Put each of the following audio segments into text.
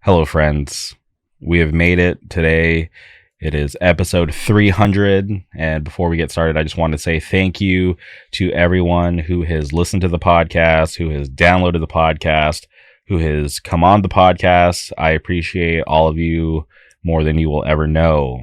Hello, friends. We have made it today. It is episode 300. And before we get started, I just want to say thank you to everyone who has listened to the podcast, who has downloaded the podcast, who has come on the podcast. I appreciate all of you more than you will ever know.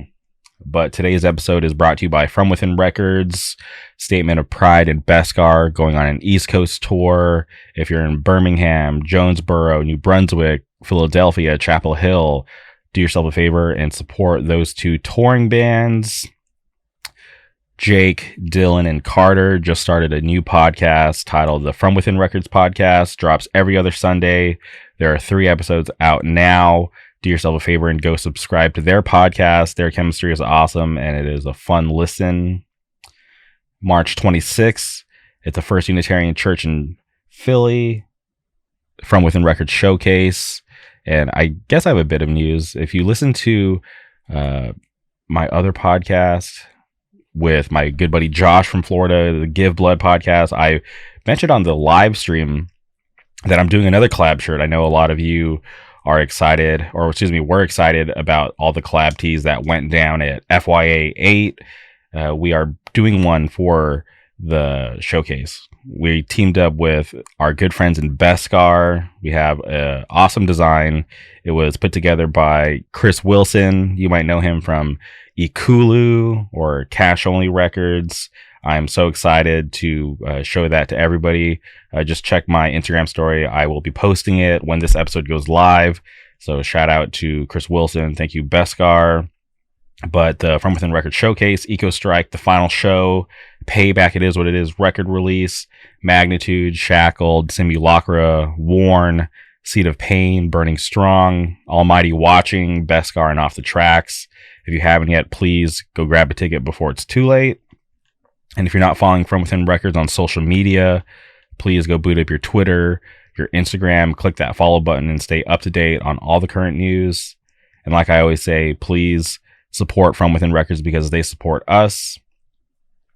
But today's episode is brought to you by From Within Records, Statement of Pride in Beskar, going on an East Coast tour. If you're in Birmingham, Jonesboro, New Brunswick, Philadelphia, Chapel Hill, do yourself a favor and support those two touring bands. Jake, Dylan, and Carter just started a new podcast titled the From Within Records Podcast. Drops every other Sunday. There are 3 episodes out now. Do yourself a favor and go subscribe to their podcast. Their chemistry is awesome, and it is a fun listen. March 26th, at the First Unitarian Church in Philly, From Within Records Showcase. And I guess I have a bit of news. If you listen to my other podcast with my good buddy Josh from Florida, the Give Blood podcast, I mentioned on the live stream that I'm doing another collab shirt. I know a lot of you are excited, or excuse me, we're excited about all the collab tees that went down at FYA 8. We are doing one for the showcase. We teamed up with our good friends in Beskar. We have an awesome design. It was put together by Chris Wilson. You might know him from Ikulu or Cash Only Records. I'm so excited to show that to everybody. Just check my Instagram story. I will be posting it when this episode goes live. So shout out to Chris Wilson. Thank you, Beskar. But the From Within Records Showcase, Eco Strike, the final show, Payback, It Is What It Is, record release, Magnitude, Shackled, Simulacra, Worn, Seed of Pain, Burning Strong, Almighty Watching, Beskar, and Off the Tracks. If you haven't yet, please go grab a ticket before it's too late. And if you're not following From Within Records on social media, please go boot up your Twitter, your Instagram, click that follow button and stay up to date on all the current news. And like I always say, please support From Within Records because they support us.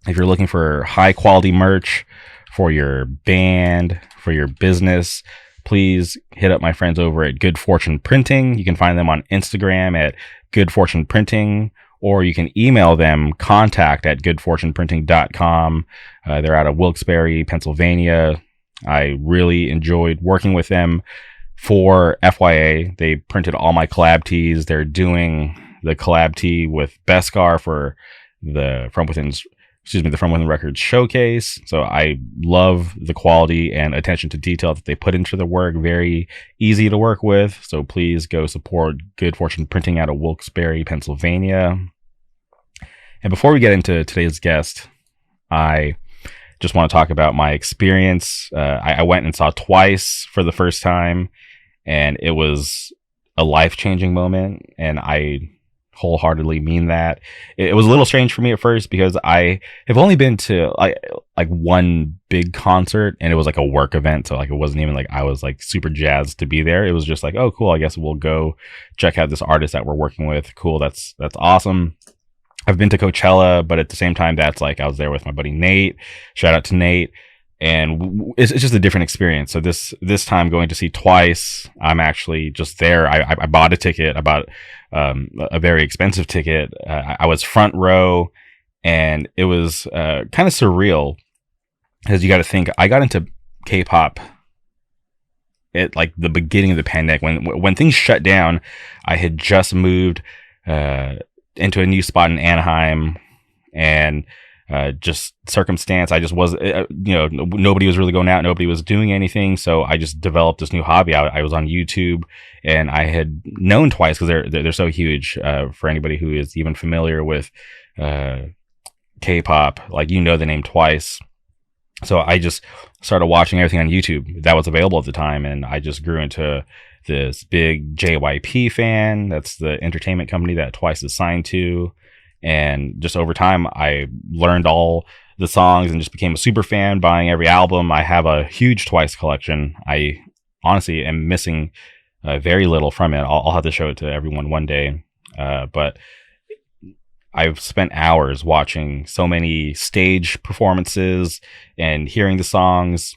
If you're looking for high quality merch for your band, for your business, please hit up my friends over at Good Fortune Printing. You can find them on Instagram at Good Fortune Printing, or you can email them contact@goodfortuneprinting.com. They're out of Wilkes-Barre, Pennsylvania. I really enjoyed working with them. For FYA, they printed all my collab tees. They're doing the collab tee with Beskar for the From Within Records Showcase. So I love the quality and attention to detail that they put into the work. Very easy to work with. So please go support Good Fortune Printing out of Wilkes-Barre, Pennsylvania. And before we get into today's guest, I just want to talk about my experience. I went and saw Twice for the first time, and it was a life-changing moment, and I wholeheartedly mean that. It was a little strange for me at first because I have only been to like one big concert, and it was like a work event, so like it wasn't even like I was like super jazzed to be there. It was just like, oh cool, I guess we'll go check out this artist that we're working with. Cool, that's awesome. I've been to Coachella, but at the same time, that's like I was there with my buddy Nate. Shout out to Nate. And it's just a different experience. So this time going to see Twice, I'm actually just there. I bought a ticket. I bought a very expensive ticket. I was front row, and it was kind of surreal because you got to think I got into K-pop at like the beginning of the pandemic when things shut down. I had just moved into a new spot in Anaheim, and just circumstance. I just was, nobody was really going out. Nobody was doing anything. So I just developed this new hobby. I was on YouTube, and I had known Twice because they're so huge. For anybody who is even familiar with K-pop, like the name Twice. So I just started watching everything on YouTube that was available at the time, and I just grew into this big JYP fan. That's the entertainment company that Twice is signed to. And just over time, I learned all the songs and just became a super fan, buying every album. I have a huge Twice collection. I honestly am missing very little from it. I'll have to show it to everyone one day. But I've spent hours watching so many stage performances and hearing the songs.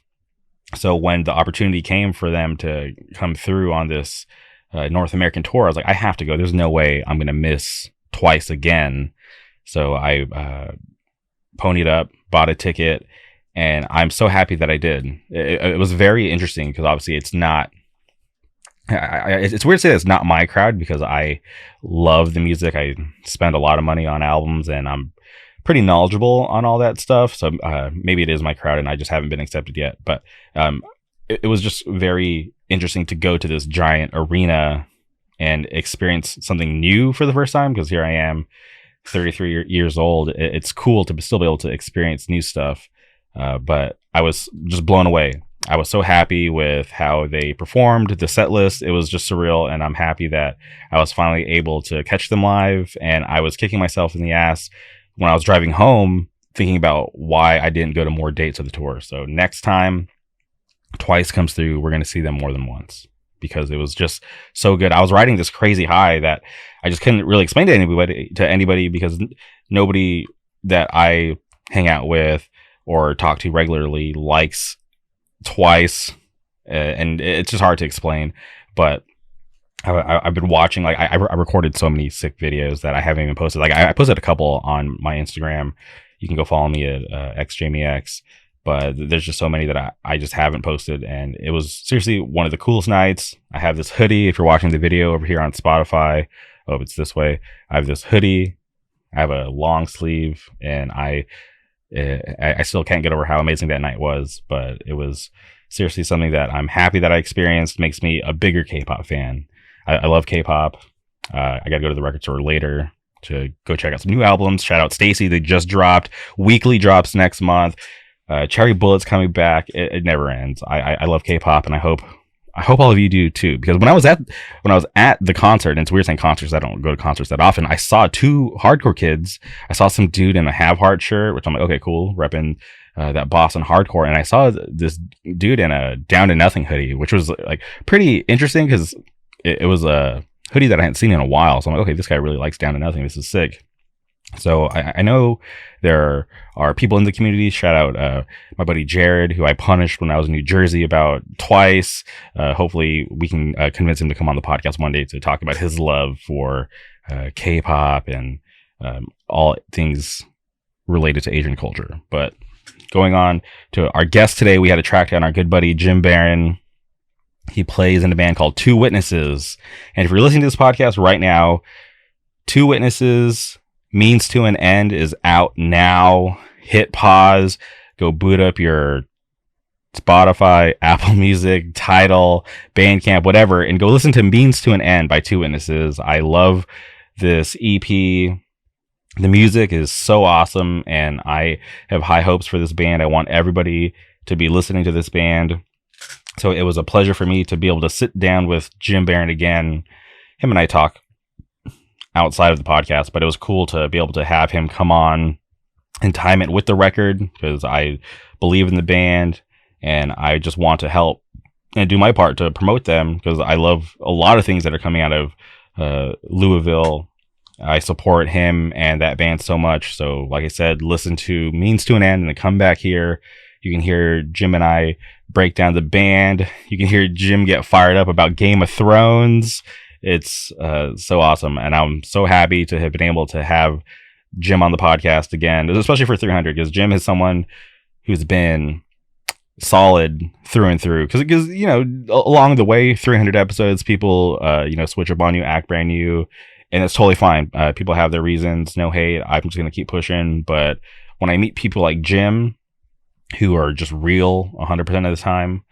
So when the opportunity came for them to come through on this North American tour. I was like, I have to go. There's no way I'm going to miss Twice again. So I ponied up, bought a ticket, and I'm so happy that I did. It was very interesting because obviously it's not. It's weird to say that it's not my crowd because I love the music. I spend a lot of money on albums, and I'm pretty knowledgeable on all that stuff. So maybe it is my crowd, and I just haven't been accepted yet. But it was just very interesting to go to this giant arena and experience something new for the first time, because here I am, 33 years old. It's cool to still be able to experience new stuff. But I was just blown away. I was so happy with how they performed, the set list. It was just surreal, and I'm happy that I was finally able to catch them live. And I was kicking myself in the ass when I was driving home, thinking about why I didn't go to more dates of the tour. So next time Twice comes through, we're going to see them more than once, because it was just so good. I was riding this crazy high that I just couldn't really explain to anybody because nobody that I hang out with or talk to regularly likes Twice, and it's just hard to explain. But I've been watching, like I recorded so many sick videos that I haven't even posted. Like I posted a couple on my Instagram. You can go follow me at xjamiex. But there's just so many that I just haven't posted, and it was seriously one of the coolest nights. I have this hoodie. If you're watching the video over here on Spotify, oh, it's this way. I have this hoodie. I have a long sleeve, and I still can't get over how amazing that night was. But it was seriously something that I'm happy that I experienced. Makes me a bigger K-pop fan. I love K-pop. I got to go to the record store later to go check out some new albums. Shout out Stacy. They just dropped. Weekly drops next month. Cherry Bullet's coming back. It never ends. I love K-pop, and I hope all of you do too. Because when I was at the concert, and it's weird saying concerts, I don't go to concerts that often. I saw two hardcore kids. I saw some dude in a Have Heart shirt, which I'm like, okay, cool, repping that Boston hardcore. And I saw this dude in a Down to Nothing hoodie, which was like pretty interesting because it was a hoodie that I hadn't seen in a while. So I'm like, okay, this guy really likes Down to Nothing. This is sick. So I know there are people in the community. Shout out my buddy Jared, who I punished when I was in New Jersey about Twice. Hopefully we can convince him to come on the podcast one day to talk about his love for K-pop and all things related to Asian culture. But going on to our guest today, we had to track down our good buddy Jim Barron. He plays in a band called Two Witnesses. And if you're listening to this podcast right now, Two Witnesses Means to an End is out now. Hit pause, go boot up your Spotify, Apple Music, Tidal, Bandcamp, whatever, and go listen to Means to an End by Two Witnesses. I love this EP. The music is so awesome, and I have high hopes for this band. I want everybody to be listening to this band. So it was a pleasure for me to be able to sit down with Jim Barron again. Him and I talk outside of the podcast, but it was cool to be able to have him come on and time it with the record, because I believe in the band and I just want to help and do my part to promote them, because I love a lot of things that are coming out of Louisville. I support him and that band so much. So like I said, listen to Means to an End and then come back here. You can hear Jim and I break down the band. You can hear Jim get fired up about Game of Thrones. It's so awesome, and I'm so happy to have been able to have Jim on the podcast again, especially for 300, because Jim is someone who's been solid through and through. Because you know, along the way, 300 episodes, people switch up on you, act brand new, and it's totally fine. People have their reasons. No hate. I'm just gonna keep pushing. But when I meet people like Jim, who are just real 100% of the time.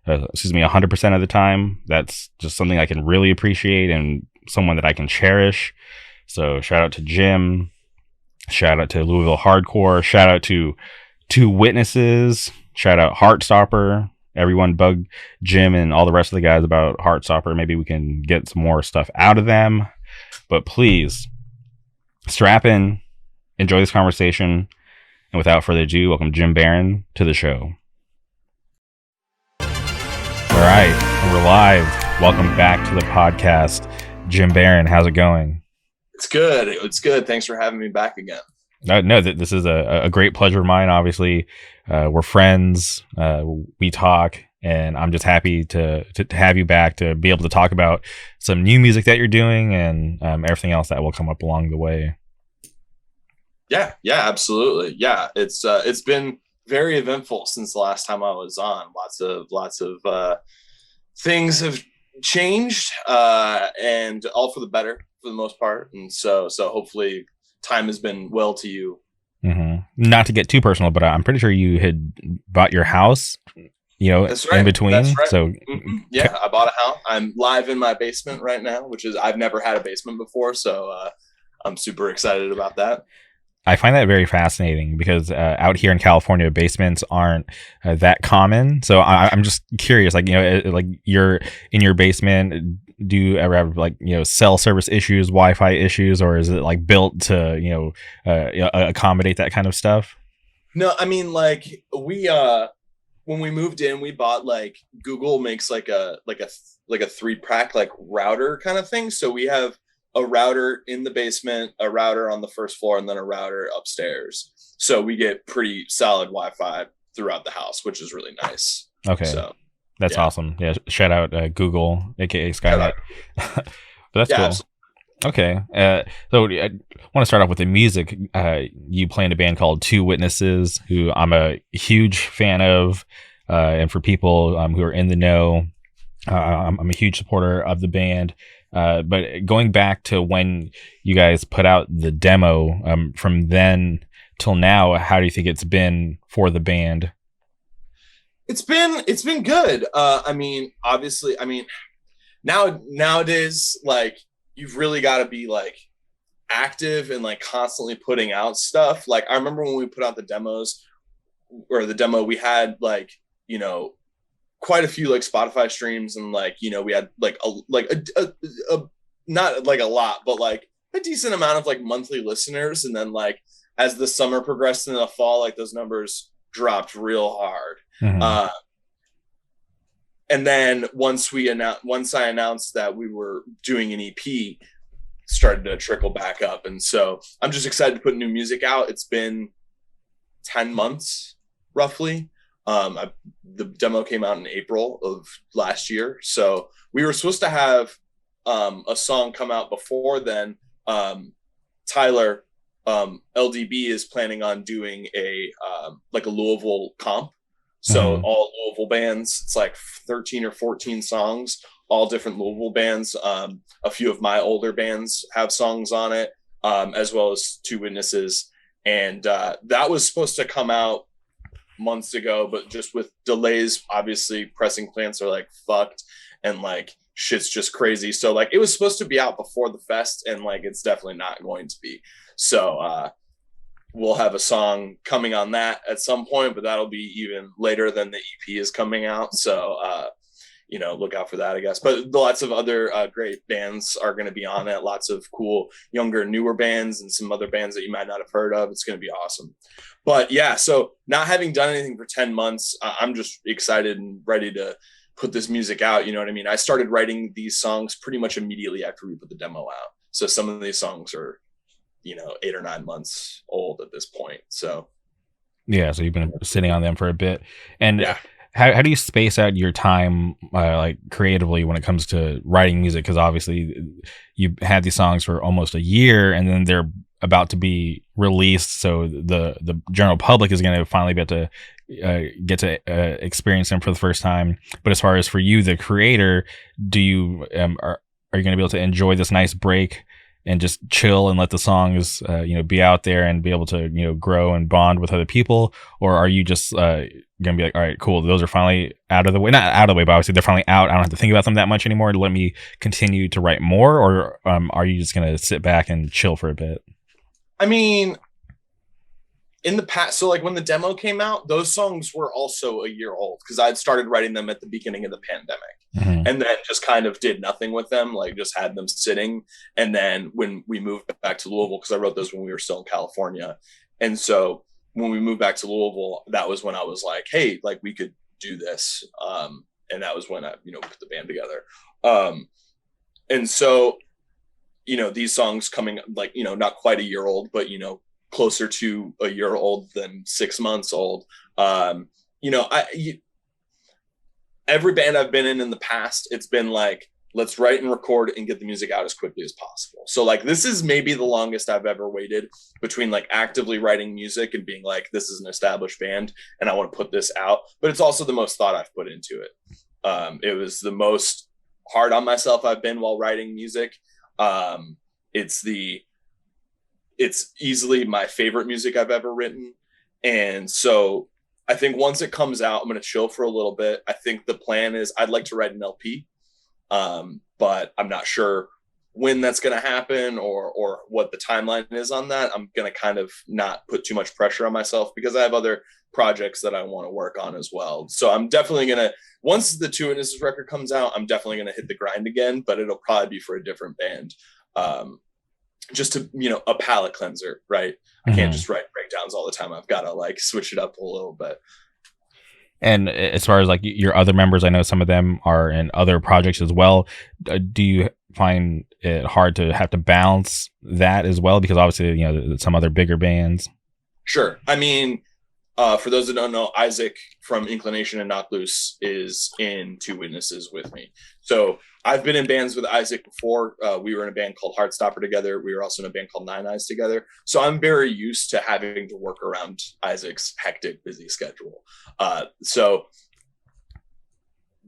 100% of the time. That's just something I can really appreciate and someone that I can cherish. So shout out to Jim. Shout out to Louisville Hardcore. Shout out to Two Witnesses. Shout out Heartstopper. Everyone bug Jim and all the rest of the guys about Heartstopper. Maybe we can get some more stuff out of them. But please, strap in. Enjoy this conversation. And without further ado, welcome Jim Barron to the show. All right, we're live. Welcome back to the podcast. Jim Barron, how's it going? It's good. It's good. Thanks for having me back again. No, this is a great pleasure of mine. Obviously, we're friends. We talk And I'm just happy to have you back to be able to talk about some new music that you're doing and everything else that will come up along the way. Yeah, absolutely. Yeah, it's been very eventful since the last time I was on. Lots of things have changed, and all for the better for the most part. And so hopefully time has been well to you. Not to get too personal, but I'm pretty sure you had bought your house, That's in right. That's between. right. So Yeah, I bought a house. I'm live in my basement right now, which is I've never had a basement before, so I'm super excited about that. I find that very fascinating because out here in California, basements aren't that common. So I'm just curious, like, like you're in your basement. Do you ever have like, cell service issues, Wi-Fi issues, or is it like built to, accommodate that kind of stuff? No, I mean, like, we when we moved in, we bought, like, Google makes like a three pack like router kind of thing. So we have a router in the basement, a router on the first floor, and then a router upstairs. So we get pretty solid Wi-Fi throughout the house, which is really nice. Okay. So That's yeah, awesome. Yeah. Shout out Google, aka shout Skynet. out. But that's Yeah, cool. Okay. So I want to start off with the music. You play in a band called Two Witnesses, who I'm a huge fan of. And for people who are in the know, I'm a huge supporter of the band. But going back to when you guys put out the demo, from then till now, how do you think it's been for the band? it's been good. I mean, obviously, I mean, nowadays, like, you've really got to be like active and like constantly putting out stuff. Like, I remember when we put out the demos, or the demo, we had, like, you know quite a few like Spotify streams, and, like, we had like a not like a lot, but like a decent amount of like monthly listeners. And then, like, as the summer progressed in the fall, like, those numbers dropped real hard. Hmm. uh and then once I announced that we were doing an EP, started to trickle back up. And so I'm just excited to put new music out. It's been 10 months roughly. The demo came out in April of last year. So we were supposed to have a song come out before then. Tyler, LDB, is planning on doing like a Louisville comp. So Hmm. all Louisville bands, it's like 13 or 14 songs, all different Louisville bands. A few of my older bands have songs on it, as well as Two Witnesses. And that was supposed to come out months ago, but just with delays, obviously pressing plants are like fucked, and like shit's just crazy. So, like, it was supposed to be out before the fest, and like it's definitely not going to be. So we'll have a song coming on that at some point, but that'll be even later than the EP is coming out. So look out for that, I guess. But lots of other great bands are going to be on it. Lots of cool, younger, newer bands, and some other bands that you might not have heard of. It's going to be awesome. But yeah, so not having done anything for 10 months, I'm just excited and ready to put this music out. You know what I mean? I started writing these songs pretty much immediately after we put the demo out. So some of these songs are, 8 or 9 months old at this point. So Yeah. So you've been sitting on them for a bit. And yeah. how do you space out your time, like creatively, when it comes to writing music? Because obviously you had these songs for almost a year, and then they're about to be released, so the general public is going to finally get to experience them for the first time. But as far as for you, the creator, do you are you going to be able to enjoy this nice break and just chill and let the songs be out there and be able to grow and bond with other people? Or are you just gonna be like, all right, cool, those are finally out of the way, not out of the way, but obviously they're finally out, I don't have to think about them that much anymore, to let me continue to write more? Or are you just gonna sit back and chill for a bit? I mean, in the past, so like when the demo came out, those songs were also a year old, because I'd started writing them at the beginning of the pandemic, Hmm. and then just kind of did nothing with them, like just had them sitting. And then when we moved back to Louisville, because I wrote those when we were still in California, and so when we moved back to Louisville, that was when I was like, hey, like, we could do this. And that was when I put the band together. And so these songs coming, like, not quite a year old, but closer to a year old than 6 months old. I every band I've been in the past, it's been like, let's write and record and get the music out as quickly as possible. So like, this is maybe the longest I've ever waited between like actively writing music and being like, this is an established band and I want to put this out. But it's also the most thought I've put into it. It was the most hard on myself I've been while writing music. It's easily my favorite music I've ever written. And so I think once it comes out, I'm going to chill for a little bit. I think the plan is I'd like to write an LP. But I'm not sure when that's going to happen or what the timeline is on that. I'm going to kind of not put too much pressure on myself because I have other projects that I want to work on as well. So I'm definitely going to, once the Two Witnesses record comes out, I'm definitely going to hit the grind again, but it'll probably be for a different band. Just to, a palate cleanser, right? I can't just write breakdowns all the time. I've got to like switch it up a little bit. And as far as like your other members, I know some of them are in other projects as well. Do you find it hard to have to balance that as well? Because obviously, some other bigger bands. Sure. I mean, for those that don't know, Isaac from Inclination and Knocked Loose is in Two Witnesses with me. So I've been in bands with Isaac before. We were in a band called Heartstopper together. We were also in a band called Nine Eyes together. So I'm very used to having to work around Isaac's hectic, busy schedule. So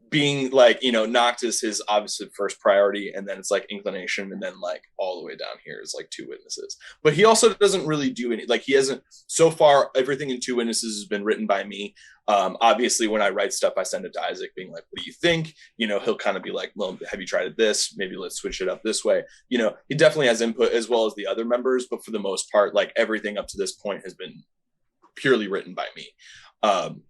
being like, Knocked is his obviously first priority, and then it's like Inclination, and then like all the way down here is like Two Witnesses. But he also doesn't really do any, like he hasn't, so far everything in Two Witnesses has been written by me. Obviously when I write stuff, I send it to Isaac being like, what do you think? He'll kind of be like, well, have you tried it this? Maybe let's switch it up this way. He definitely has input as well as the other members, but for the most part, like everything up to this point has been purely written by me.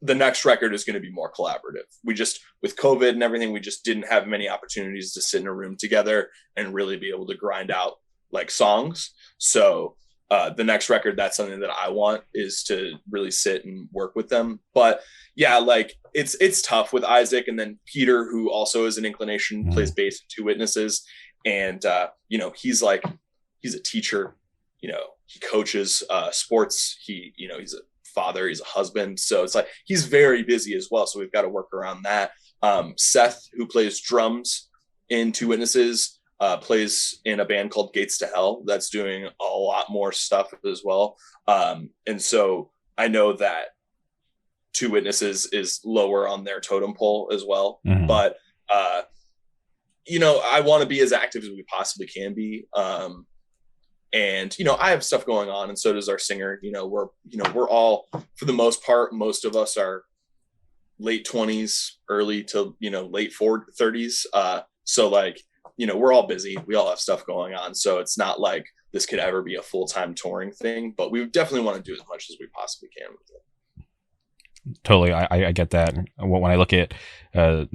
The next record is going to be more collaborative. With COVID and everything, we just didn't have many opportunities to sit in a room together and really be able to grind out like songs. So the next record, that's something that I want, is to really sit and work with them. But yeah, like it's tough with Isaac, and then Peter, who also is an Inclination, plays bass in Two Witnesses. And, he's a teacher, he coaches sports. He's a father, he's a husband, so it's like he's very busy as well, so we've got to work around that. Seth, who plays drums in Two Witnesses, plays in a band called Gates to Hell that's doing a lot more stuff as well, and so I know that Two Witnesses is lower on their totem pole as well. But I want to be as active as we possibly can be. And, I have stuff going on, and so does our singer. We're all, for the most part, most of us are late 20s, early to, late 30s. So like, we're all busy. We all have stuff going on. So it's not like this could ever be a full-time touring thing, but we definitely want to do as much as we possibly can with it. Totally. I get that. When I look at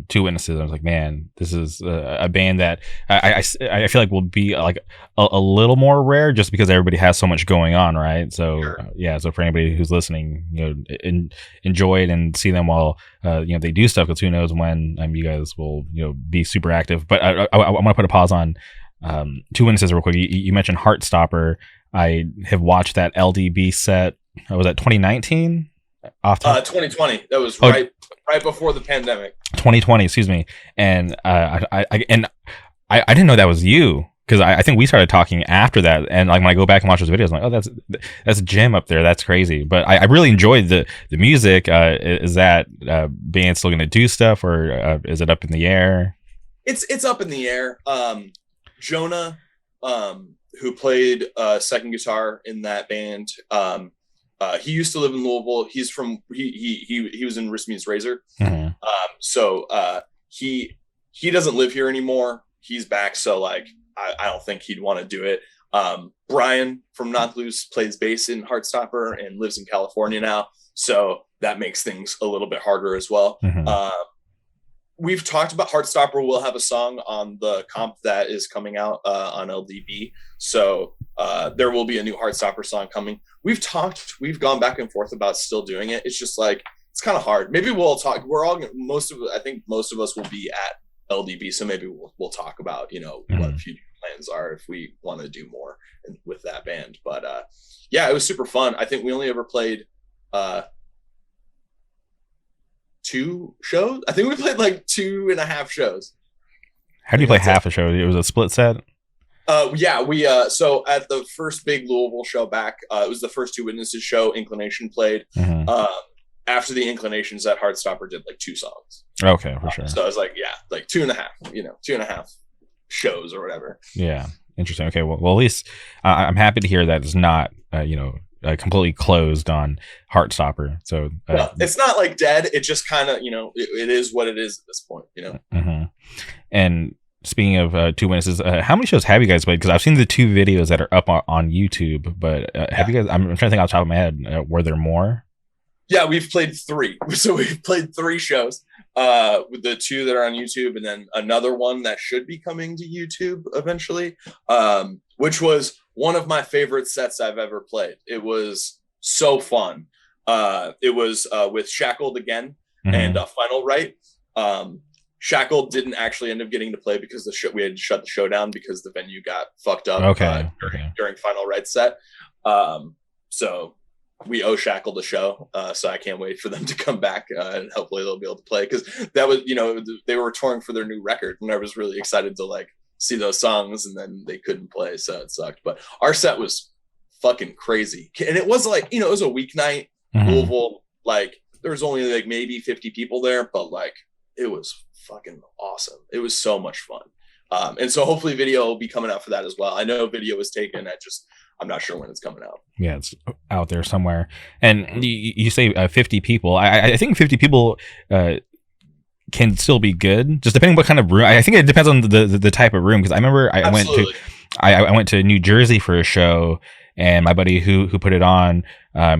Two Witnesses, I was like, man, this is a band that I feel like will be like a little more rare just because everybody has so much going on, right? So sure. So for anybody who's listening, enjoy it and see them while they do stuff, because who knows when you guys will be super active. But I want to put a pause on Two Witnesses real quick. You mentioned Heartstopper. I have watched that LDB set. Was that 2019? 2020. That was right before the pandemic. 2020, excuse me. And I didn't know that was you, because I think we started talking after that. And like when I go back and watch those videos, I'm like, oh, that's Jim up there. That's crazy. But I really enjoyed the music. Is that band still going to do stuff, or is it up in the air? It's up in the air. Jonah, who played second guitar in that band, he used to live in Louisville. He's from he was in Wrist Meets Razor. So he doesn't live here anymore. He's back, so like I don't think he'd want to do it. Brian from Knocked Loose plays bass in Heartstopper and lives in California now, so that makes things a little bit harder as well. We've talked about Heartstopper will have a song on the comp that is coming out on LDB. So there will be a new Heartstopper song coming. We've gone back and forth about still doing it. It's just like, it's kind of hard. Maybe we'll talk. I think most of us will be at LDB. So maybe we'll talk about, what future plans are if we want to do more with that band. But it was super fun. I think we only ever played 2 shows. I think we played like 2.5 shows. How do you play half a show? It was a split set. Yeah, we so at the first big Louisville show back, it was the first Two Witnesses show. Inclination played. Mm-hmm. After the Inclinations, that Heartstopper did like 2 songs. Okay, for sure. So I was like, yeah, like 2.5, 2.5 shows or whatever. Yeah, interesting. Okay, well at least I'm happy to hear that it's not, completely closed on Heartstopper. So it's not like dead. It just kind of, it is what it is at this point. Mm-hmm. And speaking of Two Witnesses, how many shows have you guys played? Because I've seen the 2 videos that are up on YouTube, but have you guys? I'm trying to think off the top of my head. Were there more? Yeah, we've played 3. So we've played 3 shows. With the 2 that are on YouTube, and then another one that should be coming to YouTube eventually. Which was one of my favorite sets I've ever played. It was so fun. It was with Shackled again, mm-hmm. and Final Right. Shackled didn't actually end up getting to play because we had to shut the show down because the venue got fucked up during Final Right set. So we owe Shackled the show. So I can't wait for them to come back and hopefully they'll be able to play, because that was, they were touring for their new record and I was really excited to like see those songs, and then they couldn't play, so it sucked. But our set was fucking crazy, and it was like, it was a weeknight. Mm-hmm. Louisville, like there was only like maybe 50 people there, but like it was fucking awesome. It was so much fun. And so hopefully video will be coming out for that as well. I know video was taken. I'm not sure when it's coming out. Yeah, it's out there somewhere. And you say 50 people. I think 50 people can still be good, just depending what kind of room. I think it depends on the type of room, because I remember I went to New Jersey for a show, and my buddy who put it on,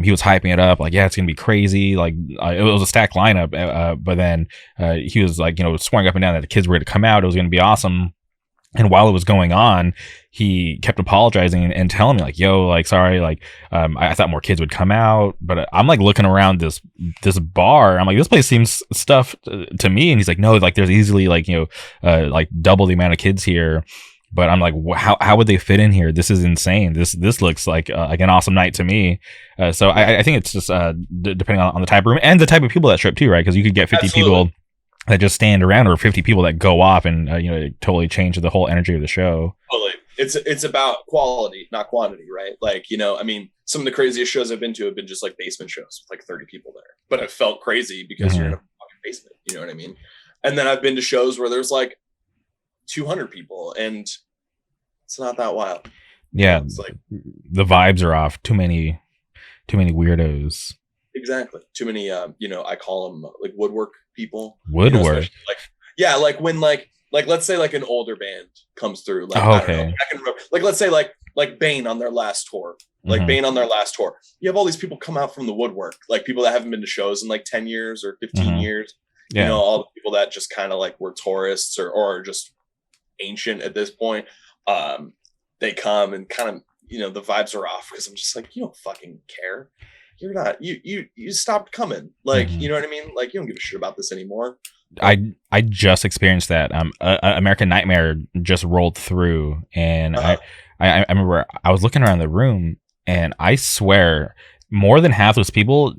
he was hyping it up like, yeah, it's gonna be crazy, like it was a stacked lineup, but then he was like, swearing up and down that the kids were to come out, it was gonna be awesome. And while it was going on, he kept apologizing and telling me like, yo, like, sorry, like, I thought more kids would come out, but I'm like looking around this bar. I'm like, this place seems stuffed to me. And he's like, no, like there's easily like, like double the amount of kids here. But I'm like, how would they fit in here? This is insane. This looks like an awesome night to me. So I think it's just depending on the type of room and the type of people that show up too, right? Because you could get 50 people that just stand around, or 50 people that go off and totally change the whole energy of the show. Totally. It's about quality, not quantity, right? Like, I mean, some of the craziest shows I've been to have been just like basement shows with like 30 people there, but it felt crazy because mm-hmm. you're in a fucking basement, you know what I mean? And then I've been to shows where there's like 200 people and it's not that wild. Yeah, it's like the vibes are off. Too many weirdos. Exactly. Too many, I call them like woodwork people. Woodwork? Like when let's say like an older band comes through. Like, I don't know, like let's say like Bane on their last tour. Like mm-hmm. Bane on their last tour. You have all these people come out from the woodwork, like people that haven't been to shows in like 10 years or 15 mm-hmm. years. Yeah. All the people that just kind of like were tourists or just ancient at this point. They come and kind of, the vibes are off because I'm just like, you don't fucking care. You're not, you stopped coming. Like, mm-hmm. you know what I mean? Like, you don't give a shit about this anymore. I just experienced that. American Nightmare just rolled through, and I remember I was looking around the room, and I swear more than half those people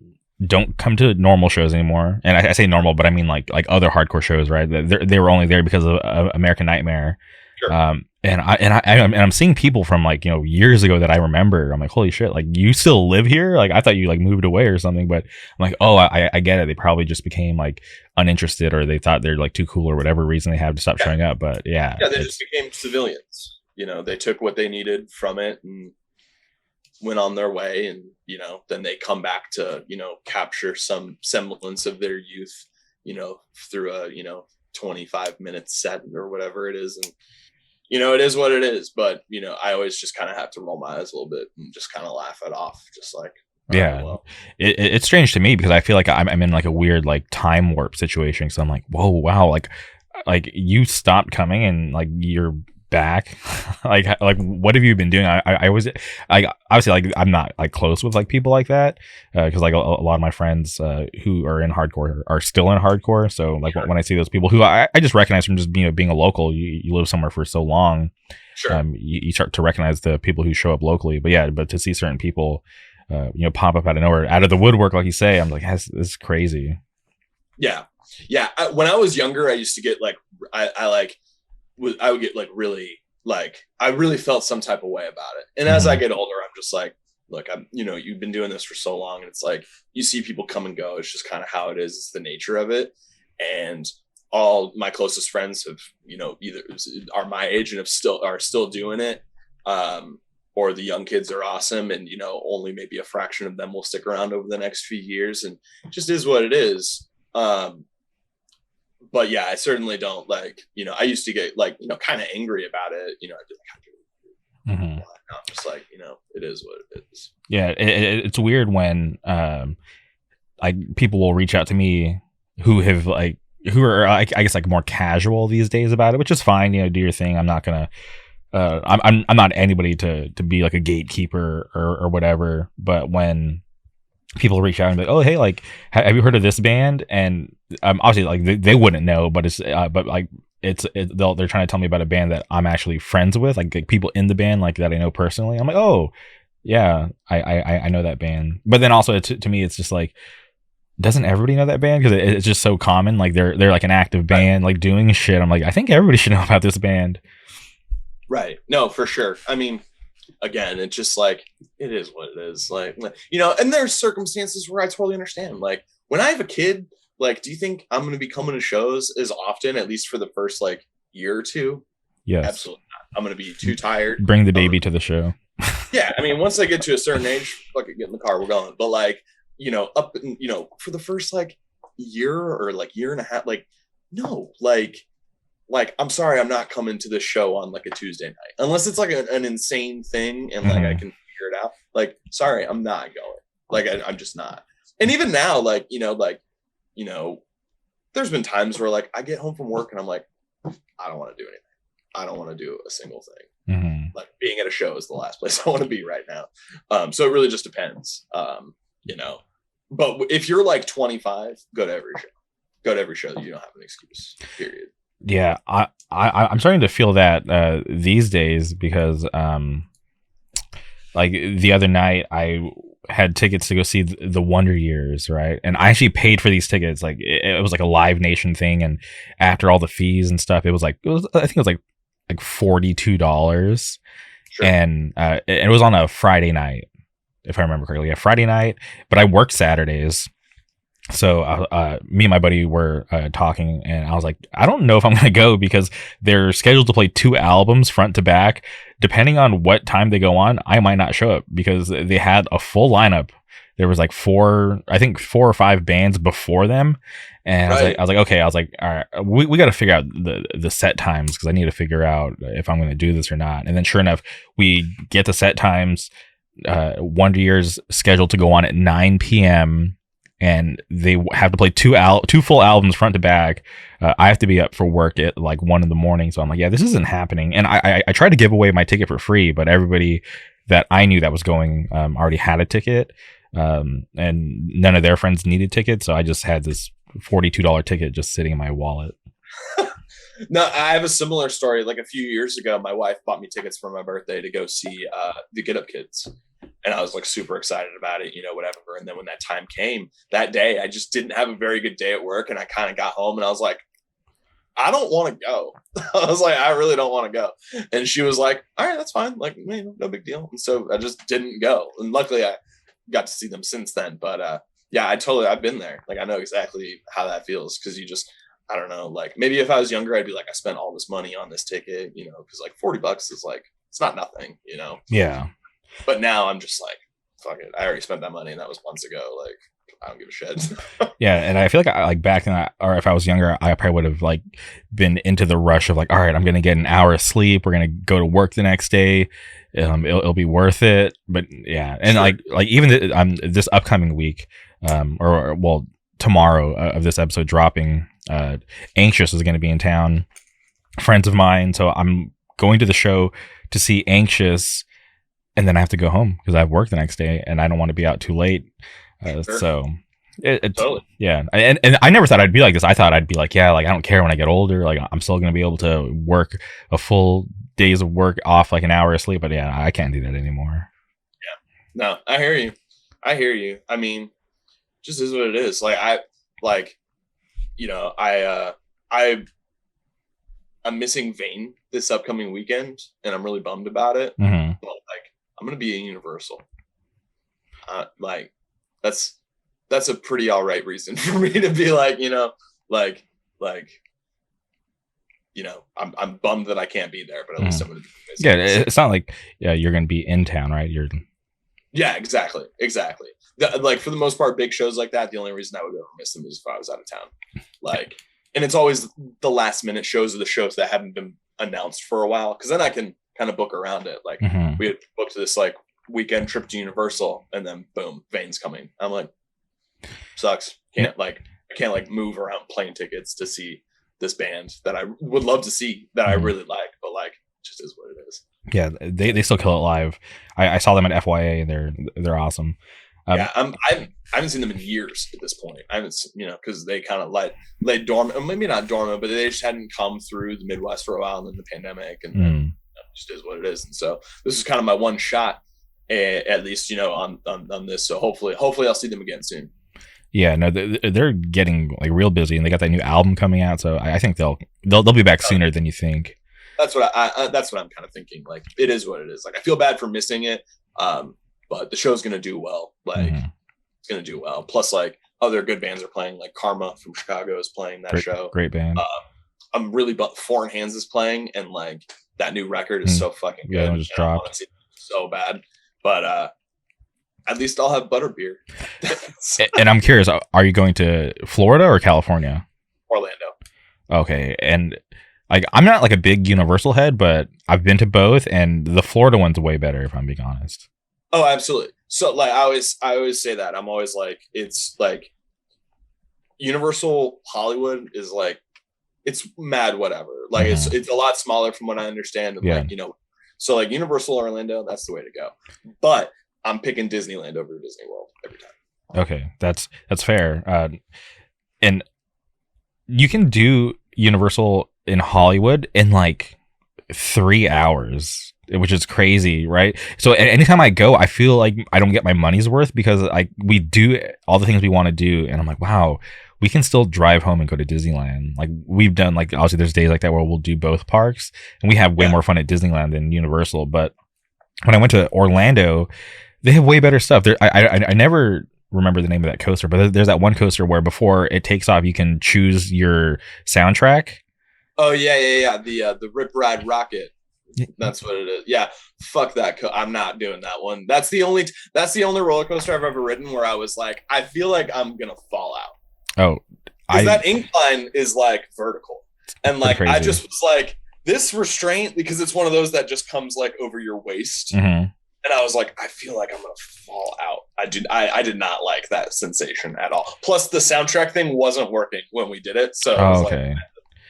don't come to normal shows anymore. And I say normal, but I mean like other hardcore shows, right? They were only there because of American Nightmare. Sure. And I'm seeing people from like years ago that I remember. I'm like, holy shit, like you still live here? Like I thought you like moved away or something. But I'm like, oh, I get it. They probably just became like uninterested, or they thought they're like too cool, or whatever reason they have to stop showing up. But they just became civilians. They took what they needed from it and went on their way, and then they come back to capture some semblance of their youth, through a 25-minute set or whatever it is. And it is what it is, but I always just kind of have to roll my eyes a little bit and just kind of laugh it off, just like, yeah. Well. It's strange to me because I feel like I'm in like a weird like time warp situation. So I'm like, whoa, wow, like you stopped coming and like you're back. like what have you been doing? I always obviously like I'm not like close with like people like that because like a lot of my friends who are in hardcore are still in hardcore. So like when I see those people who I just recognize from just being a local, you live somewhere for so long, sure. You start to recognize the people who show up locally. But to see certain people pop up out of nowhere, out of the woodwork, like you say, I'm like, this is crazy. Yeah. Yeah. When I was younger, I used to get like, I would get like really, like, I really felt some type of way about it. And as I Mhm. get older, I'm just like, look, you've been doing this for so long. And it's like, you see people come and go. It's just kind of how it is. It's the nature of it. And all my closest friends have, either are my age and are still doing it. Or the young kids are awesome. And, only maybe a fraction of them will stick around over the next few years. And it just is what it is. But yeah, I certainly don't like, I used to get like, kind of angry about it. I'd be like, Mhm. I'm just like, it is what it is. Yeah, it's weird when like people will reach out to me who have like who are I guess like more casual these days about it, which is fine. Do your thing. I'm not gonna. I'm not anybody to be like a gatekeeper or whatever. But when people reach out and be like, oh hey, like have you heard of this band? And obviously like they wouldn't know, but it's but like they're trying to tell me about a band that I'm actually friends with, like people in the band like that I know personally. I'm like, oh yeah, I know that band. But then also to me it's just like, doesn't everybody know that band? Because it's just so common. Like they're like an active Right. band, like doing shit. I'm like, I think everybody should know about this band. Right. No, for sure. I mean, again, it's just like, it is what it is. Like, and there's circumstances where I totally understand. Like, when I have a kid, like, do you think I'm going to be coming to shows as often, at least for the first like year or two? Yes, Absolutely not. I'm going to be too tired. bring the baby to the show. Yeah. I mean, once I get to a certain age, fuck it, get in the car, we're going. But like, for the first like year or like year and a half, like, no, like I'm sorry, I'm not coming to this show on like a Tuesday night unless it's like an insane thing and like I Mm-hmm. can figure it out. Like, sorry, I'm not going. Like, I'm just not. And even now, like, there's been times where like I get home from work and I'm like, I don't want to do anything. I don't want to do a single thing. Mm-hmm. Like, being at a show is the last place I want to be right now. So it really just depends. You know, but if you're like 25, go to every show. Go to every show. You don't have an excuse. Period. Yeah, I'm starting to feel that these days because like the other night I had tickets to go see the Wonder Years, right? And I actually paid for these tickets. Like it was like a Live Nation thing, and after all the fees and stuff, I think it was like $42, Sure. and it was on a Friday night, if I remember correctly. Yeah, Friday night, but I worked Saturdays. So me and my buddy were talking, and I was like, I don't know if I'm gonna go because they're scheduled to play 2 albums front to back. Depending on what time they go on, I might not show up because they had a full lineup. There was like I think 4 or 5 bands before them, and Right. I was like, okay, I was like, all right, we got to figure out the set times because I need to figure out if I'm gonna do this or not. And then sure enough, we get the set times. Wonder Year's scheduled to go on at 9 p.m. and they have to play 2 full albums front to back. I have to be up for work at like 1 a.m. So I'm like, yeah, this isn't happening. And I tried to give away my ticket for free, but everybody that I knew that was going already had a ticket, and none of their friends needed tickets. So I just had this $42 ticket just sitting in my wallet. No, I have a similar story. Like, a few years ago, my wife bought me tickets for my birthday to go see the Get Up Kids. And I was like super excited about it, whatever. And then when that time came that day, I just didn't have a very good day at work. And I kind of got home and I was like, I don't want to go. I was like, I really don't want to go. And she was like, all right, that's fine. Like, no big deal. And so I just didn't go. And luckily I got to see them since then. But yeah, I've been there. Like, I know exactly how that feels. Cause I don't know, like, maybe if I was younger, I'd be like, I spent all this money on this ticket, cause like $40 is like, it's not nothing. Yeah. But now I'm just like, fuck it. I already spent that money and that was months ago. Like, I don't give a shit. Yeah, and I feel like like back then, or if I was younger, I probably would have like been into the rush of like, all right, I'm gonna get an hour of sleep. We're gonna go to work the next day. It'll be worth it. But yeah, and Sure. like even this upcoming week, or well tomorrow of this episode dropping, Anxious is gonna be in town. Friends of mine, so I'm going to the show to see Anxious, and then I have to go home because I have work the next day, and I don't want to be out too late. Sure. So it's Totally. yeah, and I never thought I'd be like this. I thought I'd be like, yeah, like I don't care when I get older. Like I'm still gonna be able to work a full days of work off like an hour of sleep. But yeah, I can't do that anymore. No, I hear you. I mean, just is what it is. Like, you know, I'm missing Vane this upcoming weekend, and I'm really bummed about it. Mm-hmm. But like, I'm gonna be in Universal. Like, that's a pretty all right reason for me to be like, like, I'm bummed that I can't be there, but at least I'm gonna be missing. Yeah, it's not like you're gonna be in town, right? Yeah, exactly. Like for the most part, big shows like that, the only reason I would ever miss them is if I was out of town. Like, and it's always the last minute shows of the shows that haven't been announced for a while, because then I can kind of book around it. Like we had booked this like weekend trip to Universal, and then boom, Vane's coming. I'm like, sucks. I can't like move around plane tickets to see this band that I would love to see, that I really like, but like, just is what it is. Yeah, they still kill it live. I saw them at FYA, and they're awesome. Yeah, I haven't seen them in years at this point. I haven't, because they kind of lay dormant, maybe not dormant, but they just hadn't come through the Midwest for a while, and then the pandemic, and then, just is what it is. And so this is kind of my one shot, at least, on this. So hopefully I'll see them again soon. Yeah, no, they're getting like real busy, and they got that new album coming out. So I think they'll be back sooner than you think. That's what that's what I'm kind of thinking. Like, it is what it is. Like, I feel bad for missing it, but the show's gonna do well. Like, it's gonna do well. Plus, like, other good bands are playing. Like Karma from Chicago is playing that show. Great band. I'm really Foreign Hands is playing, and like that new record is so fucking good. Yeah, it just dropped. So bad, but at least I'll have butterbeer. And I'm curious, are you going to Florida or California? Orlando. Okay, and like, I'm not like a big Universal head, but I've been to both, and the Florida one's way better, if I'm being honest. Oh, absolutely. So like, I always say that. I'm always like, it's like Universal Hollywood is like, it's mad whatever. Like, it's a lot smaller from what I understand. And like, so like Universal Orlando, that's the way to go. But I'm picking Disneyland over Disney World every time. Okay, that's fair. And you can do Universal in Hollywood in like 3 hours, which is crazy, right? So anytime I go, I feel like I don't get my money's worth, because we do all the things we want to do, and I'm like, wow, we can still drive home and go to Disneyland. Like, we've done, like, obviously there's days like that where we'll do both parks, and we have way more fun at Disneyland than Universal. But when I went to Orlando, they have way better stuff. I never remember the name of that coaster, but there's that one coaster where before it takes off, you can choose your soundtrack. Oh yeah. The Rip Ride Rocket. That's what it is. Yeah, fuck that. I'm not doing that one. That's the only roller coaster I've ever ridden where I was like, I feel like I'm gonna fall out. Oh, because that incline is like vertical, and like I just was like, this restraint, because it's one of those that just comes like over your waist, and I was like, I feel like I'm gonna fall out. I did not like that sensation at all. Plus, the soundtrack thing wasn't working when we did it, so like,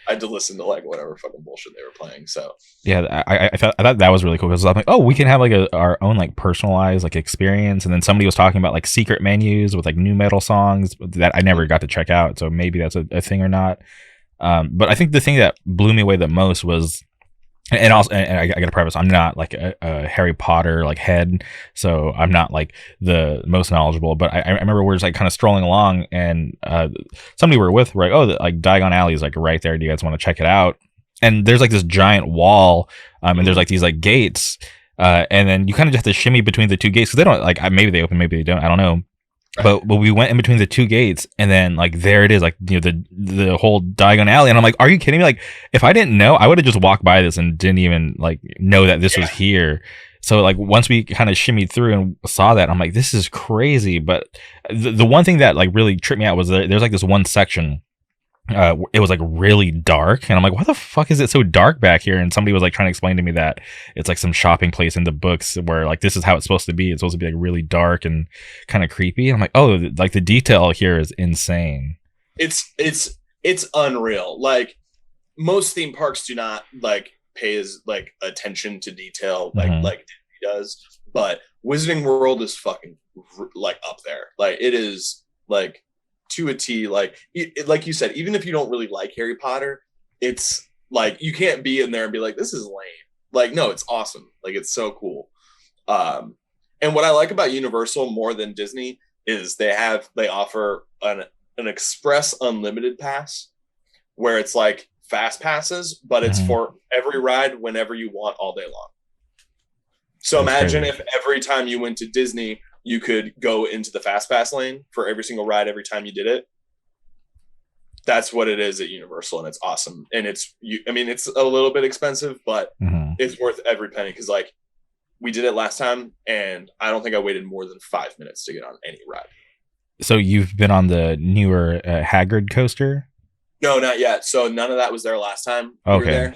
I had to listen to like whatever fucking bullshit they were playing. So yeah, I thought that was really cool, because I'm like, oh, we can have like our own like personalized like experience. And then somebody was talking about like secret menus with like new metal songs that I never got to check out. So maybe that's a thing or not. But I think the thing that blew me away the most was, and also, and I got to preface, I'm not like a Harry Potter like head, so I'm not like the most knowledgeable. But I remember we're just like kind of strolling along, and somebody we're with, we're like, oh, like Diagon Alley is like right there. Do you guys want to check it out? And there's like this giant wall, and there's like these like gates, and then you kind of just have to shimmy between the two gates, because they don't, like, maybe they open, maybe they don't, I don't know. Right. But we went in between the two gates, and then like there it is, like, the whole Diagon Alley, and I'm like, are you kidding me? Like, if I didn't know, I would have just walked by this and didn't even like know that this was here. So like once we kind of shimmied through and saw that, I'm like, this is crazy. But the one thing that like really tripped me out was there's like this one section. It was like really dark, and I'm like, why the fuck is it so dark back here? And somebody was like trying to explain to me that it's like some shopping place in the books where like this is how it's supposed to be. It's supposed to be like really dark and kind of creepy. And I'm like, oh, like the detail here is insane. It's unreal. Like, most theme parks do not like pay as like attention to detail like Disney does, but Wizarding World is fucking like up there. Like, it is like to a T. Like you said, even if you don't really like Harry Potter, it's like you can't be in there and be like, this is lame. Like, no, it's awesome. Like, it's so cool. And what I like about Universal more than Disney is they offer an express unlimited pass where it's like fast passes, but it's for every ride whenever you want all day long. So That's imagine crazy. if every time you went to Disney, you could go into the fast pass lane for every single ride every time you did it. That's what it is at Universal, and it's awesome. And I mean, it's a little bit expensive, but it's worth every penny because like we did it last time, and I don't think I waited more than 5 minutes to get on any ride. So you've been on the newer Hagrid coaster? No, not yet. So none of that was there last time we were there.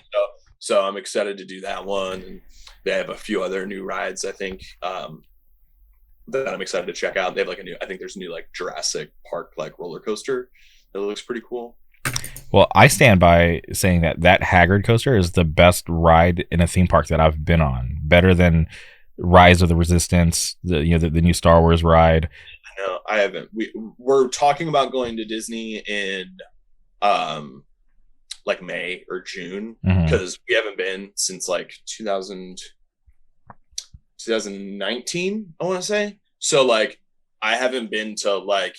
So I'm excited to do that one, and they have a few other new rides. I think that I'm excited to check out. They have like I think there's a new like Jurassic Park like roller coaster that looks pretty cool. Well, I stand by saying that Hagrid coaster is the best ride in a theme park that I've been on. Better than Rise of the Resistance, the new Star Wars ride. No, I haven't. We're talking about going to Disney in like May or June because we haven't been since like 2019, I want to say. So like I haven't been to like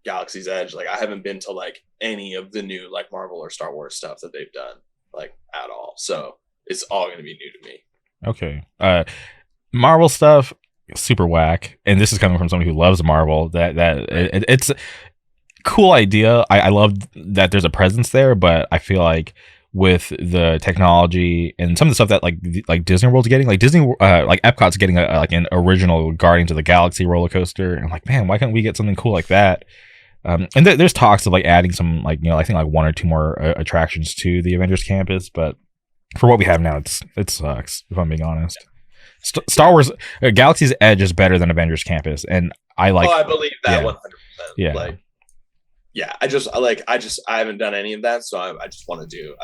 Galaxy's Edge. Like I haven't been to like any of the new like Marvel or Star Wars stuff that they've done like at all. So it's all going to be new to me. Okay. Marvel stuff, super whack. And this is coming from somebody who loves Marvel. It's a cool idea. I love that there's a presence there, but I feel like with the technology and some of the stuff that like Disney World's getting, like Disney, like Epcot's getting like an original Guardians of the Galaxy roller coaster. And I'm like, man, why can't we get something cool like that? And there's talks of like adding some like I think like one or two more attractions to the Avengers campus, but for what we have now, it sucks if I'm being honest. Star Wars Galaxy's Edge is better than Avengers Campus, and I like. Oh, I believe that 100%. Yeah. Like, yeah, I haven't done any of that, so I just want to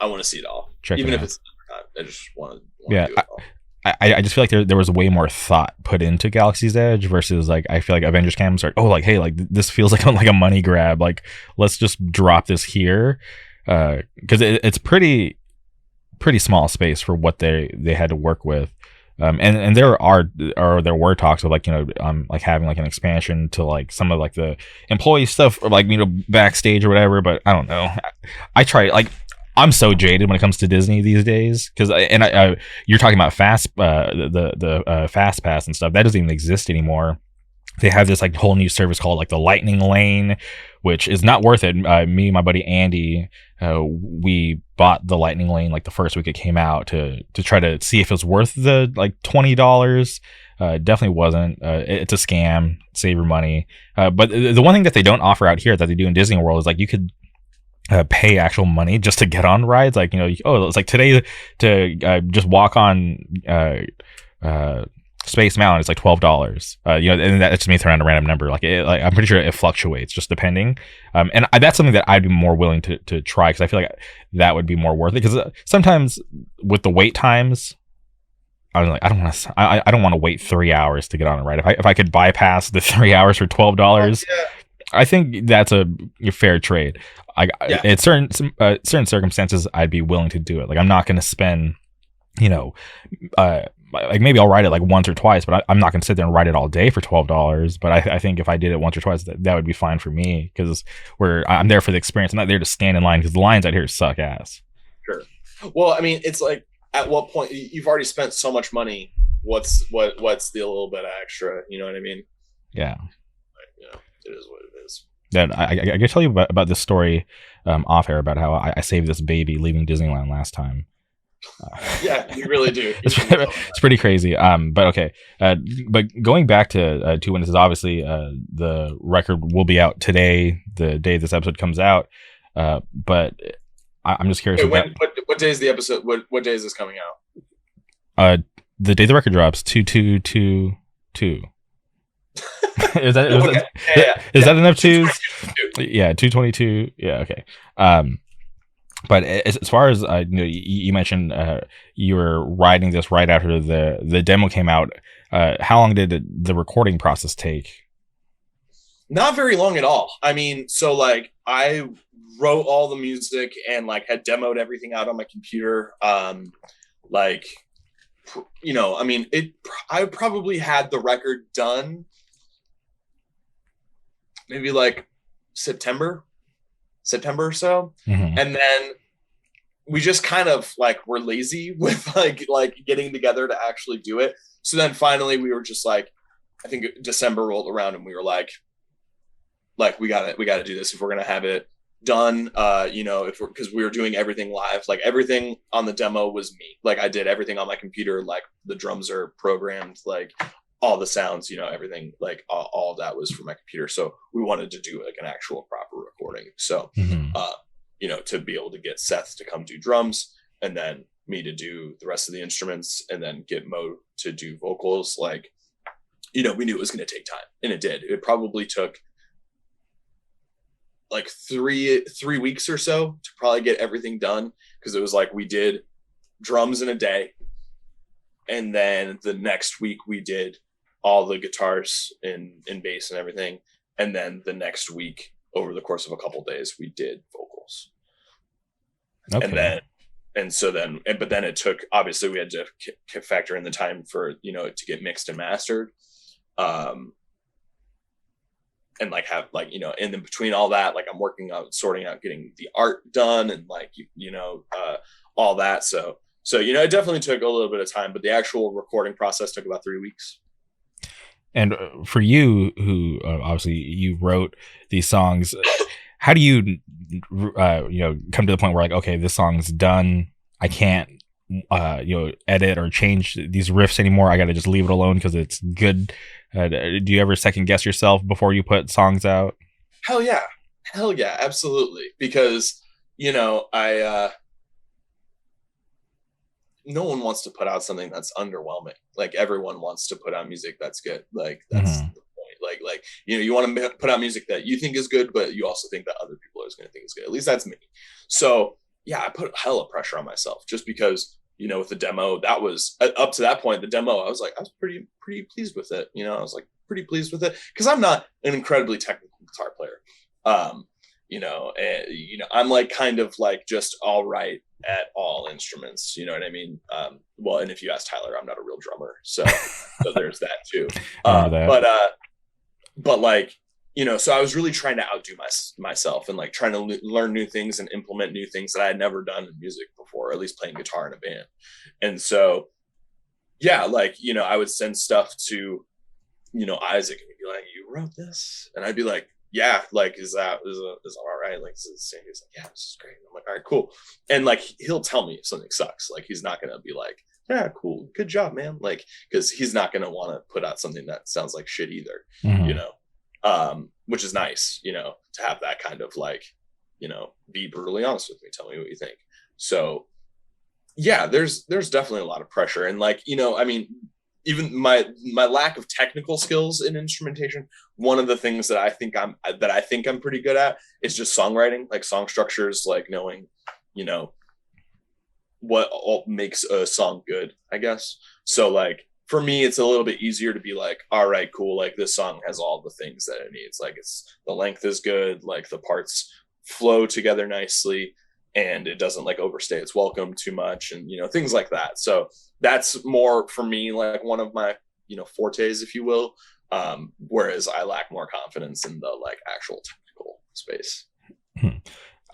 I want to see it all, even if it's I just want to. Yeah. I just feel like there was way more thought put into Galaxy's Edge versus like I feel like Avengers Campus are like hey like this feels like a money grab, like let's just drop this here because it's pretty small space for what they had to work with. And there were talks of like like having like an expansion to like some of like the employee stuff or like backstage or whatever, but I don't know. I try like I'm so jaded when it comes to Disney these days because you're talking about the fast pass and stuff that doesn't even exist anymore. They have this like whole new service called like the Lightning Lane, which is not worth it. Me and my buddy Andy, we bought the Lightning Lane like the first week it came out to try to see if it was worth the like $20. Definitely wasn't. It's a scam. Save your money. But the one thing that they don't offer out here that they do in Disney World is like you could pay actual money just to get on rides. Like it's like today to just walk on Space Mountain, it's like $12. And that's just me throwing out a random number. Like I'm pretty sure it fluctuates just depending. And that's something that I'd be more willing to try because I feel like that would be more worth it. Because sometimes with the wait times, I was like, I don't want to wait 3 hours to get on a ride. If I could bypass the 3 hours for $12, I think that's a fair trade. At certain circumstances, I'd be willing to do it. Like I'm not going to spend, like maybe I'll ride it like once or twice, but I'm not going to sit there and ride it all day for $12. But I think if I did it once or twice, that would be fine for me because I'm there for the experience. I'm not there to stand in line because the lines out here suck ass. Sure. Well, I mean, it's like at what point you've already spent so much money. What's the little bit extra? You know what I mean? Yeah. It is what it is. That I can tell you about this story off air about how I saved this baby leaving Disneyland last time. Yeah, you really do. It's pretty crazy. But okay. But going back to Two Witnesses, obviously, the record will be out today, the day this episode comes out. But I'm just curious. Wait, what day is the episode? What day is this coming out? The day the record drops, 2/2/22. Is that enough twos? Yeah, 2/22. Yeah, okay. But as far as you mentioned, you were writing this right after the demo came out. How long did the recording process take? Not very long at all. I mean, so like I wrote all the music and like had demoed everything out on my computer. I mean, I probably had the record done maybe like September or so. Mm-hmm. And then we just kind of like were lazy with like getting together to actually do it. So then finally we were just like, I think December rolled around and we were like we gotta do this if we're gonna have it done. If we're, because we were doing everything live, like everything on the demo was me. Like I did everything on my computer, like the drums are programmed, like all the sounds, everything, like all of that was from my computer. So we wanted to do like an actual proper recording. So Mm-hmm. to be able to get Seth to come do drums and then me to do the rest of the instruments and then get Mo to do vocals, like, we knew it was going to take time, and it did. It probably took like three weeks or so to probably get everything done, because it was like we did drums in a day, and then the next week we did all the guitars and bass and everything, and then the next week over the course of a couple of days we did vocals. Okay. But then it took, obviously we had to factor in the time for to get mixed and mastered, and like have like and then between all that, like I'm working out, sorting out, getting the art done, and like all that. So it definitely took a little bit of time, but the actual recording process took about 3 weeks. And for you, who obviously you wrote these songs, how do you come to the point where like, okay, this song's done, I can't edit or change these riffs anymore, I gotta just leave it alone because it's good? Do you ever second guess yourself before you put songs out? Hell yeah, absolutely. Because I no one wants to put out something that's underwhelming. Like everyone wants to put out music that's good. Like that's Mm-hmm. the point. Like you want to put out music that you think is good, but you also think that other people are going to think is good. At least that's me. So yeah, I put hella pressure on myself just because with the demo, that was up to that point. The demo, I was pretty pleased with it. I was like pretty pleased with it because I'm not an incredibly technical guitar player. I'm like kind of like just all right at all instruments. You know what I mean? Well, and if you ask Tyler, I'm not a real drummer, so there's that too. I remember that. But like so I was really trying to outdo myself and like trying to learn new things and implement new things that I had never done in music before, or at least playing guitar in a band. And so yeah, like I would send stuff to Isaac, and he'd be like, "You wrote this?" And I'd be like, "Yeah, like is that all right? Like he's like, "Yeah, this is great." And I'm like, "All right, cool." And like he'll tell me if something sucks. Like he's not gonna be like, "Yeah, cool, good job, man." Like because he's not gonna want to put out something that sounds like shit either. Mm-hmm. Which is nice, to have that kind of like, be brutally honest with me, tell me what you think. So yeah, there's definitely a lot of pressure, and like I mean, even my lack of technical skills in instrumentation, one of the things that I think I'm pretty good at is just songwriting, like song structures, like knowing what all makes a song good, I guess. So like for me it's a little bit easier to be like, all right, cool, like this song has all the things that it needs, like it's the length is good, like the parts flow together nicely, and it doesn't like overstay its welcome too much, and things like that. So that's more for me like one of my fortes, if you will, whereas I lack more confidence in the like actual technical space.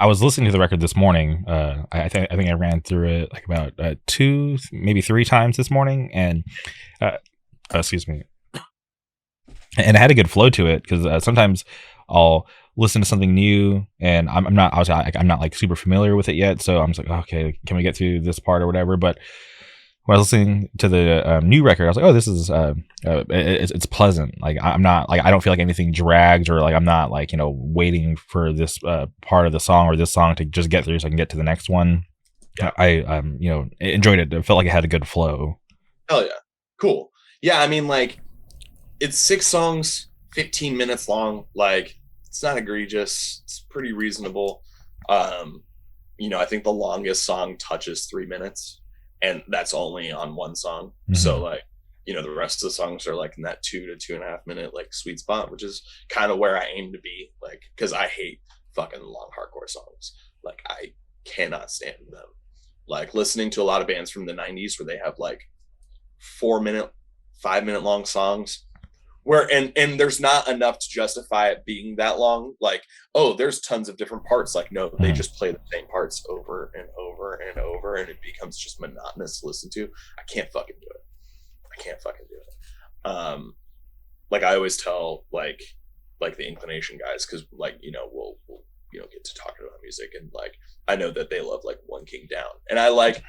I was listening to the record this morning. I think I ran through it like about 2, maybe 3 times this morning, and excuse me, and it had a good flow to it because sometimes I'll listen to something new and I'm not obviously I'm not like super familiar with it yet, so I'm just like, okay, can we get to this part or whatever? But when I was listening to the new record, I was like, oh, this is it's pleasant. Like I'm not like, I don't feel like anything drags, or like I'm not like waiting for this part of the song or this song to just get through so I can get to the next one. Yeah. I enjoyed it. It felt like it had a good flow. Hell yeah, cool. Yeah, I mean like it's 6 songs, 15 minutes long. Like it's not egregious. It's pretty reasonable. I think the longest song touches 3 minutes, and that's only on one song. Mm-hmm. So like, the rest of the songs are like in that 2 to 2.5 minute like sweet spot, which is kind of where I aim to be. Like, because I hate fucking long hardcore songs. Like I cannot stand them. Like listening to a lot of bands from the 90s where they have like 4 minute, 5 minute long songs where and there's not enough to justify it being that long. Like, oh, there's tons of different parts. Like, no, they just play the same parts over and over and over, and it becomes just monotonous to listen to. I can't fucking do it. I can't fucking do it. Like I always tell like the Inclination guys, because like, you know, we'll get to talking about music, and like I know that they love like One King Down, and I like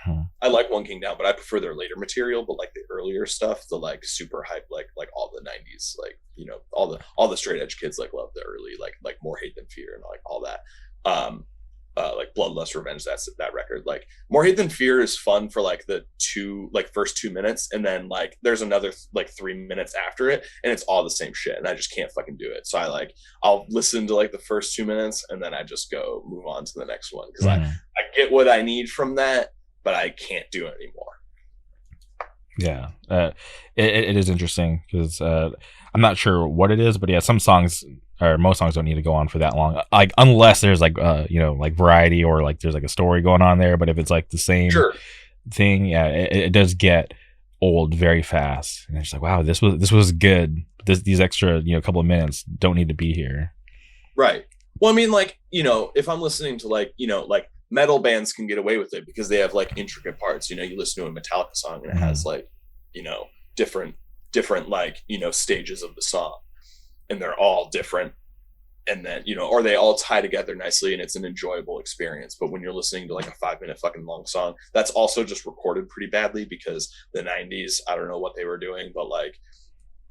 One King Down, but I prefer their later material. But like the earlier stuff, the like super hype, like all the 90s, like, you know, all the straight edge kids like love the early like More Hate Than Fear and like all that. Like Bloodlust Revenge, that's that record. Like More Hate Than Fear is fun for like the first 2 minutes, and then like there's another like 3 minutes after it, and it's all the same shit, and I just can't fucking do it. So I'll listen to like the first 2 minutes, and then I just go move on to the next one, because I get what I need from that, but I can't do it anymore. Yeah, it is interesting, because I'm not sure what it is, but yeah, some songs or most songs don't need to go on for that long, like unless there's like you know, like variety, or like there's like a story going on there. But if it's like the same thing, yeah, it does get old very fast, and it's like, wow, this was good. These extra, you know, couple of minutes don't need to be here. Right. Well, I mean, like, you know, if I'm listening to like, you know, like metal bands can get away with it because they have like intricate parts. You know, you listen to a Metallica song and it has like, you know, different like, you know, stages of the song, and they're all different, and then, you know, or they all tie together nicely, and it's an enjoyable experience. But when you're listening to like a 5-minute fucking long song that's also just recorded pretty badly, because the 90s, I don't know what they were doing, but like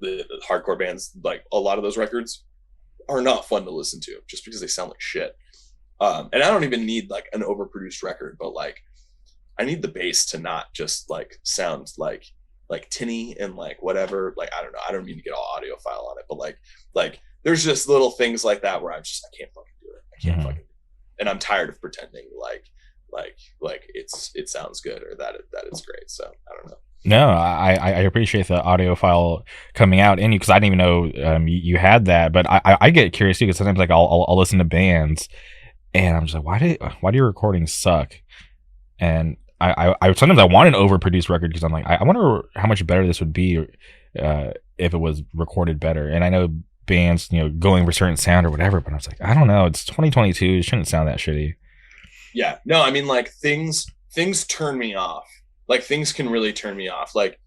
the hardcore bands, like a lot of those records are not fun to listen to just because they sound like shit. And I don't even need like an overproduced record, but like I need the bass to not just like sound like tinny and like whatever. Like, I don't know, I don't mean to get all audiophile on it, but like there's just little things like that where I can't fucking do it. I can't fucking do it. And I'm tired of pretending like it sounds good, or that it's great. So I don't know. No, I appreciate the audiophile coming out in you, because I didn't even know you had that. But I get curious too, because sometimes like I'll listen to bands, and I'm just like, why do your recordings suck? And I sometimes I want an overproduced record, because I'm like, I wonder how much better this would be if it was recorded better. And I know bands, you know, going for certain sound or whatever, but I was like, I don't know, it's 2022, it shouldn't sound that shitty. Yeah, no, I mean, like things turn me off. Like things can really turn me off. Like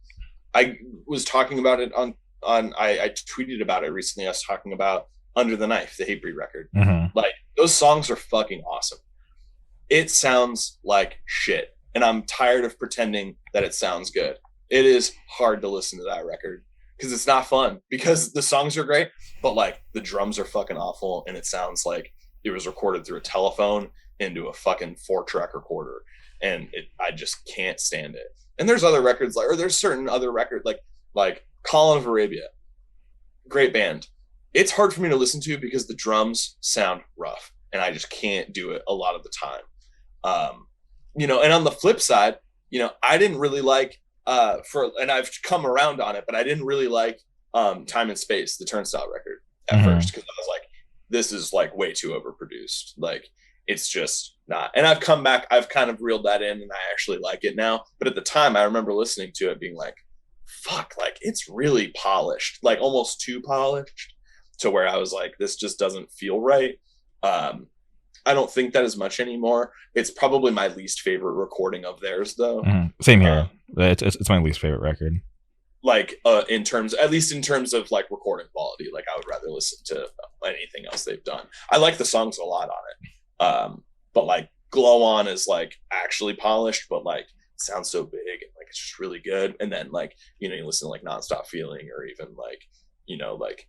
I was talking about it on I tweeted about it recently. I was talking about Under the Knife, the Hatebreed record. Like those songs are fucking awesome. It sounds like shit, and I'm tired of pretending that it sounds good. It is hard to listen to that record because it's not fun, because the songs are great, but like the drums are fucking awful, and it sounds like it was recorded through a telephone into a fucking 4-track recorder, and I just can't stand it. And there's other records like, or there's certain other records like Colin of Arabia, great band. It's hard for me to listen to because the drums sound rough, and I just can't do it a lot of the time. You know, and on the flip side, you know, I didn't really like and I've come around on it, but I didn't really like Time and Space, the Turnstile record at first, because I was like, this is like way too overproduced. Like it's just not. And I've come back, I've kind of reeled that in, and I actually like it now. But at the time, I remember listening to it being like, fuck, like it's really polished, like almost too polished, to where I was like, this just doesn't feel right. I don't think that as much anymore. It's probably my least favorite recording of theirs, though. Same here. It's my least favorite record. Like in terms, at least in terms of like recording quality, like I would rather listen to anything else they've done. I like the songs a lot on it, but like Glow On is like actually polished, but like it sounds so big, and like it's just really good. And then like, you know, you listen to like Nonstop Feeling, or even like, you know, like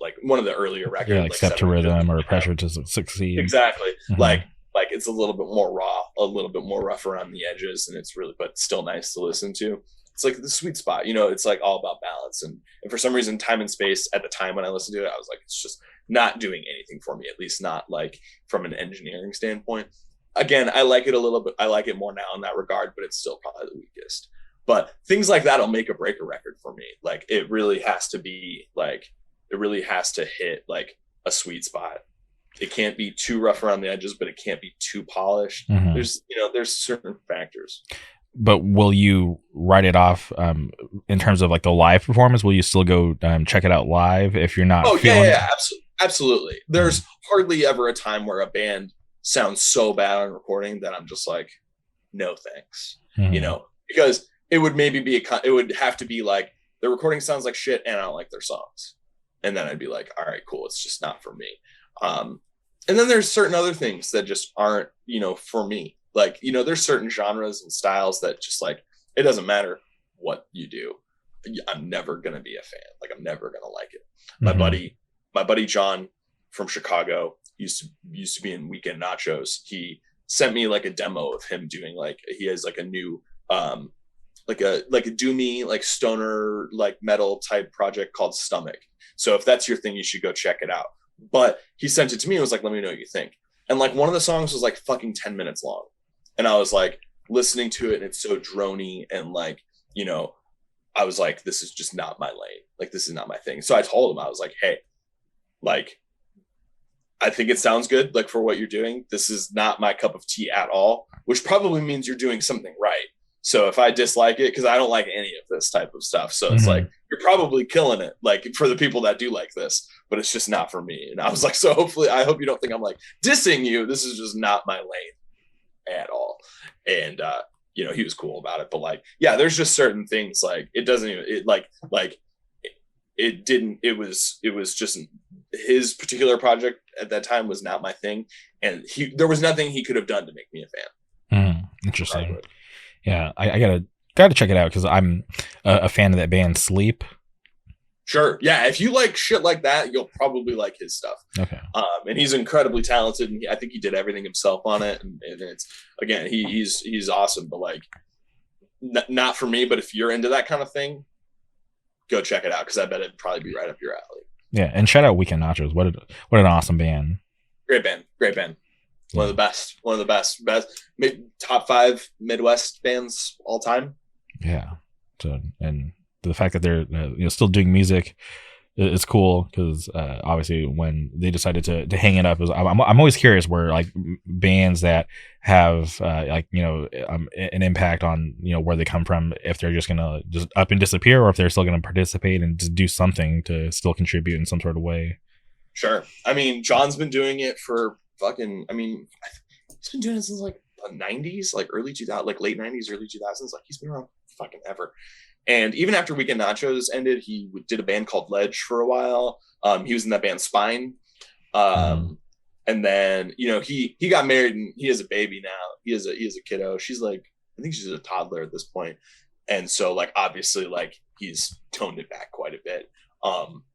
like one of the earlier records, yeah, like Step to Rhythm or Pressure to Succeed. Exactly. Like it's a little bit more raw, a little bit more rough around the edges, and it's really, but still nice to listen to. It's like the sweet spot, you know. It's like all about balance, and for some reason, Time and Space at the time when I listened to it, I was like, it's just not doing anything for me, at least not like from an engineering standpoint. Again, I like it a little bit. I like it more now in that regard, but it's still probably the weakest. But things like that'll make or break a record for me. Like it really has to be like, it really has to hit like a sweet spot. It can't be too rough around the edges, but it can't be too polished. There's certain factors. but will you write it off in terms of like the live performance? Will you still go check it out live if you're not feeling it? Absolutely. There's hardly ever a time where a band sounds so bad on recording that I'm just like, no thanks, because it would maybe be it would have to be like the recording sounds like shit and I don't like their songs, and then I'd be like, all right, cool, it's just not for me. And then there's certain other things that just aren't, for me. Like, there's certain genres and styles that just like, it doesn't matter what you do, I'm never gonna be a fan. Like, I'm never gonna like it. My buddy John from Chicago used to be in Weekend Nachos. He sent me like a demo of him doing like, he has like a new like a doomy like stoner like metal type project called Stomach. So if that's your thing, you should go check it out. But he sent it to me and was like, let me know what you think. And like one of the songs was like fucking 10 minutes long. And I was like listening to it and it's so drony and like, I was like, this is just not my lane. Like, this is not my thing. So I told him, I was like, hey, like, I think it sounds good. Like, for what you're doing, this is not my cup of tea at all, which probably means you're doing something right. So if I dislike it, because I don't like any of this type of stuff. So it's like, you're probably killing it, like for the people that do like this, but it's just not for me. And I was like, so hopefully, I hope you don't think I'm like dissing you. This is just not my lane at all. And, he was cool about it, but like, yeah, there's just certain things like it doesn't even, it was just his particular project at that time was not my thing. And there was nothing he could have done to make me a fan. Interesting. Yeah, I gotta check it out because I'm a fan of that band Sleep. Sure. Yeah, if you like shit like that, you'll probably like his stuff. Okay. And he's incredibly talented, and I think he did everything himself on it. And it's, again, he's awesome, but like not for me. But if you're into that kind of thing, go check it out because I bet it'd probably be right up your alley. Yeah, and shout out Weekend Nachos. What an awesome band. Great band. One of the best, top 5 Midwest bands all time. Yeah. So, and the fact that they're still doing music is cool because obviously when they decided to hang it up, I'm always curious where like bands that have an impact on where they come from, if they're just gonna just up and disappear or if they're still gonna participate and just do something to still contribute in some sort of way. Sure. I mean, John's been doing it for he's been doing it since like the 90s, like early 2000s, like late 90s, early 2000s. Like, he's been around fucking ever. And even after Weekend Nachos ended, he did a band called Ledge for a while. He was in that band Spine. And then, he got married and he has a baby now. He has a kiddo. She's like, I think she's a toddler at this point. And so like, obviously like he's toned it back quite a bit.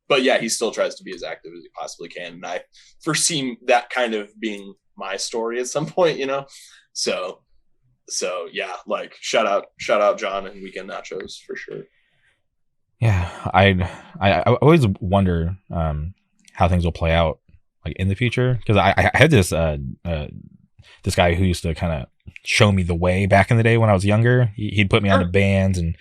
But yeah, he still tries to be as active as he possibly can. And I foresee that kind of being my story at some point, So yeah, like shout out John and Weekend Nachos for sure. Yeah, I always wonder how things will play out like in the future because I had this this guy who used to kind of show me the way back in the day when I was younger. He'd put me onto bands and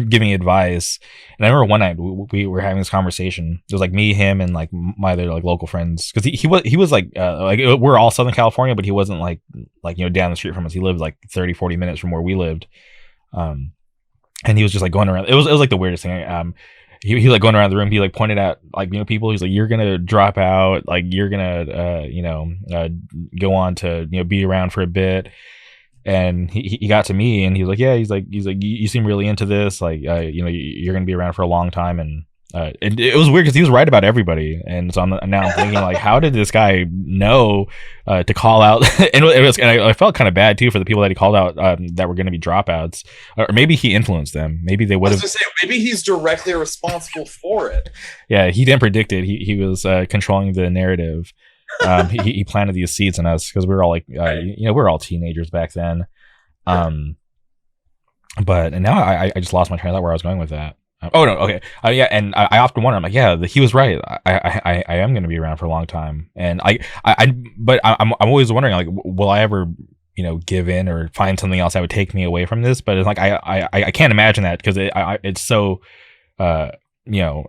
give me advice. And I remember one night we were having this conversation. It was like me, him, and like my other like local friends because he was like we're all Southern California, but he wasn't like down the street from us. He lived like 30-40 minutes from where we lived. And he was just like going around. It was like the weirdest thing. He like going around the room. He like pointed at like people. He's like, you're gonna drop out. Like you're gonna go on to be around for a bit. And he got to me and he was like, yeah, he's like, you seem really into this. Like, you're going to be around for a long time. And it was weird because he was right about everybody. And so now I'm thinking like, how did this guy know to call out? And I felt kind of bad too for the people that he called out that were going to be dropouts, or maybe he influenced them. Maybe they would have. Maybe he's directly responsible for it. Yeah, he didn't predict it. He was controlling the narrative. He planted these seeds in us because we were all like, we were all teenagers back then. But now I just lost my train of thought where I was going with that. Oh no, okay, yeah, and I often wonder, I'm like, yeah, he was right. I am going to be around for a long time, and but I'm always wondering, like, will I ever give in or find something else that would take me away from this? But it's like I can't imagine that because it's so you know,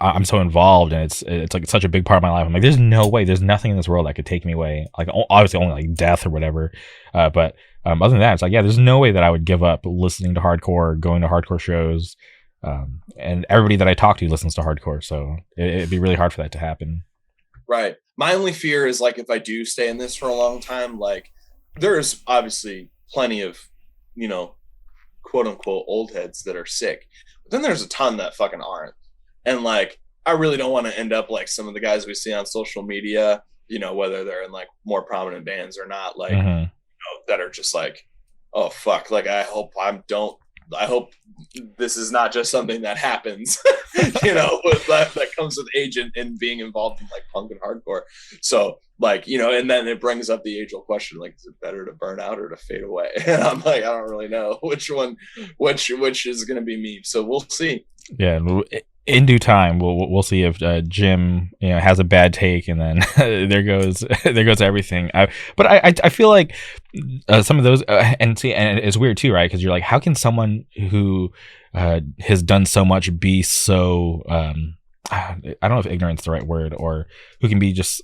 I'm so involved, and it's like such a big part of my life. I'm like, there's no way, there's nothing in this world that could take me away. Like, obviously only like death or whatever. But other than that, it's like, yeah, there's no way that I would give up listening to hardcore, going to hardcore shows. And everybody that I talk to listens to hardcore, so it'd be really hard for that to happen. Right. My only fear is like if I do stay in this for a long time, like there's obviously plenty of, you know, quote unquote old heads that are sick. But then there's a ton that fucking aren't. And like I really don't want to end up like some of the guys we see on social media, you know, whether they're in like more prominent bands or not, like Mm-hmm. that are just like, oh fuck, like I hope this is not just something that happens, you know, that comes with age and being involved in like punk and hardcore. So like, you know, and then it brings up the age old question, like, is it better to burn out or to fade away? And I'm like, I don't really know which is going to be me. So we'll see. Yeah, in due time, we'll see if Jim, you know, has a bad take, and then there goes everything. But I feel like some of those, and see, and it's weird too, right? Because you're like, how can someone who has done so much be so I don't know if ignorance is the right word, or who can be just,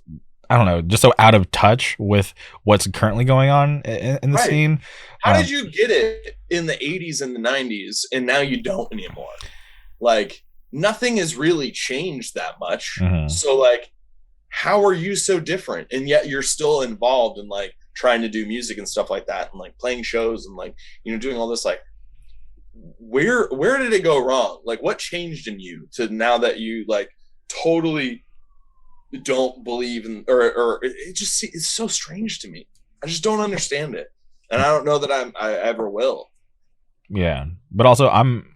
I don't know, just so out of touch with what's currently going on in the Right. scene. How did you get it in the 80s and the 90s and now you don't anymore? Like nothing has really changed that much. Mm-hmm. So like, how are you so different? And yet you're still involved in like trying to do music and stuff like that, and like playing shows and like, you know, doing all this. Like, where did it go wrong? Like, what changed in you to now that you like totally don't believe in, or it just, it's so strange to me. I just don't understand it, and I don't know that I ever will. Yeah, but also I'm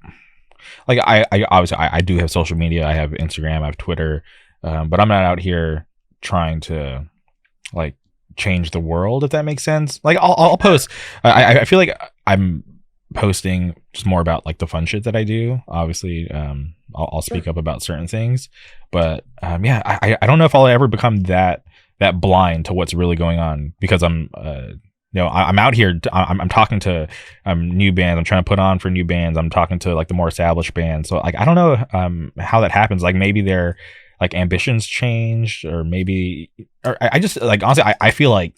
like, I obviously I do have social media. I have Instagram, I have Twitter, but I'm not out here trying to like change the world, if that makes sense. Like I'll post. I feel like I'm posting just more about like the fun shit that I do. Obviously, I'll speak up about certain things, but yeah, I don't know if I'll ever become that blind to what's really going on, because I'm you know, I'm out here. I'm talking to new bands. I'm trying to put on for new bands. I'm talking to like the more established bands. So like, I don't know how that happens. Like maybe their like ambitions changed, or maybe, or I just like, honestly, I feel like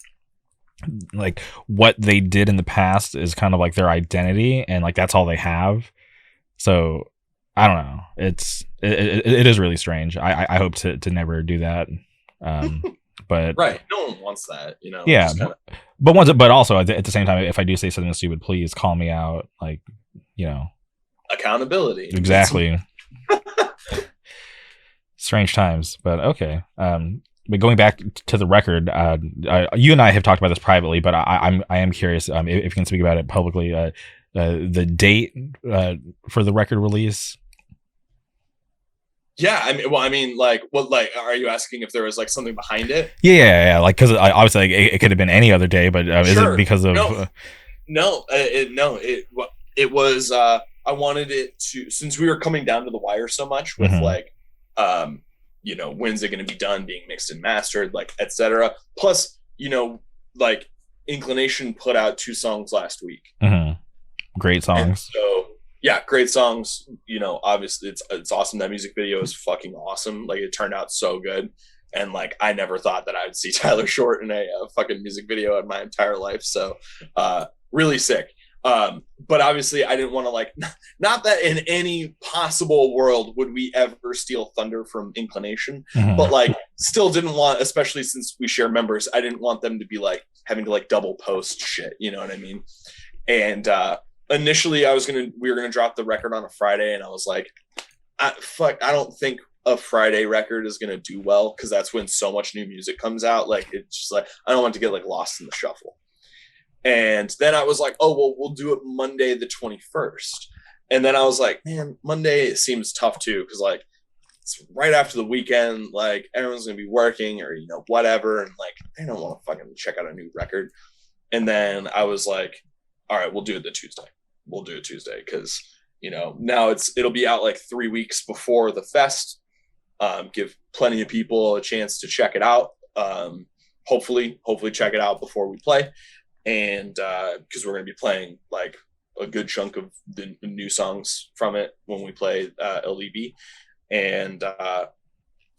what they did in the past is kind of like their identity, and like that's all they have. So I don't know. It is really strange. I hope to never do that. But right, no one wants that, you know. Yeah, but also at the same time, if I do say something stupid, please call me out. Like, you know, accountability. Exactly. Strange times, but okay. But going back to the record, you and I have talked about this privately, but I am curious if you can speak about it publicly. The date for the record release. Yeah, I mean, like, what, like, are you asking if there was like something behind it? Yeah, like, because obviously like, it could have been any other day, but Sure. Is it because of? No, it was. I wanted it to, since we were coming down to the wire so much with like, you know, when's it going to be done, being mixed and mastered, like, etc. Plus, you know, like Inclination put out 2 songs last week. Great songs. And so yeah, great songs. You know, obviously it's awesome. That music video is fucking awesome. Like, it turned out so good. And like, I never thought that I would see Tyler Short in a fucking music video in my entire life. So really sick. But obviously I didn't want to like, not that in any possible world would we ever steal thunder from Inclination, but like still didn't want, especially since we share members, I didn't want them to be like having to like double post shit. You know what I mean? And initially we were gonna drop the record on a Friday, and I was like, I don't think a Friday record is gonna do well, because that's when so much new music comes out. Like, it's just like, I don't want to get like lost in the shuffle. And then I was like, oh well, we'll do it Monday the 21st. And then I was like, man, Monday seems tough too, because like it's right after the weekend, like everyone's gonna be working, or you know, whatever, and like they don't want to fucking check out a new record. And then I was like, all right, we'll do it Tuesday, because you know, now it'll be out like 3 weeks before the fest. Give plenty of people a chance to check it out. Hopefully check it out before we play. And because we're going to be playing like a good chunk of the new songs from it when we play LEB. And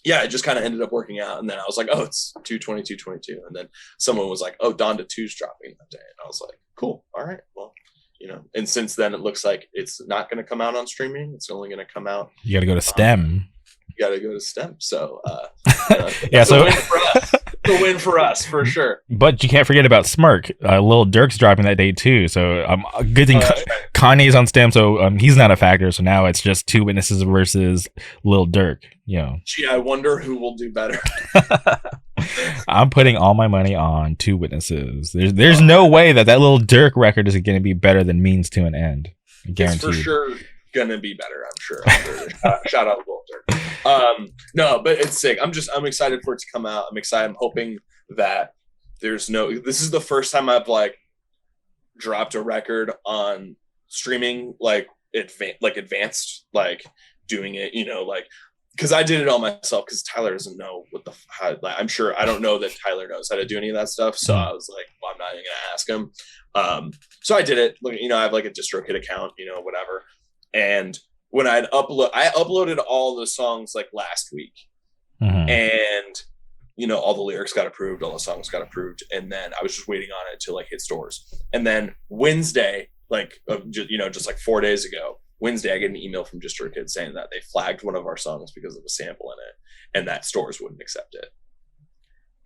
yeah, it just kind of ended up working out. And then I was like, oh, it's 2/22/22. And then someone was like, oh, Donda 2's dropping that day. And I was like, cool. All right. Well, and since then it looks like it's not going to come out on streaming. It's only going to come out. You got to go to STEM. You got to go to STEM. So, yeah, so the win for us for sure. But you can't forget about Smirk. Lil Durk's dropping that day too. So good thing Kanye's on STEM, so he's not a factor. So now it's just Two Witnesses versus Lil Durk. Gee, I wonder who will do better. I'm putting all my money on Two Witnesses. There's no way that Lil Durk record is going to be better than Means to an End. Guaranteed. It's for sure gonna be better. I'm sure. Shout out Lil Durk. No, but it's sick. I'm excited for it to come out. I'm excited. I'm hoping that this is the first time I've like dropped a record on streaming like advanced, like doing it, like, because I did it all myself, because Tyler doesn't know I'm sure I don't know that Tyler knows how to do any of that stuff. So I was like, well, I'm not even gonna ask him. So I did it. I have like a DistroKid account, whatever. And when I uploaded all the songs like last week, and all the lyrics got approved, all the songs got approved, and then I was just waiting on it to like hit stores. And then Wednesday, just like 4 days ago, Wednesday, I get an email from DistroKid saying that they flagged one of our songs because of a sample in it, and that stores wouldn't accept it.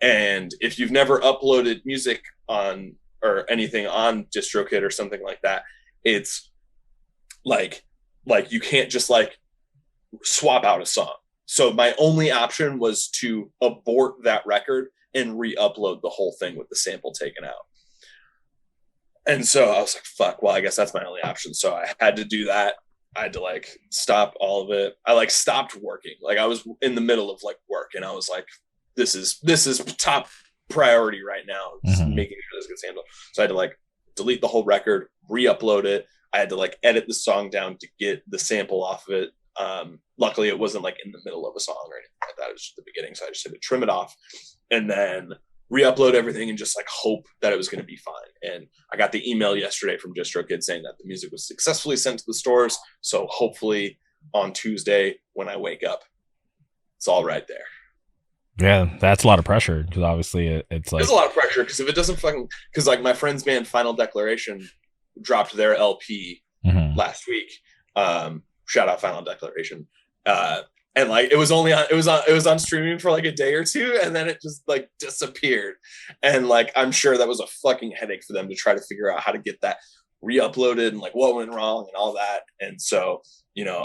And if you've never uploaded music on or anything on DistroKid or something like that, it's like you can't just like swap out a song. So my only option was to abort that record and re-upload the whole thing with the sample taken out. And so I was like, fuck, well, I guess that's my only option. So I had to do that. I had to like stop all of it. I like stopped working. Like I was in the middle of like work, and I was like, this is top priority right now, making sure this gets handled. So I had to like delete the whole record, re-upload it. I had to like edit the song down to get the sample off of it. Luckily it wasn't like in the middle of a song or anything like that. It was just the beginning. So I just had to trim it off and then re-upload everything and just like hope that it was going to be fine. And I got the email yesterday from DistroKid saying that the music was successfully sent to the stores. So hopefully on Tuesday when I wake up, it's all right there. Yeah, that's a lot of pressure, because obviously it's like, there's a lot of pressure, because if it doesn't because like my friend's band Final Declaration dropped their LP last week. Shout out Final Declaration. And like it was on streaming for like a day or two, and then it just like disappeared. And like I'm sure that was a fucking headache for them to try to figure out how to get that re-uploaded and like what went wrong and all that. And so,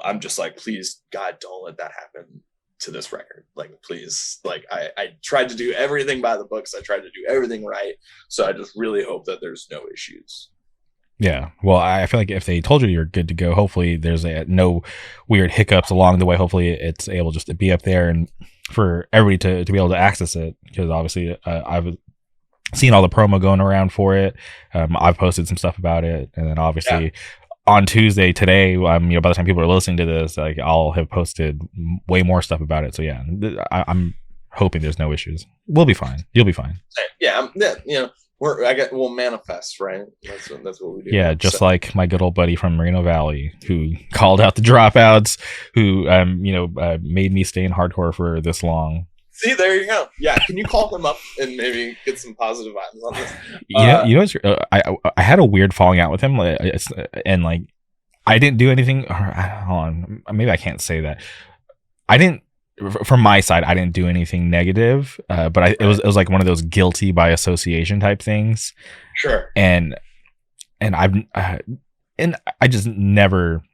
I'm just like, please God, don't let that happen to this record. Like, please. Like I tried to do everything by the books. I tried to do everything right. So I just really hope that there's no issues. Yeah, well, I feel like if they told you you're good to go, hopefully there's no weird hiccups along the way. Hopefully it's able just to be up there and for everybody to be able to access it, because obviously I've seen all the promo going around for it. I've posted some stuff about it, and then obviously on Tuesday today, by the time people are listening to this, like I'll have posted way more stuff about it. So yeah, I'm hoping there's no issues. We'll be fine. You'll be fine. Yeah, we'll manifest, right? That's what we do. Yeah, just like my good old buddy from Moreno Valley, who called out the dropouts, who made me stay in hardcore for this long. See, there you go. Yeah, can you call him up and maybe get some positive vibes on this? I had a weird falling out with him, and like I didn't do anything. Hold on, maybe I can't say that. I didn't. From my side, I didn't do anything negative, but it was like one of those guilty by association type things. Sure. And I just never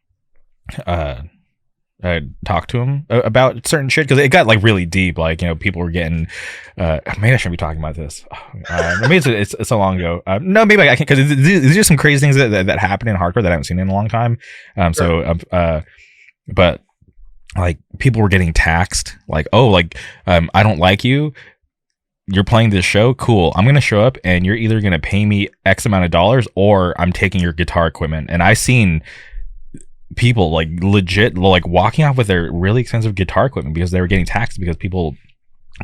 talked to him about certain shit, because it got like really deep. Like, people were getting. Maybe I shouldn't be talking about this. Maybe it's so long ago. No, maybe I can't, because these are some crazy things that happen in hardcore that I haven't seen in a long time. But. Like people were getting taxed, like, oh, like I don't like you, you're playing this show, cool, I'm gonna show up and you're either gonna pay me X amount of dollars or I'm taking your guitar equipment. And I seen people like legit like walking off with their really expensive guitar equipment because they were getting taxed, because people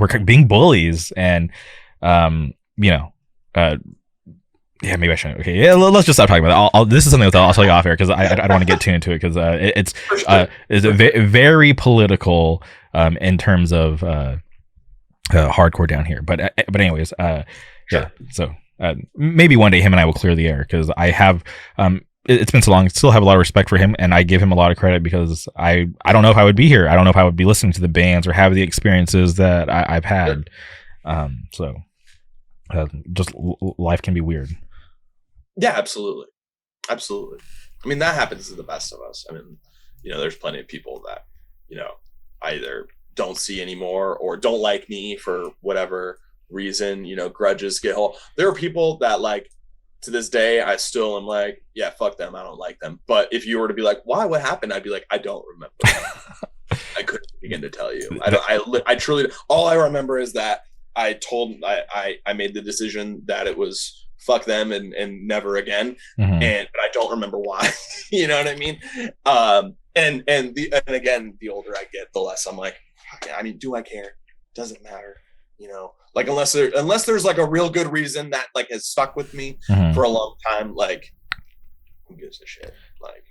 were being bullies. And Yeah, maybe I shouldn't. Okay, yeah, let's just stop talking about it. This is something that I'll tell you off air because I don't want to get too into it because it's very political in terms of hardcore down here. But anyways, yeah. So maybe one day him and I will clear the air because I have it's been so long. I still have a lot of respect for him, and I give him a lot of credit because I don't know if I would be here. I don't know if I would be listening to the bands or have the experiences that I've had. So just life can be weird. Yeah, absolutely. Absolutely. I mean, that happens to the best of us. I mean, there's plenty of people that, either don't see anymore or don't like me for whatever reason, grudges get hold. There are people that, like, to this day, I still am like, yeah, fuck them. I don't like them. But if you were to be like, why, what happened? I'd be like, I don't remember. I couldn't begin to tell you. I truly, all I remember is that I made the decision that it was fuck them and never again. But I don't remember why. You know what I mean? And again, the older I get, the less I'm like, I mean, do I care? Doesn't matter. Like unless there's like a real good reason that like has stuck with me for a long time, like who gives a shit? Like,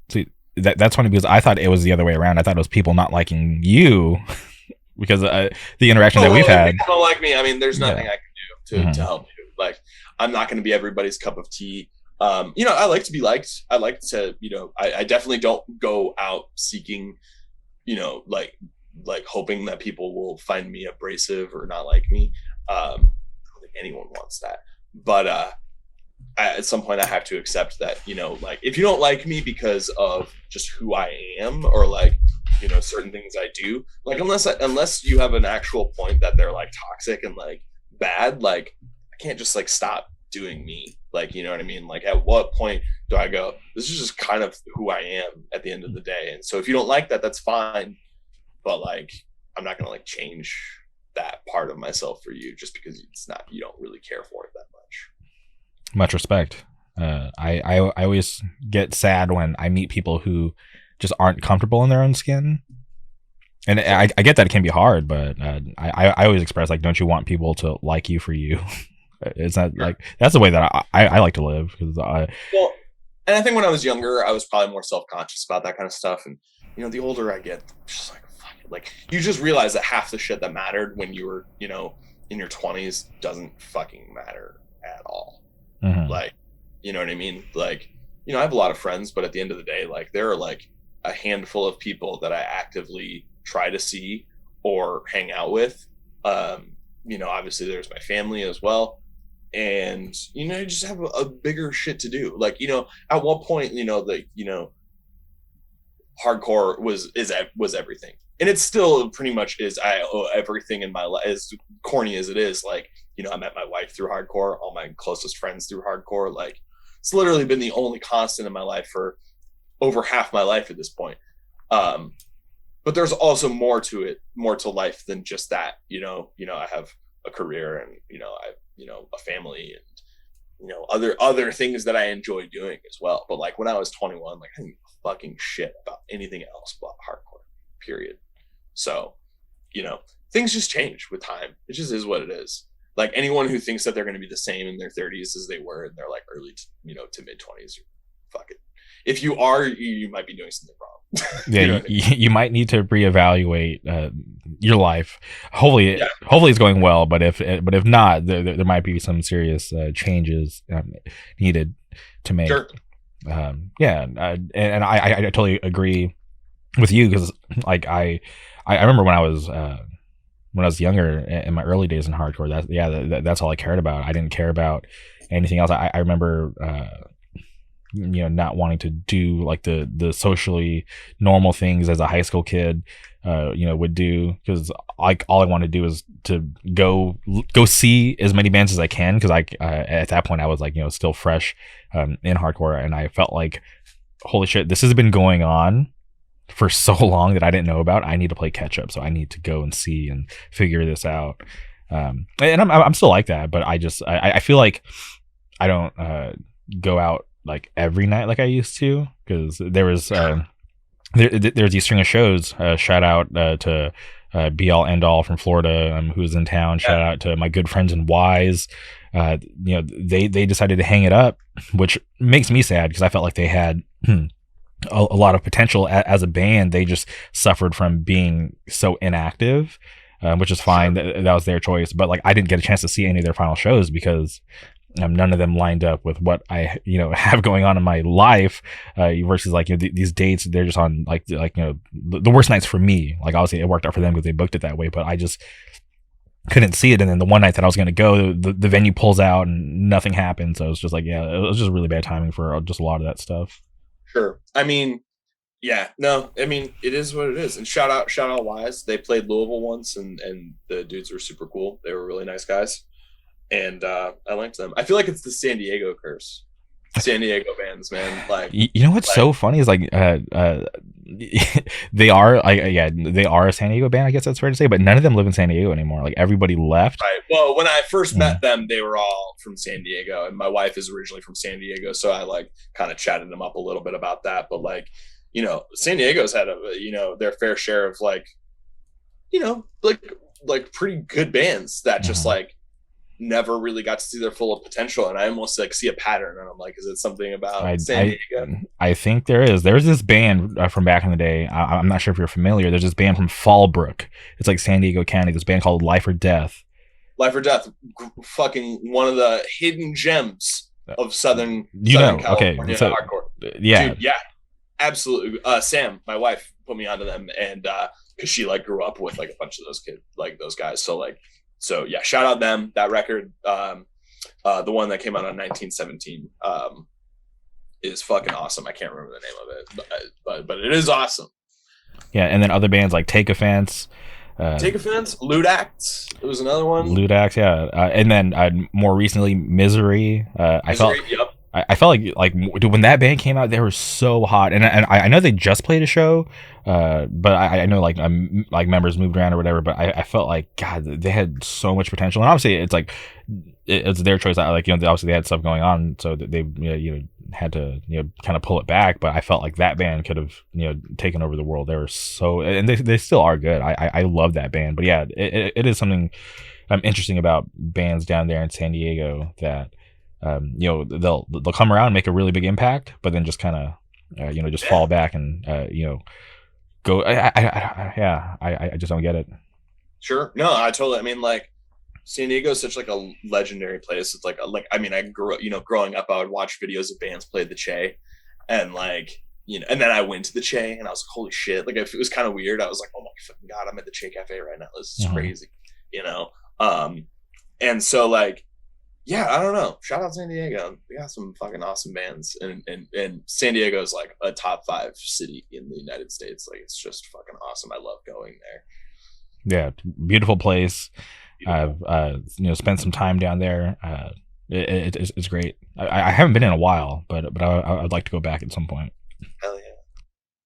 see, that's funny because I thought it was the other way around. I thought it was people not liking you because the interaction that we've had. People don't like me. I mean, there's nothing I can do to help you. Like, I'm not going to be everybody's cup of tea. I like to be liked. I like to, I definitely don't go out seeking, like hoping that people will find me abrasive or not like me. I don't think anyone wants that. But at some point I have to accept that, like if you don't like me because of just who I am or like, certain things I do, like unless you have an actual point that they're like toxic and like bad, like I can't just like stop doing me. Like, you know what I mean? Like at what point do I go, this is just kind of who I am at the end of the day. And so if you don't like that, that's fine. But like, I'm not going to like change that part of myself for you just because you don't really care for it that much. Much respect. I always get sad when I meet people who just aren't comfortable in their own skin. And I get that it can be hard, but I always express like, don't you want people to like you for you? It's not like that's the way that I like to live. Well, and I think when I was younger, I was probably more self-conscious about that kind of stuff. And the older I get, just like fuck it. Like you just realize that half the shit that mattered when you were in your 20s doesn't fucking matter at all. Like, you know what I mean? Like, I have a lot of friends, but at the end of the day, like there are like a handful of people that I actively try to see or hang out with. Obviously there's my family as well. And, you just have a bigger shit to do. Like, at one point, hardcore was everything. And it still pretty much is. I owe everything in my life, as corny as it is. Like, I met my wife through hardcore, all my closest friends through hardcore. Like, it's literally been the only constant in my life for over half my life at this point. But there's also more to life than just that. I have a career and, I a family and, other things that I enjoy doing as well. But like when I was 21, like I didn't give a fucking shit about anything else but hardcore, period. So, things just change with time. It just is what it is. Like anyone who thinks that they're going to be the same in their 30s as they were in their like early, to mid 20s, fuck it. If you are, you might be doing something wrong. Yeah, you might need to reevaluate your life. Hopefully it's going well. But if not, there might be some serious changes needed to make. Sure. And I totally agree with you because like I remember when I was younger in my early days in hardcore. That's all I cared about. I didn't care about anything else. I remember. Not wanting to do like the socially normal things as a high school kid, would do because like all I wanted to do is to go see as many bands as I can because at that point I was like still fresh in hardcore and I felt like holy shit, this has been going on for so long that I didn't know about. I need to play catch up, so I need to go and see and figure this out. And I'm still like that, but I feel like I don't go out like every night like I used to because there was there's these string of shows. Shout out to Be All End All from Florida who's in town. Shout out to my good friends in Wise they decided to hang it up, which makes me sad because I felt like they had a lot of potential as a band. They just suffered from being so inactive, which is fine. Sure. That was their choice. But like, I didn't get a chance to see any of their final shows because none of them lined up with what I have going on in my life. Versus like these dates, they're just on like the worst nights for me. Like obviously it worked out for them because they booked it that way, but I just couldn't see it. And then the one night that I was going to go, the venue pulls out and nothing happened. So it was just like, yeah, it was just really bad timing for just a lot of that stuff. Sure. I mean, yeah, no, I mean, it is what it is. And shout out Wise. They played Louisville once, and the dudes were super cool. They were really nice guys, and I liked them. I feel like it's the San Diego curse. San Diego bands, man. Like, you know what's so funny is like they are they are a San Diego band, I guess that's fair to say, but none of them live in San Diego anymore. Like everybody left. right. Well, when I first met them, they were all from San Diego, and my wife is originally from San Diego, so I like kind of chatted them up a little bit about that. But like, San Diego's had their fair share of like, like pretty good bands that just like never really got to see their full potential, and I almost like see a pattern, and I'm like, is it something about San Diego? I think there's this band from back in the day. I'm not sure if you're familiar. There's this band from Fallbrook. It's like San Diego County. This band called Life or Death. Life or Death, fucking one of the hidden gems of Southern California. Okay, so, hardcore. Yeah. Dude, yeah, absolutely. Sam, my wife, put me onto them, and because she like grew up with like a bunch of those kids, like those guys. So yeah, shout out them. That record, the one that came out in 1917, is fucking awesome. I can't remember the name of it, but it is awesome. Yeah, and then other bands like Take Offense. Take Offense, Ludax. It was another one. Ludax, yeah, and then more recently, Misery. I felt like dude, when that band came out, they were so hot, and I know they just played a show, but I know like members moved around or whatever. But I felt like God, they had so much potential, and obviously it's like it's their choice. Like obviously they had stuff going on, so that they had to kind of pull it back. But I felt like that band could have taken over the world. They were so, and they still are good. I love that band. But yeah, it is something interesting about bands down there in San Diego that they'll come around and make a really big impact, but then just kind of just fall back and go. I just don't get it. Sure, no, I totally. I mean, like San Diego is such like a legendary place. It's like I mean, I grew up, growing up, I would watch videos of bands play the Che, and like and then I went to the Che, and I was like, holy shit! Like it was kind of weird. I was like, oh my fucking god, I'm at the Che Cafe right now. This is crazy, and so like. Yeah, I don't know. Shout out San Diego. We got some fucking awesome bands, and San Diego is like a top 5 city in the United States. Like it's just fucking awesome. I love going there. Yeah, beautiful place. I've spent some time down there. It's great. I haven't been in a while, but I'd like to go back at some point. Hell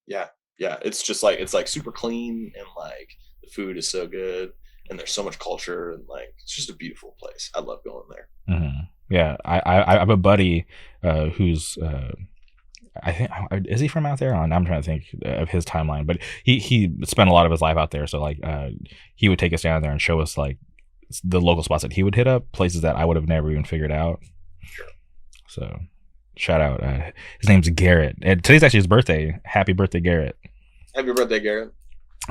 yeah, yeah. It's just like it's like super clean, and like the food is so good. And there's so much culture, and like it's just a beautiful place. I love going there. Mm-hmm. Yeah, I have a buddy who's I think, is he from out there? I'm trying to think of his timeline, but he spent a lot of his life out there. So like he would take us down there and show us like the local spots that he would hit up, places that I would have never even figured out. Sure. So shout out. His name's Garrett, and today's actually his birthday. Happy birthday, Garrett. Happy birthday, Garrett.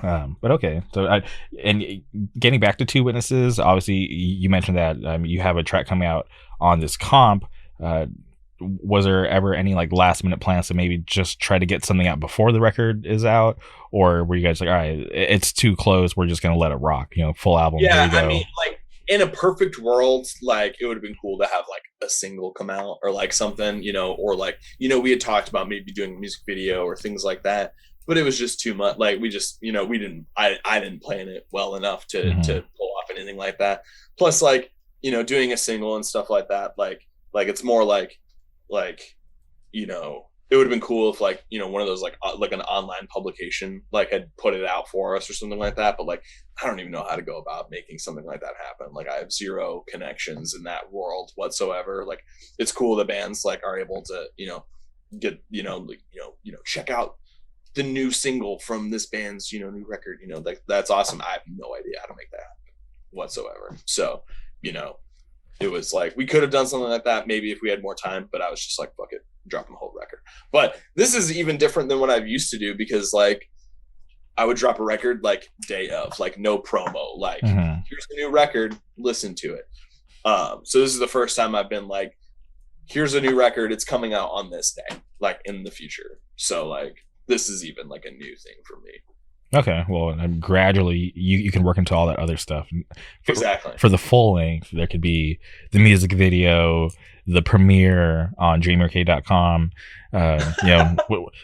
But okay, so and getting back to Two Witnesses, obviously you mentioned that you have a track coming out on this comp. Was there ever any like last minute plans to maybe just try to get something out before the record is out, or were you guys like, all right, it's too close, we're just gonna let it rock, full album? Yeah, I mean, like in a perfect world, like it would have been cool to have like a single come out or like something, or like we had talked about maybe doing a music video or things like that. But it was just too much. Like we just, we didn't. I didn't plan it well enough to pull off anything like that. Plus, like doing a single and stuff like that. Like it's more like it would have been cool if like one of those like an online publication like had put it out for us or something like that. But like I don't even know how to go about making something like that happen. Like I have zero connections in that world whatsoever. Like it's cool the bands like are able to get check out the new single from this band's new record, like that's awesome. I have no idea how to make that happen whatsoever. So it was like we could have done something like that maybe if we had more time, but I was just like, fuck it, dropping the whole record. But this is even different than what I used to do, because like I would drop a record like day of, like no promo, like here's a new record, listen to it. So this is the first time I've been like, here's a new record, it's coming out on this day, like in the future. So like this is even like a new thing for me. Okay, well, and gradually you can work into all that other stuff. Exactly. For the full length, there could be the music video, the premiere on dreamerk.com,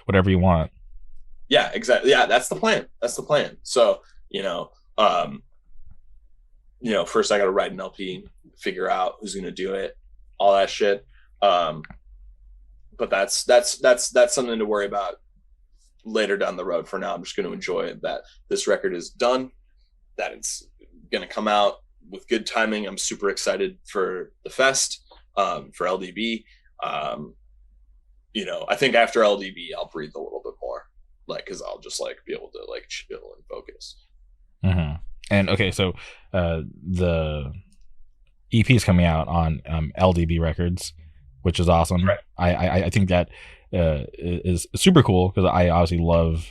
whatever you want. Yeah, exactly. Yeah, that's the plan. That's the plan. So, first I got to write an LP, figure out who's going to do it, all that shit. But that's something to worry about later down the road. For now, I'm just going to enjoy that this record is done, that it's going to come out with good timing. I'm super excited for the fest, for LDB. I think after LDB, I'll breathe a little bit more, like, because I'll just like be able to like chill and focus. Mm-hmm. And okay, so the EP is coming out on LDB Records, which is awesome. Right. I think that is super cool, because I obviously love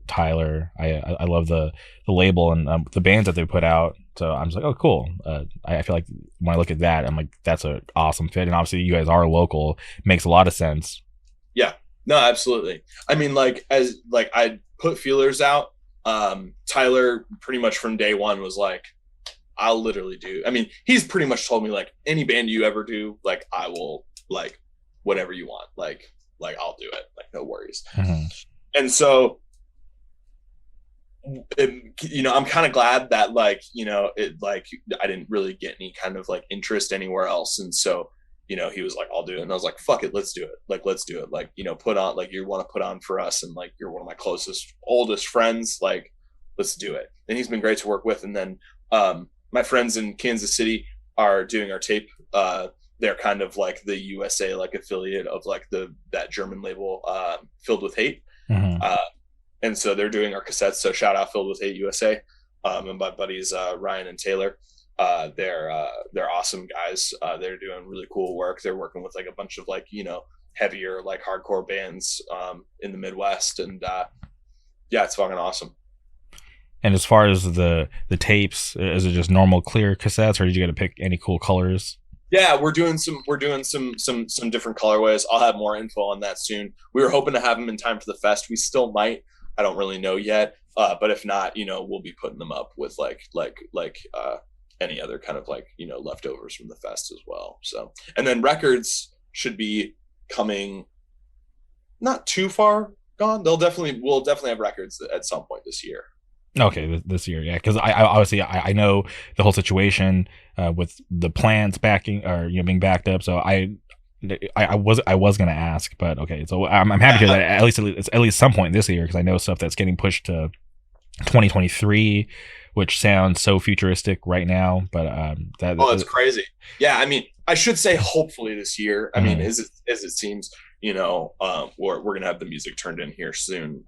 Tyler. I love the label and the bands that they put out. So I'm just like, oh, cool. I feel like when I look at that, I'm like, that's an awesome fit. And obviously, you guys are local. Makes a lot of sense. Yeah. No, absolutely. I mean, like, as like I put feelers out. Tyler pretty much from day one was like, I'll literally do. I mean, he's pretty much told me like, any band you ever do, like I will, like whatever you want, like I'll do it, like no worries. And so I'm kind of glad that like it, like I didn't really get any kind of like interest anywhere else. And so he was like, I'll do it. And I was like, fuck it, let's do it. Like, let's do it. Like, put on, like, you want to put on for us. And like, you're one of my closest, oldest friends. Like, let's do it. And he's been great to work with. And then my friends in Kansas City are doing our tape. They're kind of like the USA, like affiliate of like that German label, Filled with Hate. And so they're doing our cassettes. So shout out Filled with Hate USA. And my buddies, Ryan and Taylor. They're awesome guys. They're doing really cool work. They're working with like a bunch of like heavier like hardcore bands in the Midwest, and yeah, it's fucking awesome. And as far as the tapes, is it just normal clear cassettes, or did you get to pick any cool colors? Yeah, we're doing some different colorways. I'll have more info on that soon. We were hoping to have them in time for the fest. We still might. I don't really know yet. But if not, we'll be putting them up with like any other kind of like leftovers from the fest as well. So, and then records should be coming not too far gone. We'll definitely have records at some point this year. Okay, this year, yeah, because I obviously I know the whole situation with the plants backing or being backed up. So I was gonna ask, but okay, so I'm happy to hear that at least some point this year, because I know stuff that's getting pushed to 2023, which sounds so futuristic right now, but it's crazy. Yeah, I mean, I should say hopefully this year. I mean, as it seems, we're gonna have the music turned in here soon,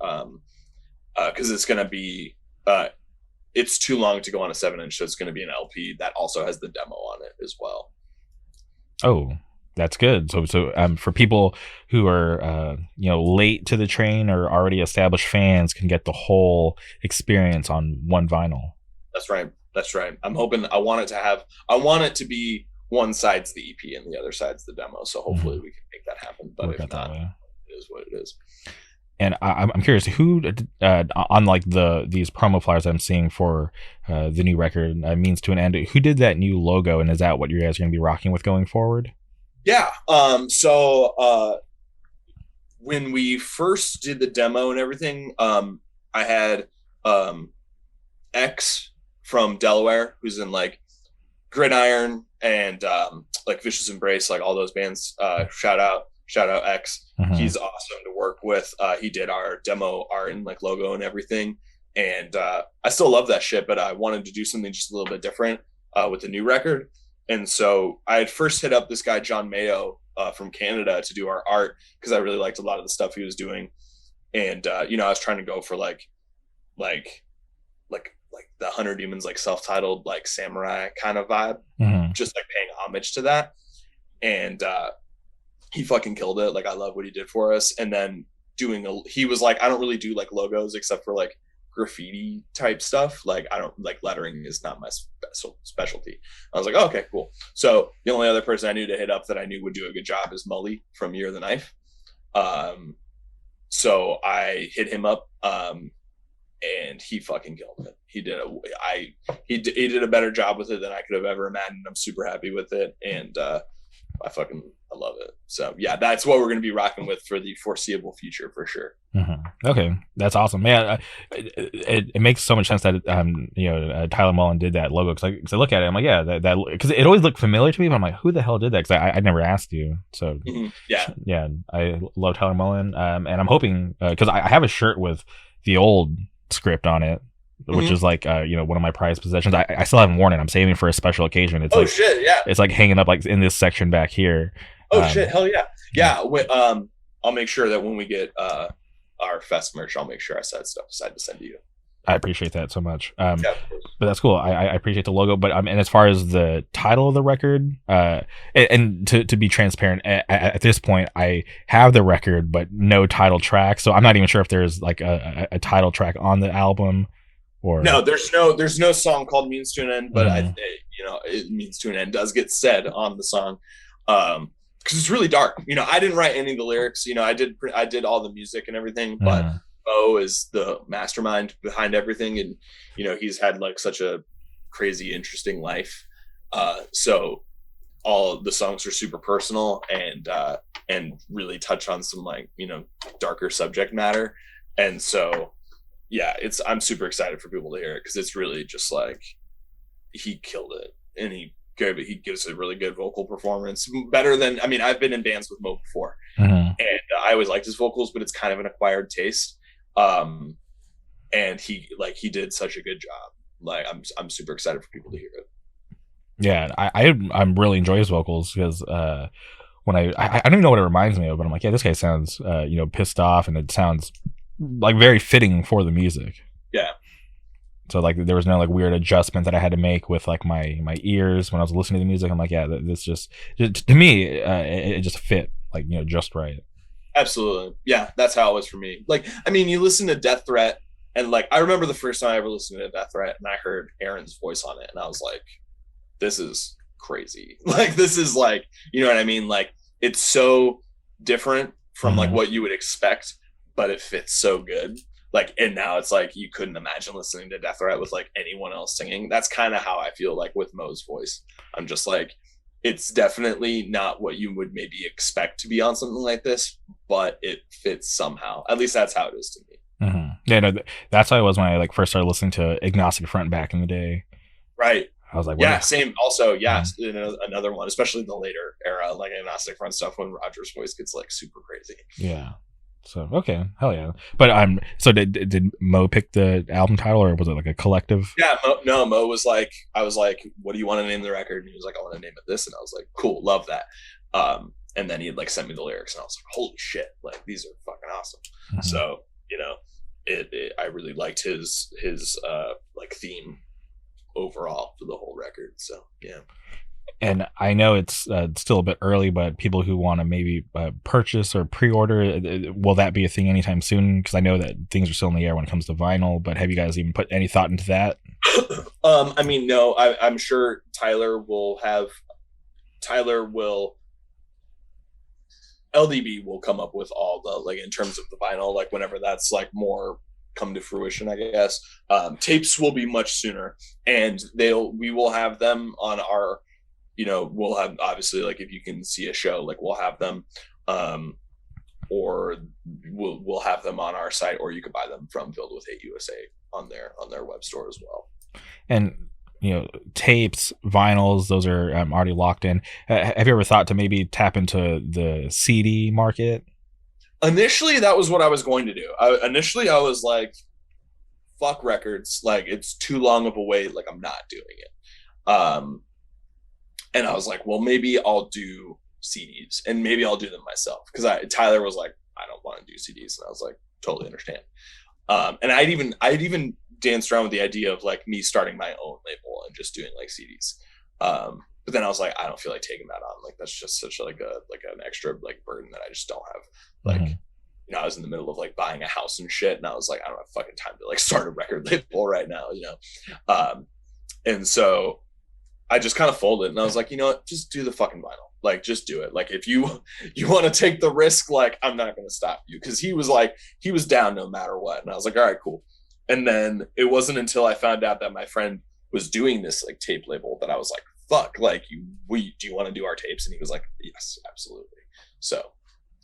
because it's gonna be it's too long to go on a 7-inch, so it's gonna be an LP that also has the demo on it as well. Oh, that's good. So for people who are late to the train or already established fans, can get the whole experience on one vinyl. That's right. I'm hoping. I want it to be one side's the EP and the other side's the demo. So hopefully we can make that happen. But if not, it is what it is. And I'm curious, who on like these promo flyers I'm seeing for the new record, Means to an End, who did that new logo, and is that what you guys are going to be rocking with going forward? Yeah. So when we first did the demo and everything, I had X from Delaware, who's in like Gridiron and like Vicious Embrace, like all those bands. Shout out X. He's awesome to work with. He did our demo art and like logo and everything. And I still love that shit, but I wanted to do something just a little bit different with the new record. And so I had first hit up this guy, John Mayo, from Canada, to do our art, because I really liked a lot of the stuff he was doing. And, I was trying to go for like like the 100 Demons, like self-titled like samurai kind of vibe, just like paying homage to that. And he fucking killed it. Like I love what he did for us. And then he was like, I don't really do like logos except for like graffiti type stuff. Like I don't like lettering is not my specialty. I was like, oh, okay, cool. So the only other person I knew to hit up that I knew would do a good job is Mully from Year of the Knife. So I hit him up, and he fucking killed it. He did a better job with it than I could have ever imagined. I'm super happy with it, and I love it. So yeah, that's what we're going to be rocking with for the foreseeable future for sure. Okay, that's awesome, man. It makes so much sense that Tyler Mullen did that logo, because I look at it, I'm like, yeah, that because it always looked familiar to me, but I'm like, who the hell did that? Because I never asked you. So yeah, I love Tyler Mullen, and I'm hoping, because I have a shirt with the old script on it, which is like one of my prized possessions. I still haven't worn it. I'm saving for a special occasion. It's shit, yeah. It's like hanging up like in this section back here. Shit, hell yeah. Yeah. I'll make sure that when we get our fest merch, I'll make sure I set stuff aside to send to you. I appreciate that so much. But that's cool. I appreciate the logo. But and as far as the title of the record, and to be transparent, at this point, I have the record, but no title track. So I'm not even sure if there's like a title track on the album. Or no, there's no song called Means to an End, but it Means to an End does get said on the song, because it's really dark. I didn't write any of the lyrics. I did all the music and everything, but Mo is the mastermind behind everything, and he's had like such a crazy, interesting life. So all the songs are super personal and really touch on some like darker subject matter, and so. Yeah, I'm super excited for people to hear it, because it's really just like he killed it, and he gives a really good vocal performance, better than I've been in bands with Mo before, and I always liked his vocals, but it's kind of an acquired taste. And he did such a good job. Like I'm super excited for people to hear it. Yeah, I'm really enjoy his vocals, because when I don't even know what it reminds me of, but I'm like, yeah, this guy sounds pissed off, and it sounds like very fitting for the music. Yeah. So like there was no like weird adjustment that I had to make with like my ears when I was listening to the music. I'm like, yeah, this just to me it just fit like just right. Absolutely. Yeah, that's how it was for me. Like you listen to Death Threat, and like I remember the first time I ever listened to Death Threat, and I heard Aaron's voice on it, and I was like, this is crazy. Like this is like, you know what I mean? Like it's so different from like what you would expect, but it fits so good. Like, and now it's like you couldn't imagine listening to Death Threat with like anyone else singing. That's kind of how I feel like with Mo's voice. I'm just like, it's definitely not what you would maybe expect to be on something like this, but it fits somehow. At least that's how it is to me. Yeah, no, that's how it was when I like first started listening to Agnostic Front back in the day. Right. I was like, yeah, same. Also, yeah, another one, especially the later era, like Agnostic Front stuff, when Roger's voice gets like super crazy. Yeah. So okay, hell yeah. But so did Mo pick the album title, or was it like a collective? Yeah, Mo was like, I was like, what do you want to name the record? And he was like, I want to name it this, and I was like, cool, love that. And then he like sent me the lyrics, and I was like, holy shit, like these are fucking awesome. So I really liked his like theme overall for the whole record. So yeah. And I know it's still a bit early, but people who want to maybe purchase or pre-order, will that be a thing anytime soon? Because I know that things are still in the air when it comes to vinyl, but have you guys even put any thought into that? No, I'm sure Tyler will LDB will come up with all the, like, in terms of the vinyl, like whenever that's like more come to fruition, I guess. Tapes will be much sooner, and we will have them on our, we'll have, obviously, like if you can see a show, like we'll have them, or we'll have them on our site, or you could buy them from Filled with Hate USA on their web store as well. And tapes, vinyls, those are already locked in. Have you ever thought to maybe tap into the CD market? Initially, that was what I was going to do. I was like, fuck records, like it's too long of a wait, like I'm not doing it. And I was like, well, maybe I'll do CDs, and maybe I'll do them myself, because Tyler was like, I don't want to do CDs, and I was like, totally understand. And I'd even danced around with the idea of like me starting my own label and just doing like CDs. But then I was like, I don't feel like taking that on. Like that's just such like an extra like burden that I just don't have. Like, you know, I was in the middle of like buying a house and shit, and I was like, I don't have fucking time to like start a record label right now, you know. And so I just kind of folded, and I was like, you know what, just do the fucking vinyl. Like, just do it. Like, if you want to take the risk, like, I'm not going to stop you. Because he was down no matter what. And I was like, all right, cool. And then it wasn't until I found out that my friend was doing this like tape label that I was like, fuck, like, do you want to do our tapes? And he was like, yes, absolutely. So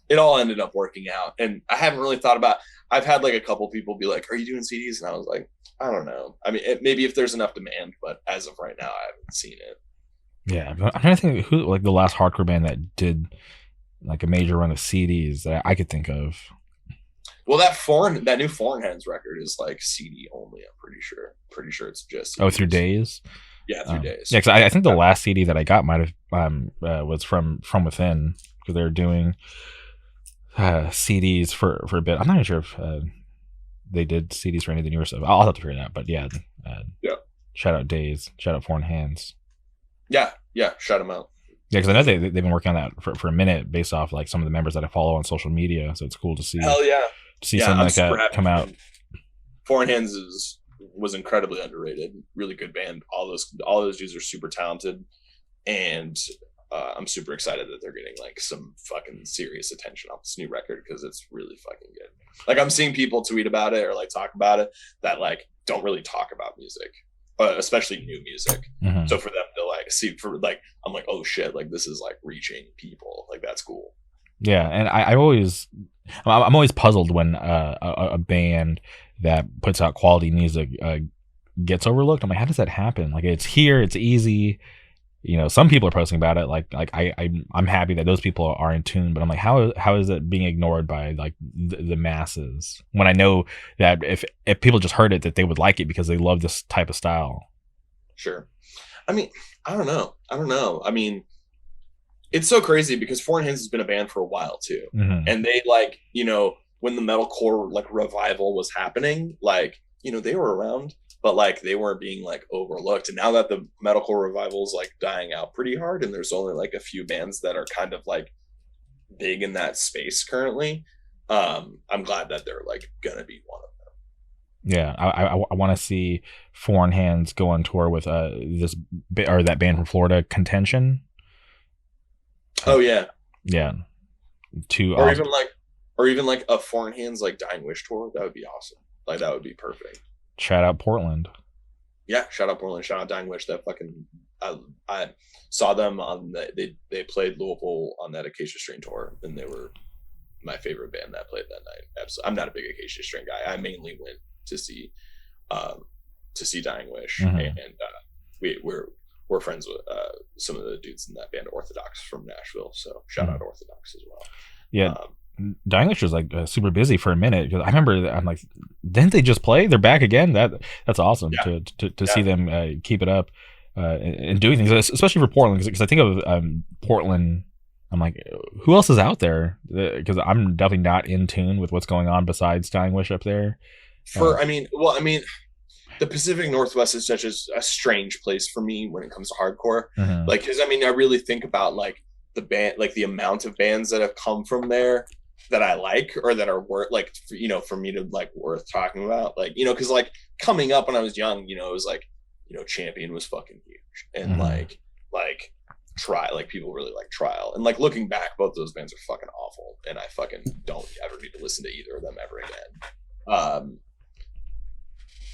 it all ended up working out. And I haven't really thought about, I've had like a couple people be like, are you doing CDs? And I was like, I don't know. I mean, maybe if there's enough demand, but as of right now, I haven't seen it. Yeah, I'm trying to think who like the last hardcore band that did like a major run of CDs that I could think of. Well, that new Foreign Hands record is like CD only. I'm pretty sure it's just CDs. Through Days. Yeah, through Days. Yeah, because I think the last CD that I got might have was from Within, because they were doing CDs for a bit. I'm not even sure if they did CDs for any of the newer stuff. I'll have to figure it out. But yeah, yeah. Shout out Days. Shout out Foreign Hands. Yeah, shout them out. Yeah, because I know they've been working on that for a minute, based off like some of the members that I follow on social media. So it's cool to see. Hell yeah, to see something like that come out. Foreign Hands was incredibly underrated. Really good band. All those dudes are super talented, and I'm super excited that they're getting like some fucking serious attention off this new record, because it's really fucking good. Like, I'm seeing people tweet about it or like talk about it that like don't really talk about music. Especially new music. Mm-hmm. So for them to like see, for like, I'm like, oh shit, like this is like reaching people. Like, that's cool. Yeah, and I'm always puzzled when a band that puts out quality music gets overlooked. I'm like, how does that happen? Like, it's here, it's easy. You know, some people are posting about it. Like I'm happy that those people are in tune, but I'm like, how is it being ignored by like the masses, when I know that if people just heard it, that they would like it because they love this type of style. Sure. I mean, I don't know. I mean, it's so crazy because Foreign Hands has been a band for a while too. Mm-hmm. And they like, you know, when the metalcore like revival was happening, like, you know, they were around, but like they weren't being like overlooked. And now that the metalcore revival is like dying out pretty hard, and there's only like a few bands that are kind of like big in that space currently, I'm glad that they're like gonna be one of them. Yeah, I want to see Foreign Hands go on tour with that band from Florida, Contention. Oh yeah, yeah. Or even like a Foreign Hands like Dying Wish tour. That would be awesome. Like, that would be perfect. Shout out Portland. Yeah, shout out Portland. Shout out Dying Wish. That fucking I saw them on they played Louisville on that Acacia Strain tour, and they were my favorite band that played that night. Absolutely. I'm not a big Acacia Strain guy. I mainly went to see Dying Wish, mm-hmm. and we're friends with some of the dudes in that band, Orthodox from Nashville. So shout out Orthodox as well. Yeah. Dying Wish was like super busy for a minute, because I remember I'm like, didn't they just play? They're back again. That's awesome to see them keep it up and doing things, especially for Portland, because I think of Portland. I'm like, who else is out there? Because I'm definitely not in tune with what's going on besides Dying Wish up there. I mean, the Pacific Northwest is such a strange place for me when it comes to hardcore. Mm-hmm. Like, because I mean, I really think about like the band, like the amount of bands that have come from there that I like, or that are worth like, you know, for me to like worth talking about, like, you know, because like coming up when I was young, you know, it was like, you know, Champion was fucking huge, and mm-hmm. like people really like Trial, and like looking back, both those bands are fucking awful, and I fucking don't ever need to listen to either of them ever again.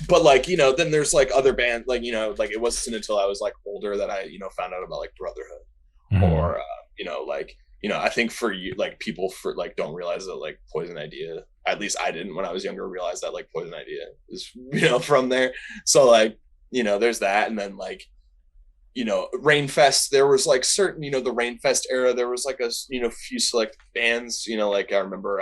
But like, you know, then there's like other bands, like, you know, like it wasn't until I was like older that I, you know, found out about like Brotherhood, mm-hmm. or you know, like, you know, I think for you, like people for like don't realize that like Poison Idea, at least I didn't when I was younger, realize that like Poison Idea is, you know, from there. So like, you know, there's that. And then like, you know, Rainfest, there was like certain, you know, the Rainfest era, there was like a, you know, few select bands, you know, like I remember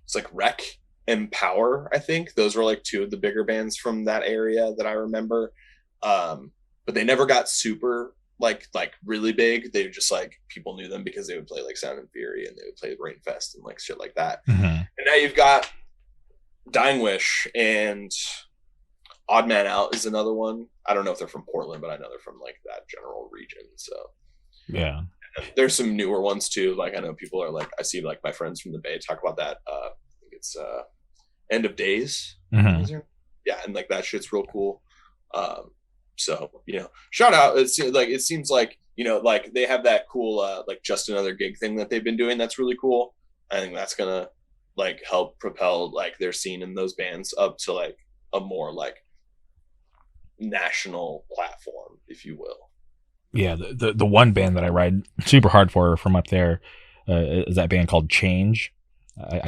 it's like Wreck and Power, I think those were like two of the bigger bands from that area that I remember. But they never got super like really big. They were just like, people knew them because they would play like Sound and Fury, and they would play Rainfest and like shit like that. Mm-hmm. And now you've got Dying Wish and Odd Man Out is another one. I don't know if they're from Portland, but I know they're from like that general region. So Yeah. and there's some newer ones too. Like I know people are like, I see like my friends from the Bay talk about that. I think it's End of Days. Mm-hmm. Yeah, and like that shit's real cool. So shout out. It seems like like they have that cool like just another gig thing that they've been doing. That's really cool. I think that's gonna like help propel like their scene in those bands up to like a more like national platform, if you will. Yeah, the one band that I ride super hard for from up there is that band called Change.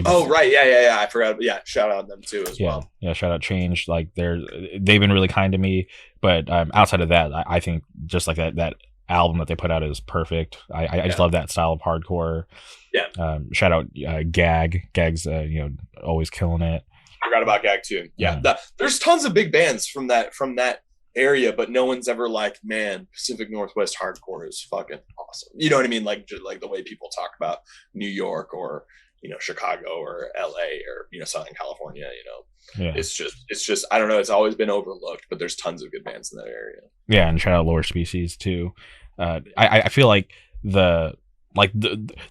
Oh right, yeah. I forgot. Yeah, shout out them too as well. Yeah, shout out Change. Like they've been really kind to me. But outside of that, I think just like that album that they put out is perfect. I just love that style of hardcore. Yeah. Shout out Gag's always killing it. I forgot about Gag too. Yeah. There's tons of big bands from that area, but no one's ever like, man, Pacific Northwest hardcore is fucking awesome. You know what I mean? Like just like the way people talk about New York or Chicago or LA or Southern California. Yeah. It's just I don't know. It's always been overlooked, but there's tons of good bands in that area. Yeah, and shout out Lower Species too. I feel like the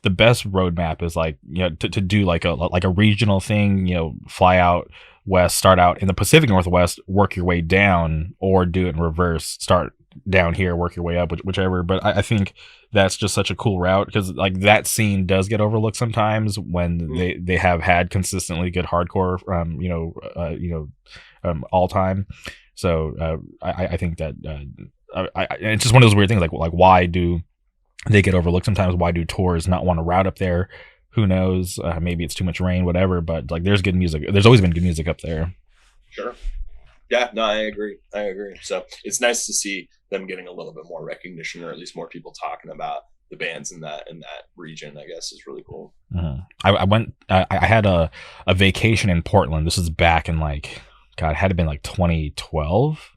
best roadmap is like to do like a regional thing. Fly out west, start out in the Pacific Northwest, work your way down, or do it in reverse. Start down here, work your way up, whichever. But I think that's just such a cool route because like that scene does get overlooked sometimes when they have had consistently good hardcore, all time. So I think that it's just one of those weird things like why do they get overlooked sometimes? Why do tours not want to route up there? Who knows? Maybe it's too much rain, whatever. But like, there's good music. There's always been good music up there. Sure. Yeah. No, I agree. So it's nice to see them getting a little bit more recognition, or at least more people talking about the bands in that region. I guess is really cool. Mm-hmm. I went. I had a vacation in Portland. This was back in like, God, it had to been like 2012,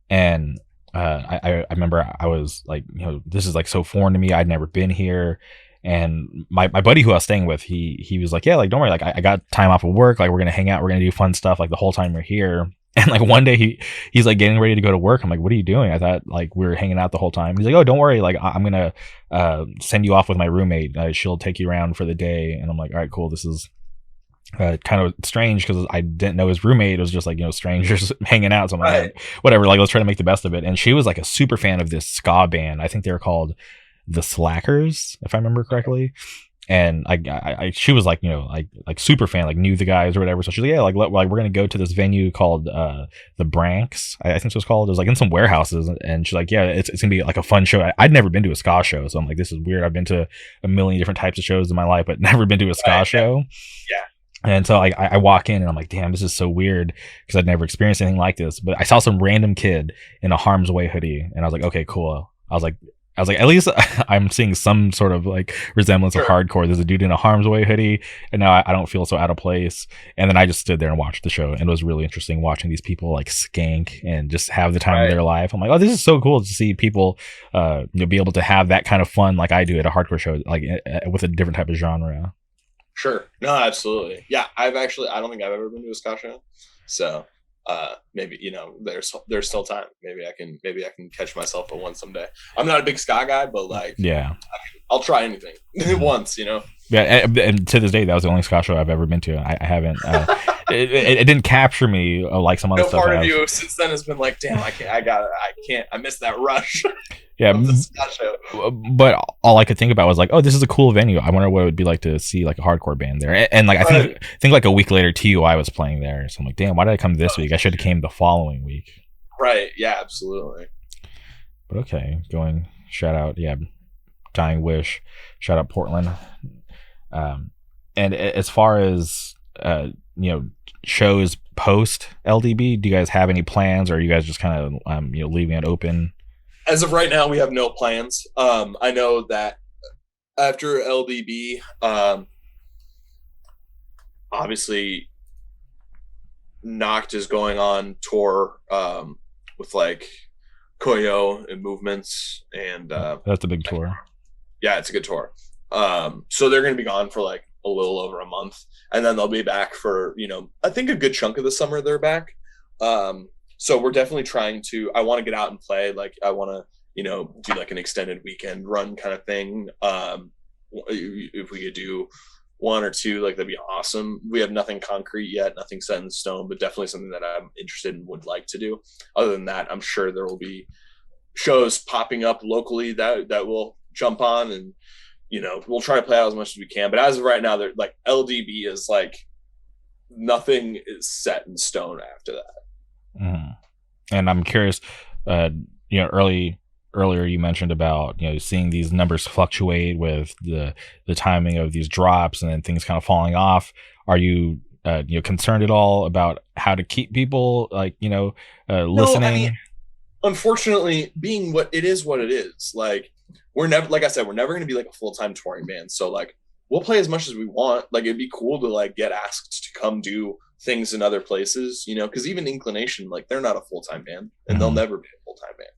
and I remember I was like, this is like so foreign to me. I'd never been here. And my buddy who I was staying with, he was like, yeah, like, don't worry. Like I got time off of work. Like we're going to hang out. We're going to do fun stuff like the whole time we're here. And like one day he's like getting ready to go to work. I'm like, what are you doing? I thought like we were hanging out the whole time. He's like, oh, don't worry. Like I'm going to send you off with my roommate. She'll take you around for the day. And I'm like, all right, cool. This is kind of strange because I didn't know his roommate. It was just like strangers hanging out. So I'm like, whatever, like let's try to make the best of it. And she was like a super fan of this ska band. I think they were called the Slackers, if I remember correctly. And she was like like super fan, like knew the guys or whatever. So she's like, yeah, like we're gonna go to this venue called the Branks, I think it was called. It was like in some warehouses, and she's like, yeah, it's gonna be like a fun show. I'd never been to a ska show, so I'm like, this is weird. I've been to a million different types of shows in my life, but never been to a ska show. Yeah. And so I walk in and I'm like, damn, this is so weird because I'd never experienced anything like this. But I saw some random kid in a Harm's Way hoodie, and I was like, okay, cool. I was like, at least I'm seeing some sort of like resemblance of hardcore. There's a dude in a Harm's Way hoodie, and now I don't feel so out of place. And then I just stood there and watched the show, and it was really interesting watching these people like skank and just have the time of their life. I'm like, oh, this is so cool to see people be able to have that kind of fun like I do at a hardcore show, like with a different type of genre. Sure. No, absolutely. Yeah, I don't think I've ever been to a ska show. So maybe there's still time. Maybe I can catch myself at one someday. I'm not a big ska guy, but like, yeah, I'll try anything once. Yeah, and to this day, that was the only ska show I've ever been to. I haven't. It didn't capture me like some other stuff. No part of you since then has been like, damn, I missed that rush. Yeah, but all I could think about was like, oh, this is a cool venue. I wonder what it would be like to see like a hardcore band there. And like I think like a week later, TUI was playing there. So I'm like, damn, why did I come this week? I should have came the following week. Right. Yeah. Absolutely. But okay, shout out, Dying Wish, shout out Portland. And as far as shows post LDB, do you guys have any plans, or are you guys just kind of leaving it open? As of right now, we have no plans. I know that after LDB, obviously Noct is going on tour with like Koyo and Movements, and that's a big tour. Yeah, it's a good tour. So they're going to be gone for like a little over a month, and then they'll be back for I think a good chunk of the summer. They're back. So we're definitely trying to. I want to get out and play. Like I want to, do like an extended weekend run kind of thing. If we could do one or two, like that'd be awesome. We have nothing concrete yet, nothing set in stone, but definitely something that I'm interested in, would like to do. Other than that, I'm sure there will be shows popping up locally that will jump on, and we'll try to play out as much as we can. But as of right now, they're like LDB is like nothing is set in stone after that. Mm-hmm. And I'm curious, earlier you mentioned about seeing these numbers fluctuate with the timing of these drops and then things kind of falling off. Are you concerned at all about how to keep people listening? No, I mean, unfortunately, being what it is, like we're never, like I said, we're never going to be like a full-time touring band. So like we'll play as much as we want. Like it'd be cool to like get asked to come do things in other places, because even Inclination, like they're not a full-time band, and they'll never be a full-time band.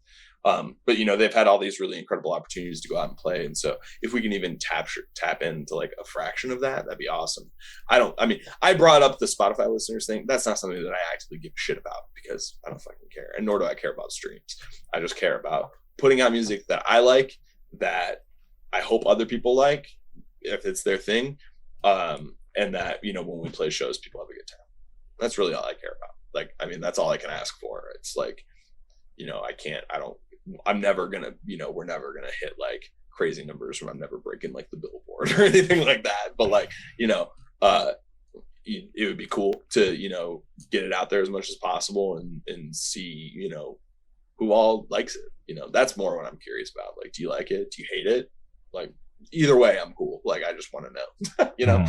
But they've had all these really incredible opportunities to go out and play, and so if we can even tap into like a fraction of that, that'd be awesome. I brought up the Spotify listeners thing. That's not something that I actively give a shit about, because I don't fucking care, and nor do I care about streams. I just care about putting out music that I like, that I hope other people like, if it's their thing, and that when we play shows, people have a good time. That's really all I care about. Like, I mean, that's all I can ask for. It's like, I'm never gonna, we're never gonna hit like crazy numbers, or I'm never breaking like the Billboard or anything like that. But like, it would be cool to, get it out there as much as possible, and see, who all likes it. That's more what I'm curious about. Like, do you like it? Do you hate it? Like, either way, I'm cool. Like, I just want to know,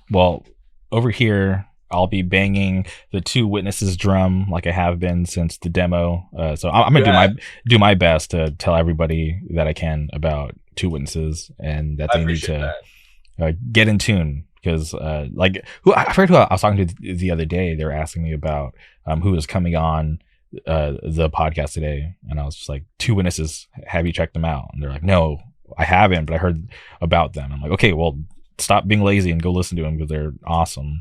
Well, over here, I'll be banging the Two Witnesses drum like I have been since the demo. So I'm gonna do my best to tell everybody that I can about Two Witnesses, and that they need to get in tune, because I forget who I was talking to the other day. They were asking me about who is coming on the podcast today, and I was just like, Two Witnesses, have you checked them out? And they're like, no, I haven't, but I heard about them. I'm like, okay, well, stop being lazy and go listen to them, because they're awesome.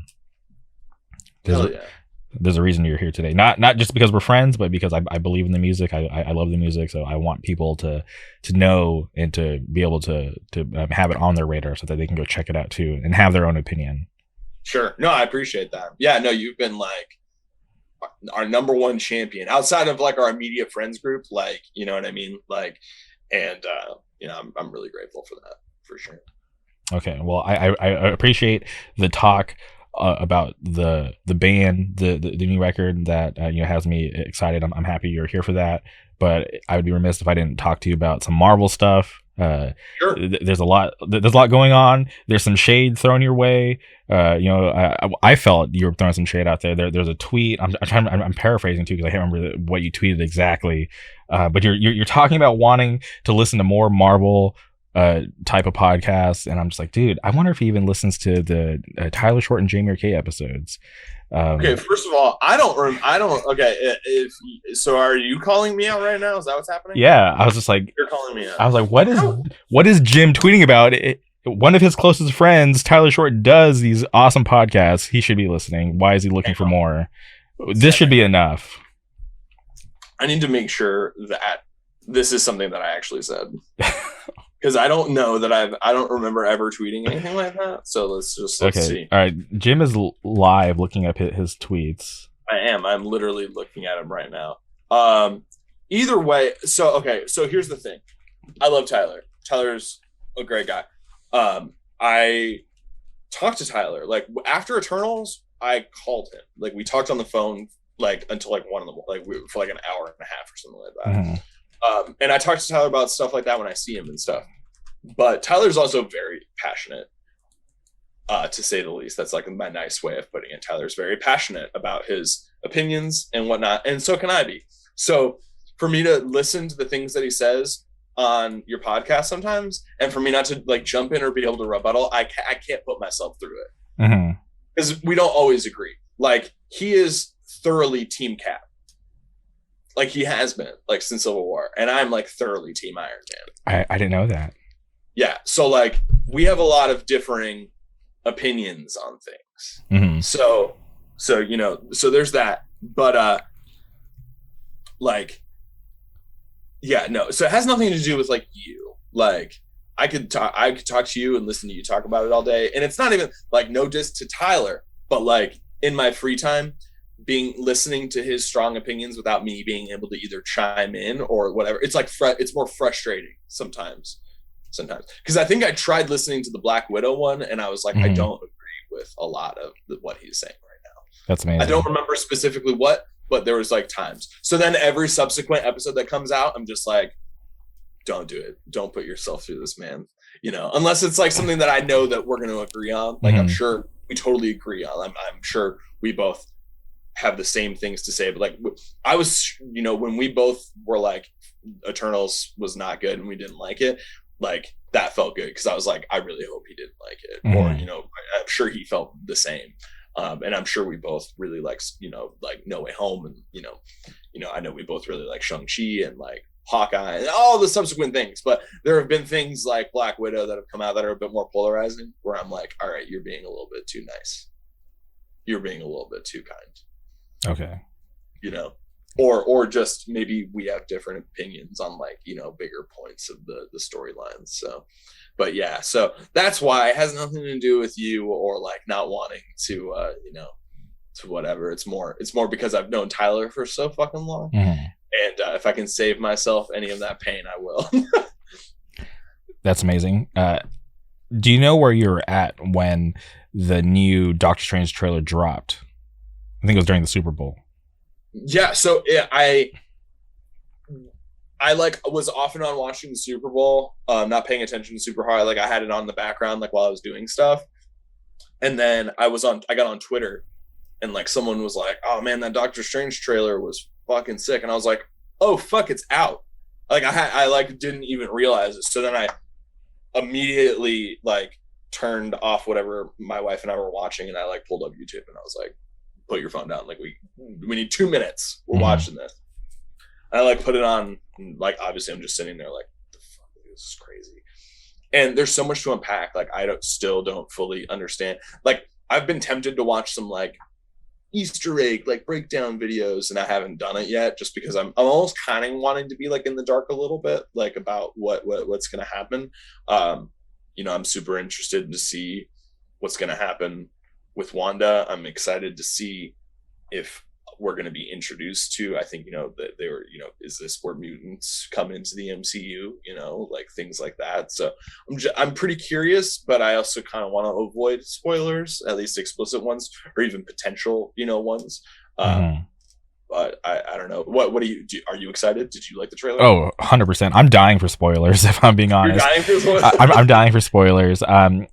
There's a reason you're here today, not just because we're friends, but because I believe in the music. I love the music, so I want people to know and to be able to have it on their radar, so that they can go check it out too and have their own opinion. Sure. No, I appreciate that. Yeah, no, you've been like our number one champion outside of like our immediate friends group, like, you know what I mean? Like, and I'm really grateful for that, for sure. Okay. Well, I appreciate the talk about the band, the new record that has me excited. I'm happy you're here for that, but I would be remiss if I didn't talk to you about some Marvel stuff. Sure. There's a lot going on. There's some shade thrown your way. I felt you were throwing some shade out there. There's a tweet. I'm paraphrasing too, because I can't remember what you tweeted exactly. But you're talking about wanting to listen to more Marvel type of podcasts, and I'm just like, dude, I wonder if he even listens to the Tyler Short and Jamie K episodes. Okay, first of all, I don't. Okay, so are you calling me out right now? Is that what's happening? Yeah, I was just like, you're calling me out. I was like, what is Jim tweeting about? One of his closest friends, Tyler Short, does these awesome podcasts. He should be listening. Why is he looking for more? This should be enough. I need to make sure that this is something that I actually said. Because I don't know that I don't remember ever tweeting anything like that. So let's see. All right. Jim is live looking up his tweets. I am. I'm literally looking at him right now. Either way. So here's the thing. I love Tyler. Tyler's a great guy. I talked to Tyler. Like, after Eternals, I called him. Like, we talked on the phone, like, until like 1 a.m. Like, for like an hour and a half or something like that. Mm-hmm. And I talk to Tyler about stuff like that when I see him and stuff. But Tyler's also very passionate, to say the least. That's like my nice way of putting it. Tyler's very passionate about his opinions and whatnot, and so can I be. So for me to listen to the things that he says on your podcast sometimes, and for me not to like jump in or be able to rebuttal, I can't put myself through it, because we don't always agree. Like, he is thoroughly Team Cap. Like, he has been, like, since Civil War. And I'm, like, thoroughly Team Iron Man. I didn't know that. Yeah. So, like, we have a lot of differing opinions on things. Mm-hmm. So there's that. But like, yeah, no. So it has nothing to do with like you. Like I could talk to you and listen to you talk about it all day. And it's not even like no diss to Tyler, but like in my free time, listening to his strong opinions without me being able to either chime in or whatever. It's like it's more frustrating sometimes. Because I think I tried listening to the Black Widow one and I was like, I don't agree with a lot of what he's saying right now. That's amazing. I don't remember specifically what, but there was like times. So then every subsequent episode that comes out, I'm just like, don't do it. Don't put yourself through this, man. You know, unless it's like something that I know that we're going to agree on. Like I'm sure we totally agree on. I'm sure we both have the same things to say. But like I was, you know, when we both were like Eternals was not good and we didn't like it, like that felt good because I was like, I really hope he didn't like it. Or, you know, I'm sure he felt the same. And I'm sure we both really like, you know, like No Way Home and, you know, I know we both really like Shang-Chi and like Hawkeye and all the subsequent things, but there have been things like Black Widow that have come out that are a bit more polarizing where I'm like, all right, you're being a little bit too nice. You're being a little bit too kind. Okay. You know, or just maybe we have different opinions on like, you know, bigger points of the storylines. So, but yeah, so that's why it has nothing to do with you or like not wanting to, you know, to whatever. It's more because I've known Tyler for so fucking long. And if I can save myself any of that pain, I will. That's amazing. Do you know where you were at when the new Doctor Strange trailer dropped? I think it was during the Super Bowl. Yeah, so I like was off and on watching the Super Bowl, not paying attention super hard. Like I had it on the background, like while I was doing stuff. And then I got on Twitter and like someone was like, oh man, that Doctor Strange trailer was fucking sick. And I was like, oh fuck, it's out. Like I like didn't even realize it. So then I immediately like turned off whatever my wife and I were watching and I like pulled up YouTube and I was like, put your phone down. Like we need 2 minutes. We're watching this. I like put it on. Like obviously, I'm just sitting there like, the fuck, this is crazy. And there's so much to unpack. Like I still don't fully understand. Like I've been tempted to watch some like Easter egg like breakdown videos, and I haven't done it yet, just because I'm almost kind of wanting to be like in the dark a little bit, like about what's gonna happen. You know, I'm super interested to see what's gonna happen with Wanda. I'm excited to see if we're going to be introduced to, I think, you know, that they were, you know, is this where mutants come into the MCU, you know, like things like that. So I'm pretty curious, but I also kind of want to avoid spoilers, at least explicit ones, or even potential, you know, ones. But I don't know. What are you excited? Did you like the trailer? Oh, 100%. I'm dying for spoilers, if I'm being honest. You're dying for spoilers? I'm dying for spoilers.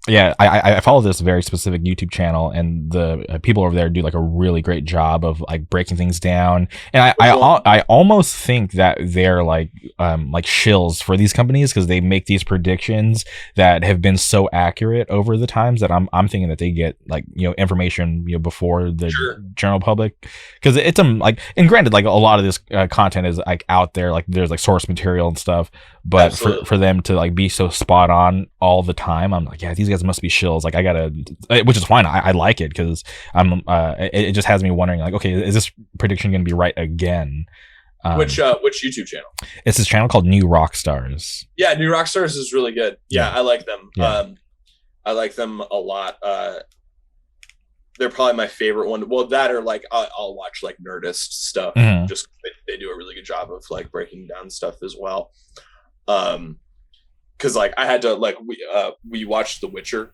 Yeah, I follow this very specific YouTube channel, and the people over there do like a really great job of like breaking things down. And I almost think that they're like shills for these companies because they make these predictions that have been so accurate over the times that I'm thinking that they get like, you know, information, you know, before the general public, because it's like. And granted, like a lot of this content is like out there, like there's like source material and stuff, but for them to like be so spot on all the time, I'm like, yeah, these guys must be shills. Like I gotta, which is fine. I like it because it just has me wondering, like, okay, is this prediction gonna be right again? Which YouTube channel? It's this channel called New Rockstars. Yeah, New Rockstars is really good. Yeah, I like them. Yeah. I like them a lot. They're probably my favorite one. Well, that or like I'll watch like Nerdist stuff. Just they do a really good job of like breaking down stuff as well. Because like I had to like we watched The Witcher.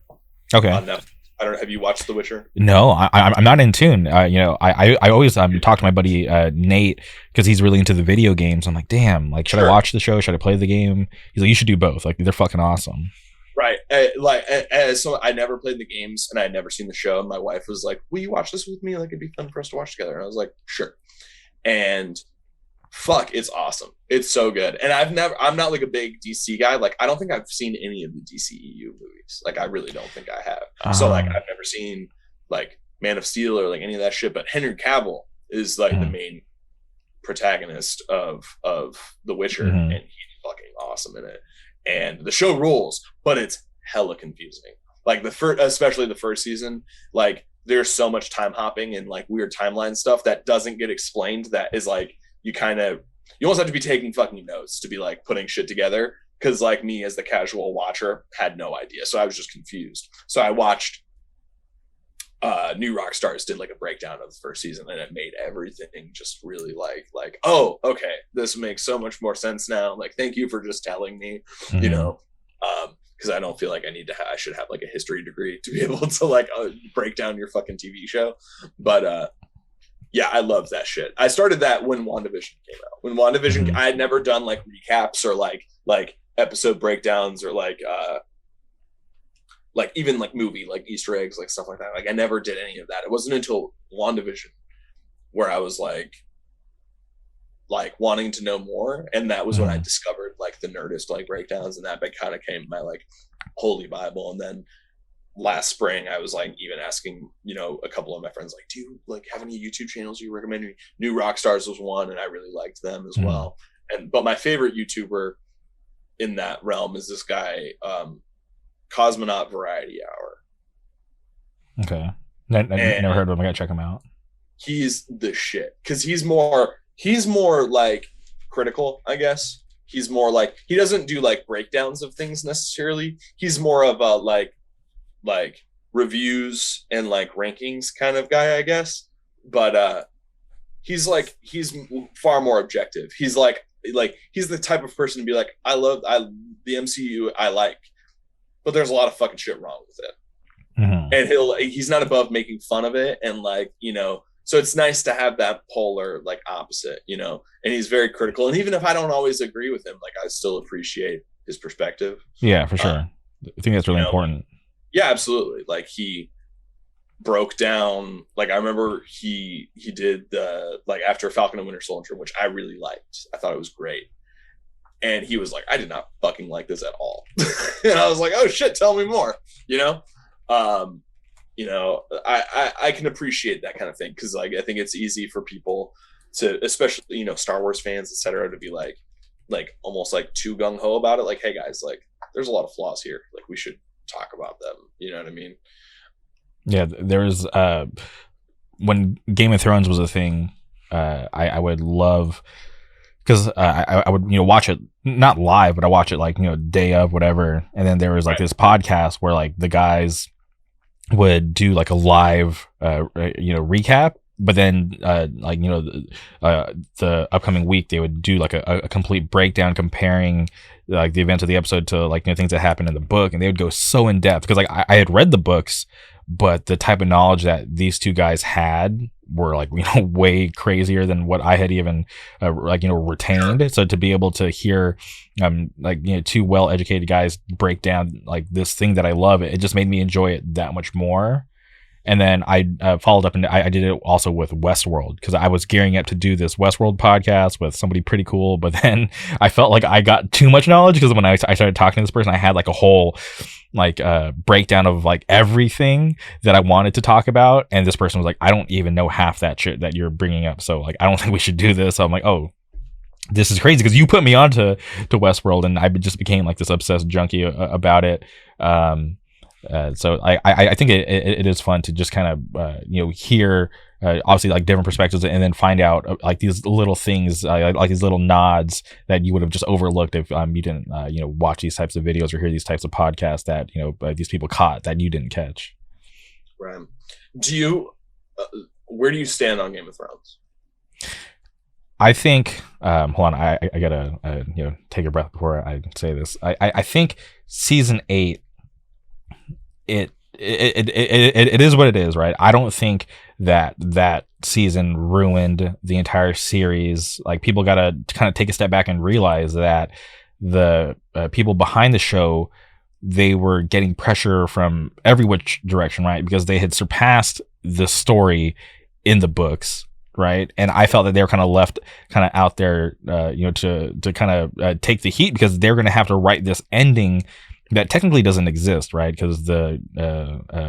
Okay. On Netflix. I don't know. Have you watched The Witcher? No, I'm not in tune. You know, I always talk to my buddy Nate because he's really into the video games. I'm like, damn, like should I watch the show? Should I play the game? He's like, you should do both. Like they're fucking awesome. Right. So I never played the games and I had never seen the show. And my wife was like, will you watch this with me? Like it'd be fun for us to watch together. And I was like, sure. And fuck, it's awesome. It's so good. And I'm not like a big DC guy. Like I don't think I've seen any of the DCEU movies. Like I really don't think I have. So like I've never seen like Man of Steel or like any of that shit. But Henry Cavill is like the main protagonist of The Witcher, and he's fucking awesome in it. And the show rules, but it's hella confusing. Like especially the first season, like there's so much time hopping and like weird timeline stuff that doesn't get explained. That is like you almost have to be taking fucking notes to be like putting shit together. Cause like me as the casual watcher had no idea. So I was just confused. So I watched New Rockstars did like a breakdown of the first season, and it made everything just really like, oh, okay, this makes so much more sense now. Like, thank you for just telling me, you know, because I don't feel like I should have like a history degree to be able to like break down your fucking TV show. But yeah, I love that shit. I started that when WandaVision came out. When WandaVision, I had never done like recaps or like episode breakdowns or like even like movie like Easter eggs, like stuff like that. Like I never did any of that. It wasn't until WandaVision where I was like wanting to know more, and that was when I discovered like the Nerdist like breakdowns, and that kind of came my like holy Bible. And then last spring I was like even asking, you know, a couple of my friends like, do you like have any YouTube channels you recommend me? New Rockstars was one, and I really liked them as well. But my favorite YouTuber in that realm is this guy, Cosmonaut Variety Hour. Okay. Never heard of him. I gotta check him out. He's the shit because he's more like critical, I guess. He's more like, he doesn't do like breakdowns of things necessarily. He's more of a like reviews and like rankings kind of guy, I guess. But he's far more objective. He's like he's the type of person to be like, I love the MCU, I like, but there's a lot of fucking shit wrong with it. And he's not above making fun of it, and like, you know, so it's nice to have that polar like opposite, you know. And he's very critical, and even if I don't always agree with him, like I still appreciate his perspective. Yeah, for sure. I think that's really important. Yeah, absolutely. Like he broke down, like I remember he did the like after Falcon and Winter Soldier, which I really liked. I thought it was great. And he was like, I did not fucking like this at all. And I was like, oh shit, tell me more. You know? You know, I can appreciate that kind of thing, because like I think it's easy for people to, especially, you know, Star Wars fans, etc., to be like almost like too gung-ho about it. Like, hey guys, like there's a lot of flaws here. Like we should talk about them. You know what I mean? Yeah, there's when Game of Thrones was a thing, I would love, because I would, you know, watch it not live, but I watch it like, you know, day of whatever, and then there was like this podcast where like the guys would do like a live you know, recap, but then like, you know, the upcoming week they would do like a complete breakdown comparing like the events of the episode to like, you know, things that happened in the book, and they would go so in depth, because like I had read the books, but the type of knowledge that these two guys had were like, you know, way crazier than what I had even like, you know, retained. So to be able to hear like, you know, two well-educated guys break down like this thing that I love, it just made me enjoy it that much more. And then I followed up, and I did it also with Westworld, because I was gearing up to do this Westworld podcast with somebody pretty cool, but then I felt like I got too much knowledge, because when I started talking to this person, I had like a whole like breakdown of like everything that I wanted to talk about, and this person was like, I don't even know half that shit that you're bringing up, so like I don't think we should do this. So I'm like, oh, this is crazy, because you put me on to Westworld, and I just became like this obsessed junkie about it. So I think it is fun to just kind of you know, hear obviously like different perspectives, and then find out like these little things, like these little nods that you would have just overlooked if you didn't you know, watch these types of videos or hear these types of podcasts that, you know, these people caught that you didn't catch. Right. Do you where do you stand on Game of Thrones? I think hold on, I gotta you know, take a breath before I say this. I think season 8, it is what it is, right? I don't think that season ruined the entire series. Like, people gotta kind of take a step back and realize that the people behind the show, they were getting pressure from every which direction, right? Because they had surpassed the story in the books, right? And I felt that they were kind of left kind of out there, you know, to kind of take the heat, because they're going to have to write this ending that technically doesn't exist, right? Because the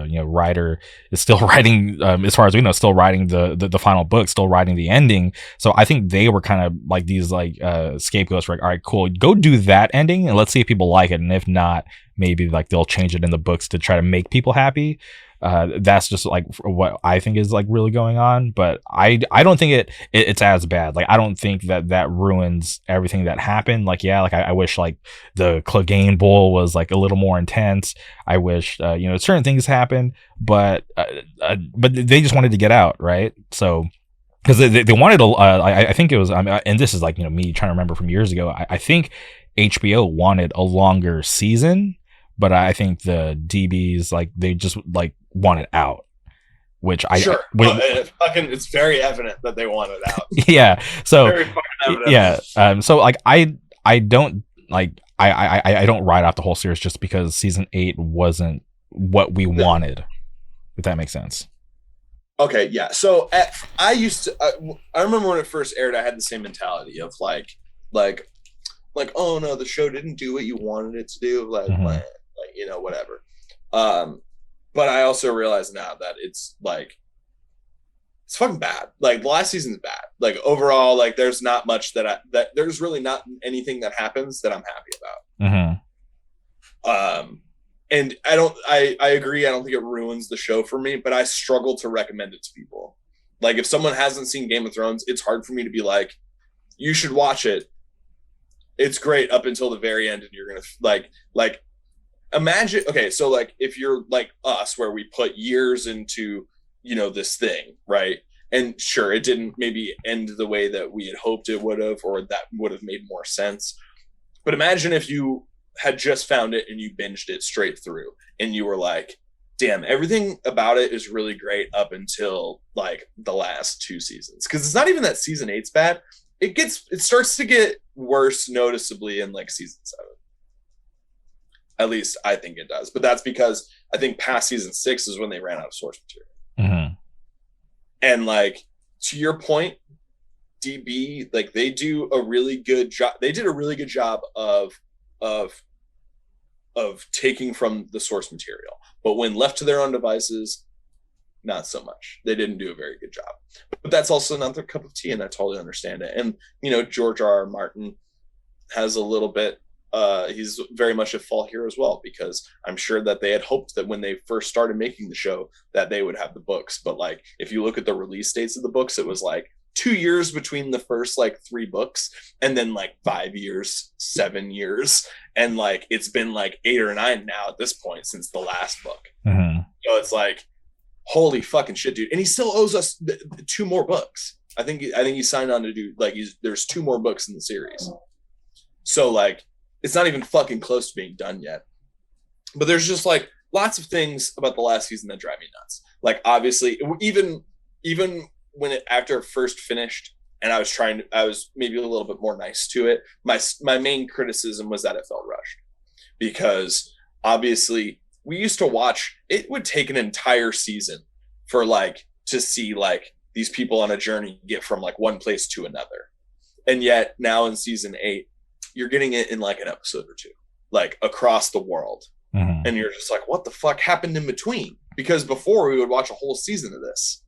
you know, writer is still writing, as far as we know, still writing the final book, still writing the ending. So I think they were kind of like these like scapegoats, like, all right, cool, go do that ending, and let's see if people like it, and if not, maybe like they'll change it in the books to try to make people happy. That's just like what I think is like really going on, but I don't think it's as bad. Like I don't think that ruins everything that happened. Like yeah, like I wish like the Clegane Bowl was like a little more intense. I wish certain things happened, but they just wanted to get out, right? So because they wanted I think it was and this is like me trying to remember from years ago. I think HBO wanted a longer season, but I think the DBs like they just like wanted out, which it's very evident that they wanted out. Yeah, so Very fucking evident. yeah, so like I don't like I don't write off the whole series just because season 8 wasn't what we wanted, if that makes sense. Okay, yeah. So I remember when it first aired, I had the same mentality of like, oh no, the show didn't do what you wanted it to do, like whatever. But I also realize now that it's like it's fucking bad. Like the last season's bad. Like overall, like there's not much that there's really not anything that happens that I'm happy about. And I agree. I don't think it ruins the show for me, but I struggle to recommend it to people. Like if someone hasn't seen Game of Thrones, it's hard for me to be like, you should watch it. It's great up until the very end, and you're gonna like imagine. Okay, so like if you're like us, where we put years into this thing, right? And sure, it didn't maybe end the way that we had hoped it would have, or that would have made more sense. But imagine if you had just found it and you binged it straight through and you were like, damn, everything about it is really great up until like the last 2 seasons. Because it's not even that season 8's bad. It starts to get worse noticeably in like season 7. At least I think it does. But that's because I think past season 6 is when they ran out of source material. And like to your point, DB, like they do a really good job. They did a really good job of taking from the source material, but when left to their own devices, not so much. They didn't do a very good job, but that's also not their cup of tea, and I totally understand it. And George R.R. Martin has a little bit he's very much at fault here as well, because I'm sure that they had hoped that when they first started making the show that they would have the books, but like if you look at the release dates of the books, it was like 2 years between the first like 3 books, and then like 5 years, 7 years, and like it's been like 8 or 9 now at this point since the last book. So it's like, holy fucking shit, dude! And he still owes us 2 more books. I think he signed on to do like there's 2 more books in the series. So like it's not even fucking close to being done yet. But there's just like lots of things about the last season that drive me nuts. Like obviously, even when after it first finished, and I was maybe a little bit more nice to it, my main criticism was that it felt rushed, because obviously we used to watch, it would take an entire season for like to see like these people on a journey get from like one place to another, and yet now in season 8 you're getting it in like an episode or 2, like across the world. And you're just like, what the fuck happened in between? Because before we would watch a whole season of this,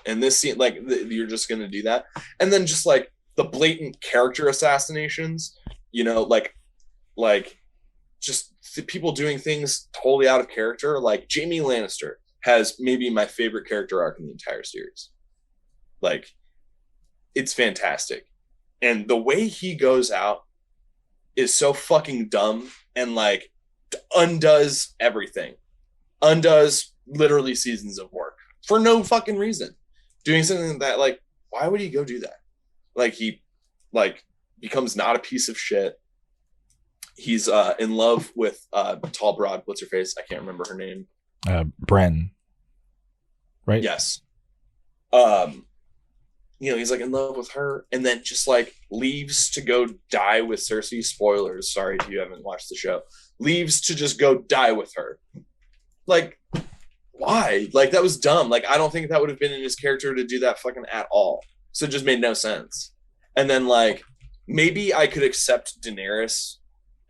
and this scene, like you're just gonna do that. And then just like the blatant character assassinations, like just people doing things totally out of character. Like Jaime Lannister has maybe my favorite character arc in the entire series. Like it's fantastic, and the way he goes out is so fucking dumb, and like undoes everything, undoes literally seasons of work for no fucking reason, doing something that like, why would he go do that? Like he like becomes not a piece of shit. He's in love with tall broad, what's her face, I can't remember her name. Bren, right? Yes. He's like in love with her, and then just like leaves to go die with Cersei. Spoilers, sorry if you haven't watched the show. Leaves to just go die with her. Like, why? Like that was dumb. Like I don't think that would have been in his character to do that fucking at all. So it just made no sense. And then like maybe I could accept Daenerys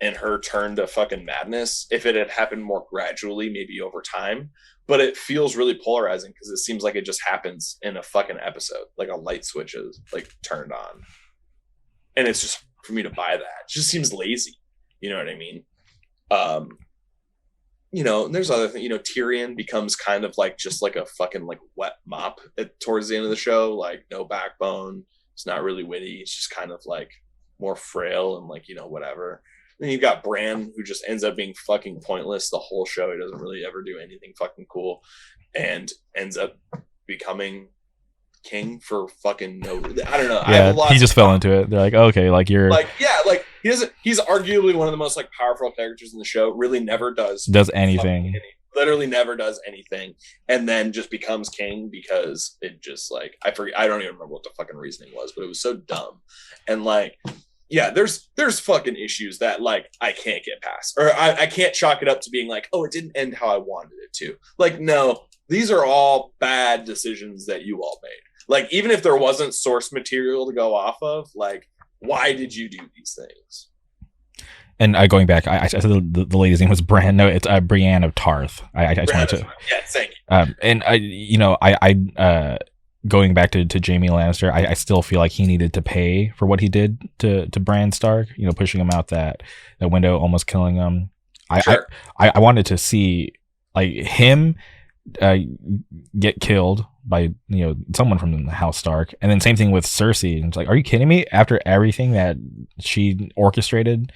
and her turn to fucking madness if it had happened more gradually, maybe over time. But it feels really polarizing because it seems like it just happens in a fucking episode, like a light switch is like turned on, and it's just for me to buy that. It just seems lazy, you know what I mean? there's other things. Tyrion becomes kind of like just like a fucking like wet mop towards the end of the show. Like no backbone. It's not really witty. It's just kind of like more frail and like whatever. Then you've got Bran, who just ends up being fucking pointless the whole show. He doesn't really ever do anything fucking cool, and ends up becoming king for fucking no. I don't know. Yeah, he just fell into it. They're like, okay, like you're like, yeah, like he doesn't. He's arguably one of the most like powerful characters in the show. Really, never does anything. Literally never does anything, and then just becomes king because it just like I forget. I don't even remember what the fucking reasoning was, but it was so dumb, and like. Yeah, there's fucking issues that like I can't get past, or I can't chalk it up to being like, oh, it didn't end how I wanted it to. Like, no, these are all bad decisions that you all made. Like, even if there wasn't source material to go off of, like, why did you do these things? And going back, I said the lady's name was Bran. No, it's Brienne of Tarth. I just wanted to. Yeah, thank you. And I going back to Jaime Lannister, I still feel like he needed to pay for what he did to Bran Stark. Pushing him out that window, almost killing him. Sure. I wanted to see like him get killed by someone from the House Stark, and then same thing with Cersei. And it's like, are you kidding me? After everything that she orchestrated,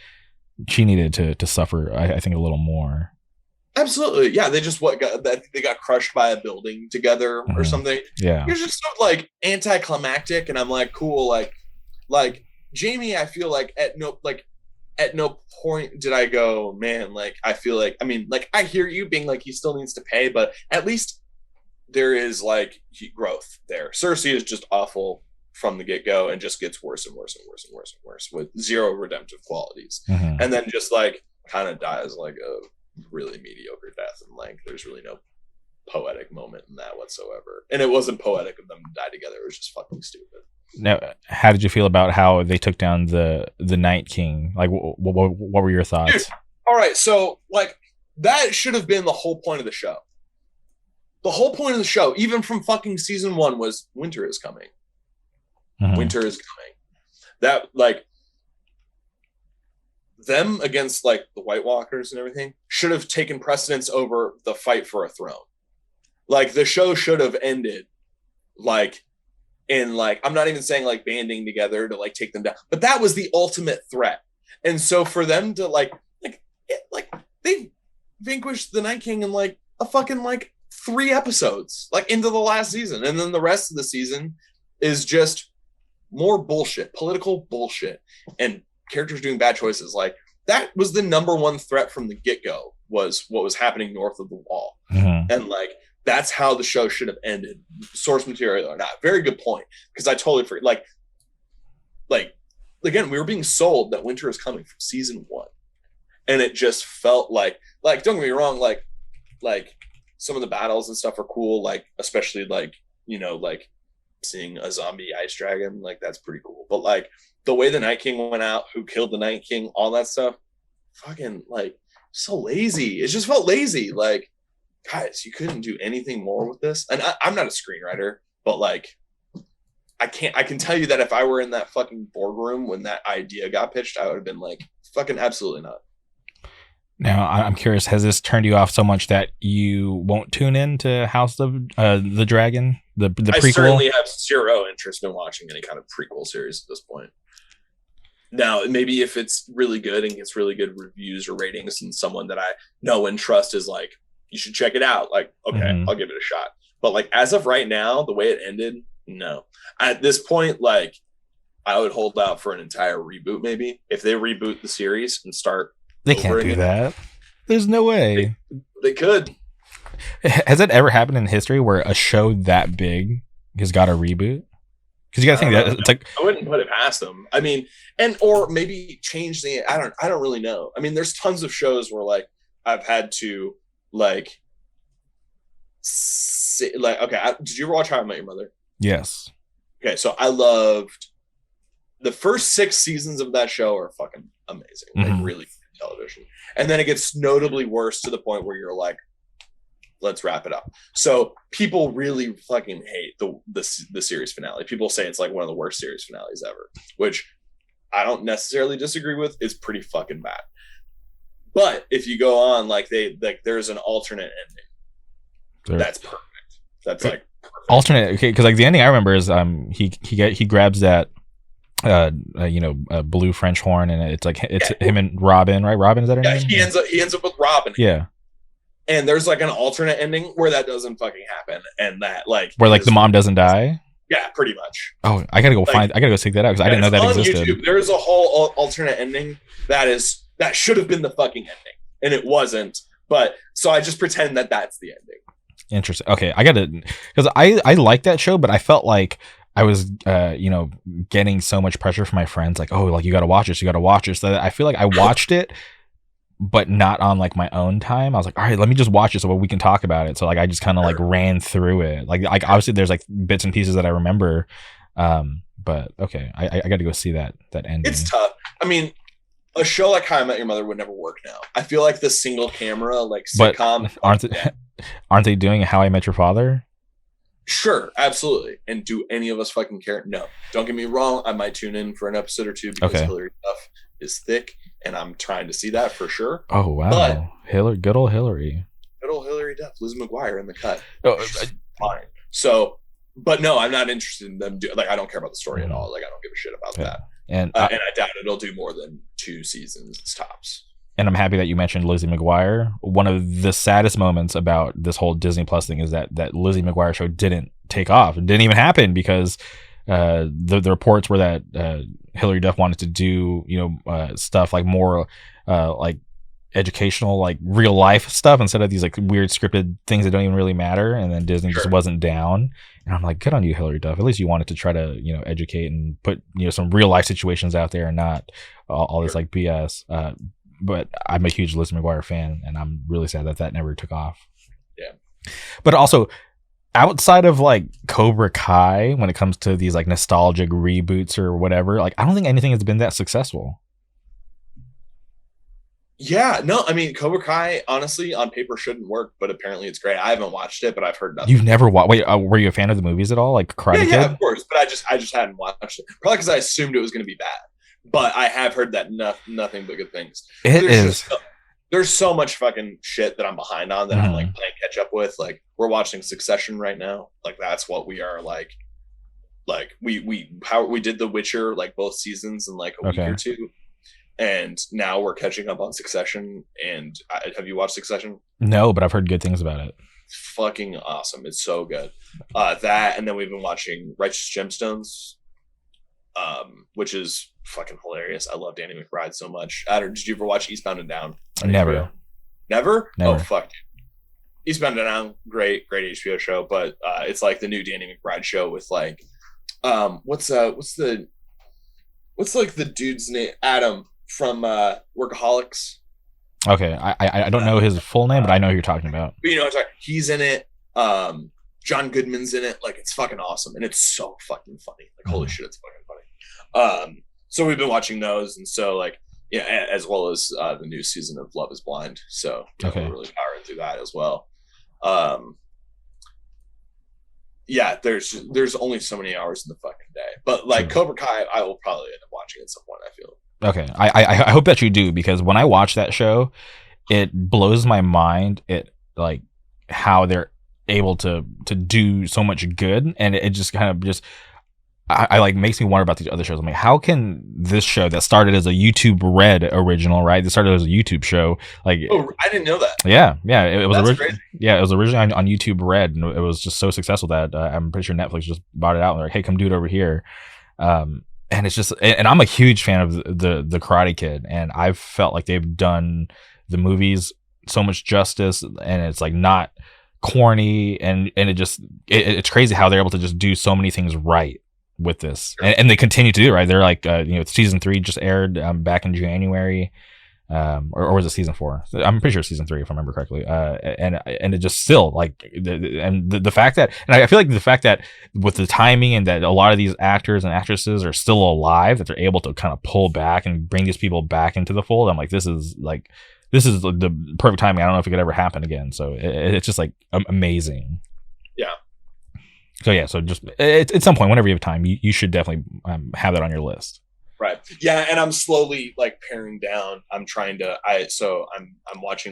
she needed to suffer. I think a little more. Absolutely, yeah. They just they got crushed by a building together or something. Yeah, you're just so like anticlimactic, and I'm like, cool, like Jaime. I feel like at no point did I go, man. Like I feel like I hear you being like he still needs to pay, but at least there is like growth there. Cersei is just awful from the get-go and just gets worse and worse and worse and worse and worse with zero redemptive qualities, and then just like kind of dies like a really mediocre death, and like there's really no poetic moment in that whatsoever, and it wasn't poetic of them to die together. It was just fucking stupid. Now, how did you feel about how they took down the Night King? Like, what were your thoughts? Dude, all right, so like that should have been the whole point of the show. The whole point of the show, even from fucking season 1, was winter is coming. Winter is coming. That like them against like the White Walkers and everything should have taken precedence over the fight for a throne. Like the show should have ended like in like, I'm not even saying like banding together to like take them down, but that was the ultimate threat. And so for them to like they vanquished the Night King in like a fucking like 3 episodes, like into the last season, and then the rest of the season is just more bullshit, political bullshit, and characters doing bad choices. Like that was the number one threat from the get-go, was what was happening north of the wall. And like that's how the show should have ended, source material or not. Very good point, because I totally forget. Like again, we were being sold that winter is coming from season 1, and it just felt like don't get me wrong, like some of the battles and stuff are cool, like especially like like seeing a zombie ice dragon, like that's pretty cool. But like the way the Night King went out, who killed the Night King, all that stuff, fucking like so lazy. It just felt lazy. Like, guys, you couldn't do anything more with this. And I'm not a screenwriter, but like I can tell you that if I were in that fucking boardroom when that idea got pitched, I would have been like, fucking absolutely not. Now, I'm curious, has this turned you off so much that you won't tune in to House of the Dragon, the prequel? I certainly have zero interest in watching any kind of prequel series at this point. Now, maybe if it's really good and gets really good reviews or ratings, and someone that I know and trust is like, you should check it out, like, okay, I'll give it a shot. But like as of right now, the way it ended, no. At this point, like I would hold out for an entire reboot. Maybe if they reboot the series and start. They can't do that. There's no way. They could. Has it ever happened in history where a show that big has got a reboot? Because you got to think that it's like, I wouldn't put it past them. I mean, or maybe change the. I don't really know. I mean, there's tons of shows where like I've had to like, okay. Did you ever watch How I Met Your Mother? Yes. Okay, so I loved the first 6 seasons of that show are fucking amazing, like really good television. And then it gets notably worse to the point where you're like, let's wrap it up. So people really fucking hate the series finale. People say it's like one of the worst series finales ever, which I don't necessarily disagree with. It's pretty fucking bad. But if you go on, like there's an alternate ending. That's perfect. That's like perfect. Alternate, okay, because like the ending I remember is he grabs that blue French horn, and it's like it's him and Robin, right? Robin, is that her name? He ends up with Robin. Yeah. And there's like an alternate ending where that doesn't fucking happen, and that like where like the mom doesn't die. Yeah, pretty much. Oh, I gotta go seek that out because I didn't know that existed. YouTube, there's a whole alternate ending that should have been the fucking ending, and it wasn't. But so I just pretend that that's the ending. Interesting. Okay, I gotta, because I like that show, but I felt like I was getting so much pressure from my friends, like, oh, like you gotta watch this, so I feel like I watched it, but not on like my own time. I was like, all right, let me just watch it so we can talk about it. So like I just kind of like ran through it. Like obviously there's like bits and pieces that I remember. But okay, I got to go see that ending. It's tough. I mean, a show like How I Met Your Mother would never work now. I feel like the single camera like sitcom. But aren't they doing How I Met Your Father? Sure, absolutely. And do any of us fucking care? No. Don't get me wrong. I might tune in for an episode or two because Hilary Duff is thick, and I'm trying to see that for sure. Oh wow, but good old Hilary Duff, Liz McGuire in the cut. Oh, fine. So, but no, I'm not interested in them. I don't care about the story at all. Like, I don't give a shit about that. And I doubt it'll do more than 2 seasons tops. And I'm happy that you mentioned Lizzie McGuire. One of the saddest moments about this whole Disney Plus thing is that Lizzie McGuire show didn't take off. It didn't even happen because the reports were that Hilary Duff wanted to do stuff like more like educational, like real life stuff instead of these like weird scripted things that don't even really matter. And then Disney just wasn't down. And I'm like, good on you, Hilary Duff. At least you wanted to try to educate and put some real life situations out there and not all this like BS. But I'm a huge Lizzie McGuire fan, and I'm really sad that never took off. Yeah. But also, outside of like Cobra Kai, when it comes to these like nostalgic reboots or whatever, like I don't think anything has been that successful. Yeah, no, I mean Cobra Kai, honestly, on paper shouldn't work, but apparently it's great. I haven't watched it, but I've heard nothing. You've never watched? Wait, were you a fan of the movies at all? Like Karate Kid? Yeah, of course, but I just hadn't watched it. Probably because I assumed it was going to be bad. But I have heard that nothing but good things. There's so much fucking shit that I'm behind on that I'm like playing catch up with. Like we're watching Succession right now. Like that's what we are like. Like we did The Witcher like both seasons in like a week or two, and now we're catching up on Succession. And have you watched Succession? No, but I've heard good things about it. It's fucking awesome. It's so good. That, and then we've been watching Righteous Gemstones, which is fucking hilarious. I love Danny McBride so much. Did you ever watch Eastbound and Down? Never. Never? Oh fuck. Eastbound and Down, great HBO show, but it's like the new Danny McBride show with like what's like the dude's name? Adam from Workaholics. Okay, I don't know his full name, but I know who you're talking about. But it's like he's in it. John Goodman's in it. Like it's fucking awesome, and it's so fucking funny. Like holy shit, it's fucking funny. So we've been watching those, and so like as well as the new season of Love Is Blind. So we're really powering through that as well. There's only so many hours in the fucking day, but like Cobra Kai, I will probably end up watching at some point. I feel. Okay, I hope that you do, because when I watch that show, it blows my mind. It like how they're able to do so much good, and it just kind of just I like makes me wonder about these other shows. I'm like, how can this show that started as a YouTube Red original, right? It started as a YouTube show. Like, oh, I didn't know that. Yeah, it was originally it was originally on YouTube Red, and it was just so successful that I'm pretty sure Netflix just bought it out and they're like, hey, come do it over here. And it's just, and I'm a huge fan of the Karate Kid, and I've felt like they've done the movies so much justice, and it's like not corny, and it's crazy how they're able to just do so many things right with this, and they continue to do it right. They're like season 3 just aired back in January, or was it season 4? I'm pretty sure season 3 if I remember correctly. And it just still like the fact that, and I feel like the fact that with the timing and that a lot of these actors and actresses are still alive, that they're able to kind of pull back and bring these people back into the fold. I'm like, this is the perfect timing. I don't know if it could ever happen again. So it's just like amazing. Yeah. So yeah, so just at some point, whenever you have time, you should definitely have that on your list. Right. Yeah, and I'm slowly like paring down. I'm watching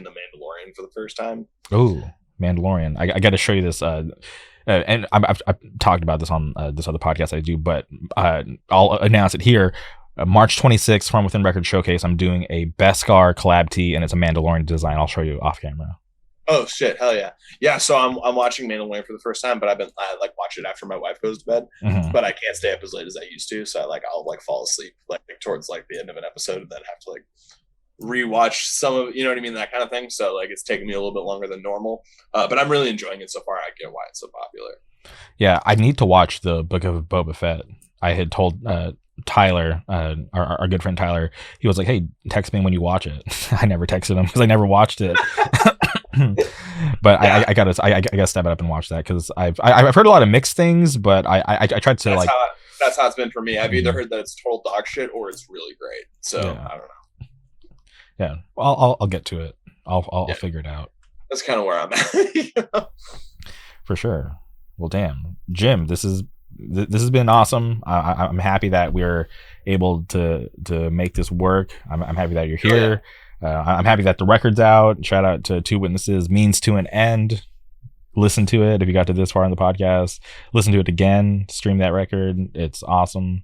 The Mandalorian for the first time. Oh, Mandalorian. I got to show you this. And I've talked about this on this other podcast I do, but I'll announce it here. March 26th, From Within Records Showcase, I'm doing a Beskar collab tee, and it's a Mandalorian design. I'll show you off camera. Oh shit, hell yeah. Yeah, so I'm watching Mandalorian for the first time, but I like watch it after my wife goes to bed. Mhm. But I can't stay up as late as I used to, so I'll like fall asleep like towards like the end of an episode and then have to like rewatch some of, you know what I mean, that kind of thing. So like it's taking me a little bit longer than normal. But I'm really enjoying it so far. I get why it's so popular. Yeah, I need to watch the Book of Boba Fett. I had told Tyler, our good friend Tyler, he was like, "Hey, text me when you watch it." I never texted him because I never watched it. But yeah. I gotta step it up and watch that because I've heard a lot of mixed things, but I tried to that's how it's been for me. I've either heard that it's total dog shit or it's really great. So yeah. I don't know. Yeah, I'll get to it. I'll figure it out. That's kind of where I'm at. You know? For sure. Well, damn, Jim, this has been awesome. I'm happy that we're able to make this work. I'm happy that you're here. I'm happy that the record's out. Shout out to Two Witnesses, Means to an End. Listen to it if you got to this far in the podcast. Listen to it again. Stream that record. It's awesome.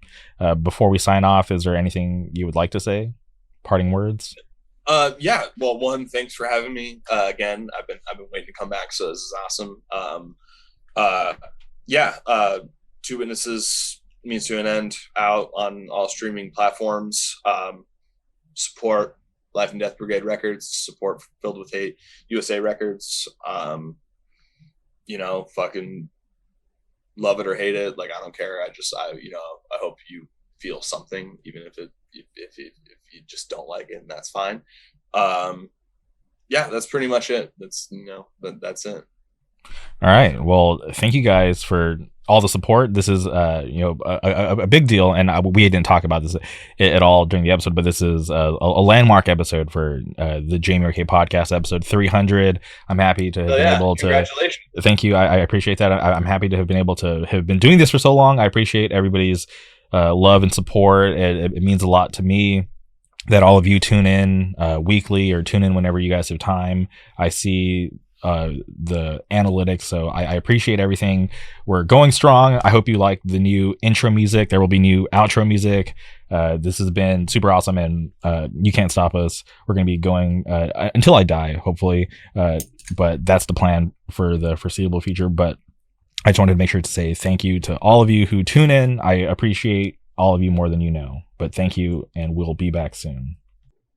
Before we sign off, is there anything you would like to say? Parting words? Yeah. Well, one, thanks for having me again. I've been waiting to come back, so this is awesome. Two Witnesses, Means to an End, out on all streaming platforms. Support Life and Death Brigade Records, support Filled with Hate USA Records. Fucking love it or hate it. Like, I don't care. I hope you feel something, even if you just don't like it, and that's fine. That's pretty much it. That's it. All right. Well, thank you guys for all the support. This is a big deal, and we didn't talk about this at all during the episode, but this is a landmark episode for the Jamie RK podcast, episode 300. I'm happy to have been able to. Congratulations. Thank you. I appreciate that. I'm happy to have been able to have been doing this for so long. I appreciate everybody's love and support. It means a lot to me that all of you tune in weekly or tune in whenever you guys have time. I see the analytics, so I appreciate everything. We're going strong. I hope you like the new intro music. There will be new outro music. This has been super awesome, and you can't stop us. We're going to be going until I die, hopefully, but that's the plan for the foreseeable future. But I just wanted to make sure to say thank you to all of you who tune in. I appreciate all of you more than you know, but thank you, and we'll be back soon.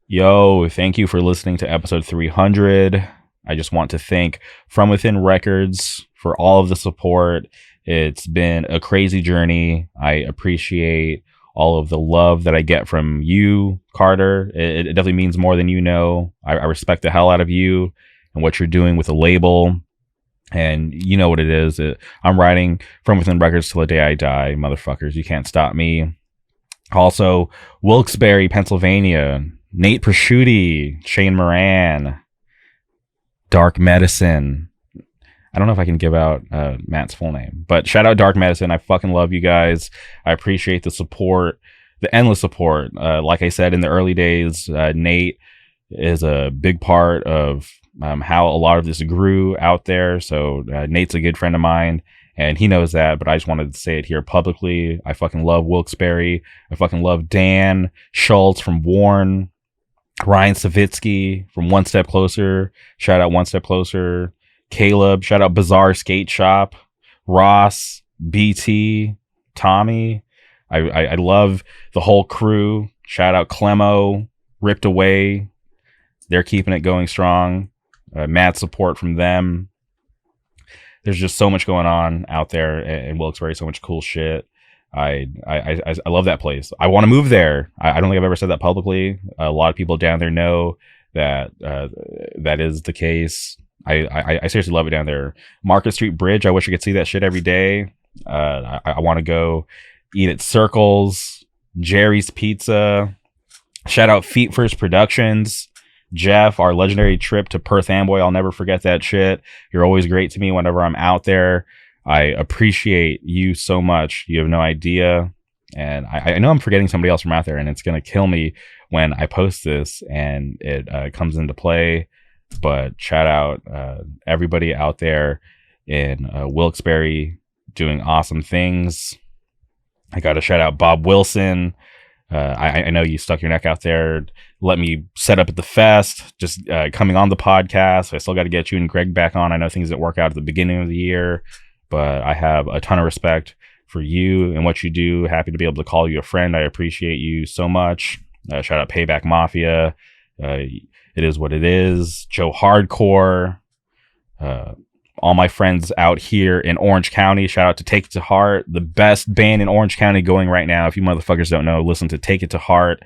Yo, thank you for listening to episode 300. I just want to thank From Within Records for all of the support. It's been a crazy journey. I appreciate all of the love that I get from you, Carter. It definitely means more than you know. I respect the hell out of you and what you're doing with the label. And you know what it is. I'm writing From Within Records till the day I die, motherfuckers. You can't stop me. Also, Wilkes-Barre, Pennsylvania. Nate Prosciutti, Shane Moran. Dark Medicine. I don't know if I can give out Matt's full name, but shout out Dark Medicine. I fucking love you guys. I appreciate the support, the endless support. Like I said in the early days, Nate is a big part of how a lot of this grew out there. So Nate's a good friend of mine, and he knows that, but I just wanted to say it here publicly. I fucking love Wilkes-Barre. I fucking love Dan Schultz from Warren. Ryan Savitsky from One Step Closer. Shout out One Step Closer. Caleb. Shout out Bizarre Skate Shop. Ross. BT. Tommy. I love the whole crew. Shout out Clemo. Ripped Away. They're keeping it going strong. Mad support from them. There's just so much going on out there in Wilkes-Barre. So much cool shit. I love that place. I want to move there. I don't think I've ever said that publicly. A lot of people down there know that that is the case. I seriously love it down there. Market Street Bridge. I wish I could see that shit every day. I want to go eat at Circles, Jerry's Pizza. Shout out Feet First Productions. Jeff, our legendary trip to Perth Amboy. I'll never forget that shit. You're always great to me whenever I'm out there. I appreciate you so much. You have no idea. And I know I'm forgetting somebody else from out there, and it's going to kill me when I post this and it comes into play. But shout out everybody out there in Wilkes-Barre doing awesome things. I got to shout out Bob Wilson. I know you stuck your neck out there. Let me set up at the fest, just coming on the podcast. I still got to get you and Greg back on. I know things didn't work out at the beginning of the year, but I have a ton of respect for you and what you do. Happy to be able to call you a friend. I appreciate you so much. Shout out Payback Mafia. It is what it is. Joe Hardcore. All my friends out here in Orange County, shout out to Take It to Heart, the best band in Orange County going right now. If you motherfuckers don't know, listen to Take It to Heart.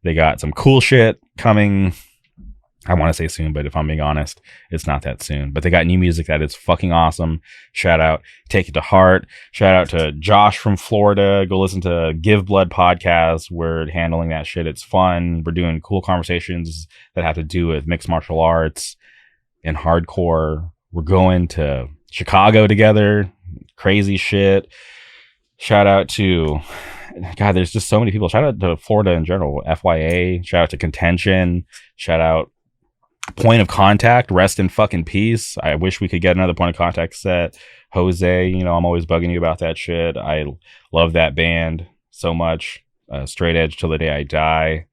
They got some cool shit coming. I want to say soon, but if I'm being honest, it's not that soon. But they got new music that is fucking awesome. Shout out Take It to Heart. Shout out to Josh from Florida. Go listen to Give Blood podcast. We're handling that shit. It's fun. We're doing cool conversations that have to do with mixed martial arts and hardcore. We're going to Chicago together. Crazy shit. Shout out to, God, there's just so many people. Shout out to Florida in general. FYA. Shout out to Contention. Shout out Point of Contact. Rest in fucking peace. I wish we could get another Point of Contact set. Jose, you know, I'm always bugging you about that shit. I love that band so much. Straight Edge Till the Day I Die.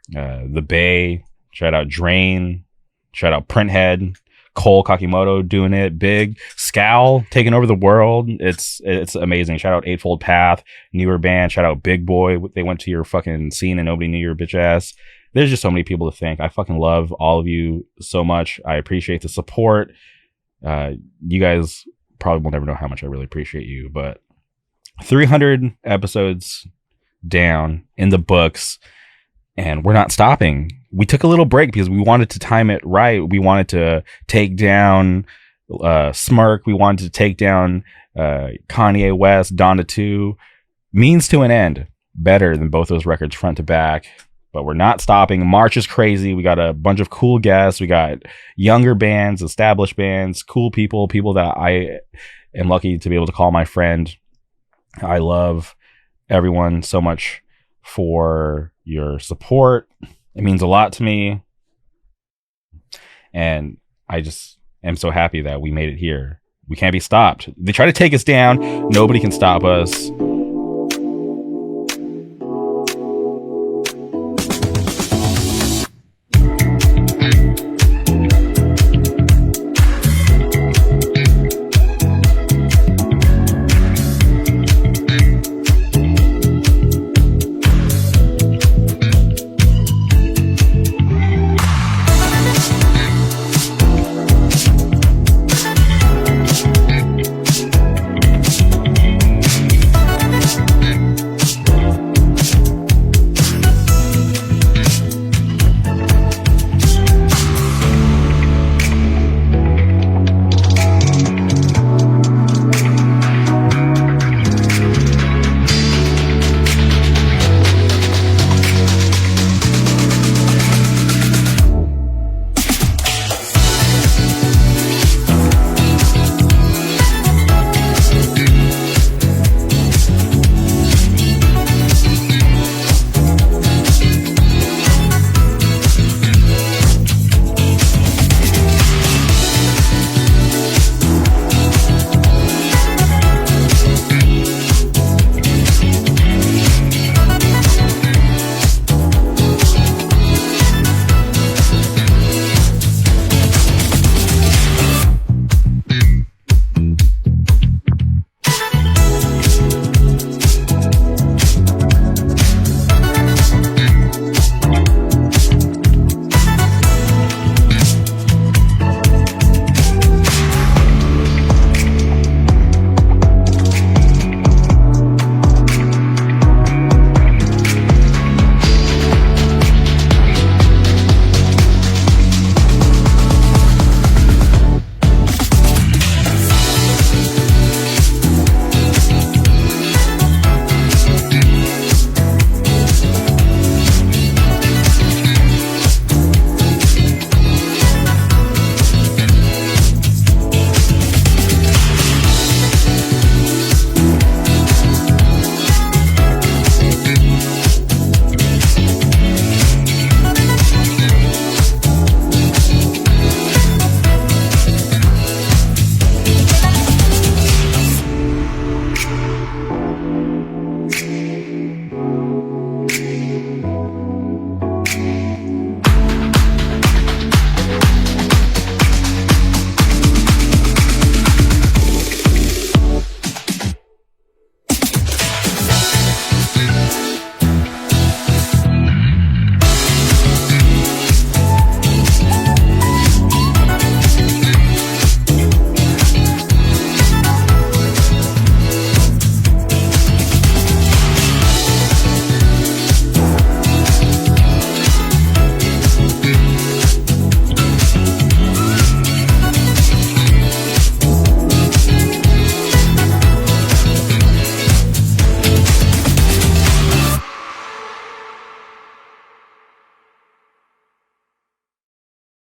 The Bay. Shout out Drain. Shout out Printhead. Cole Kakimoto doing it big. Scowl taking over the world. It's amazing. Shout out Eightfold Path, newer band. Shout out Big Boy. They went to your fucking scene and nobody knew your bitch ass. There's just so many people to thank. I fucking love all of you so much. I appreciate the support. You guys probably will never know how much I really appreciate you, but 300 episodes down in the books, and we're not stopping. We took a little break because we wanted to time it right. We wanted to take down Smirk. We wanted to take down Kanye West, Donda 2. Means to an end. Better than both those records front to back. But we're not stopping. March is crazy. We got a bunch of cool guests. We got younger bands, established bands, cool people that I am lucky to be able to call my friend. I love everyone so much for your support. It means a lot to me. And I just am so happy that we made it here. We can't be stopped. They try to take us down. Nobody can stop us.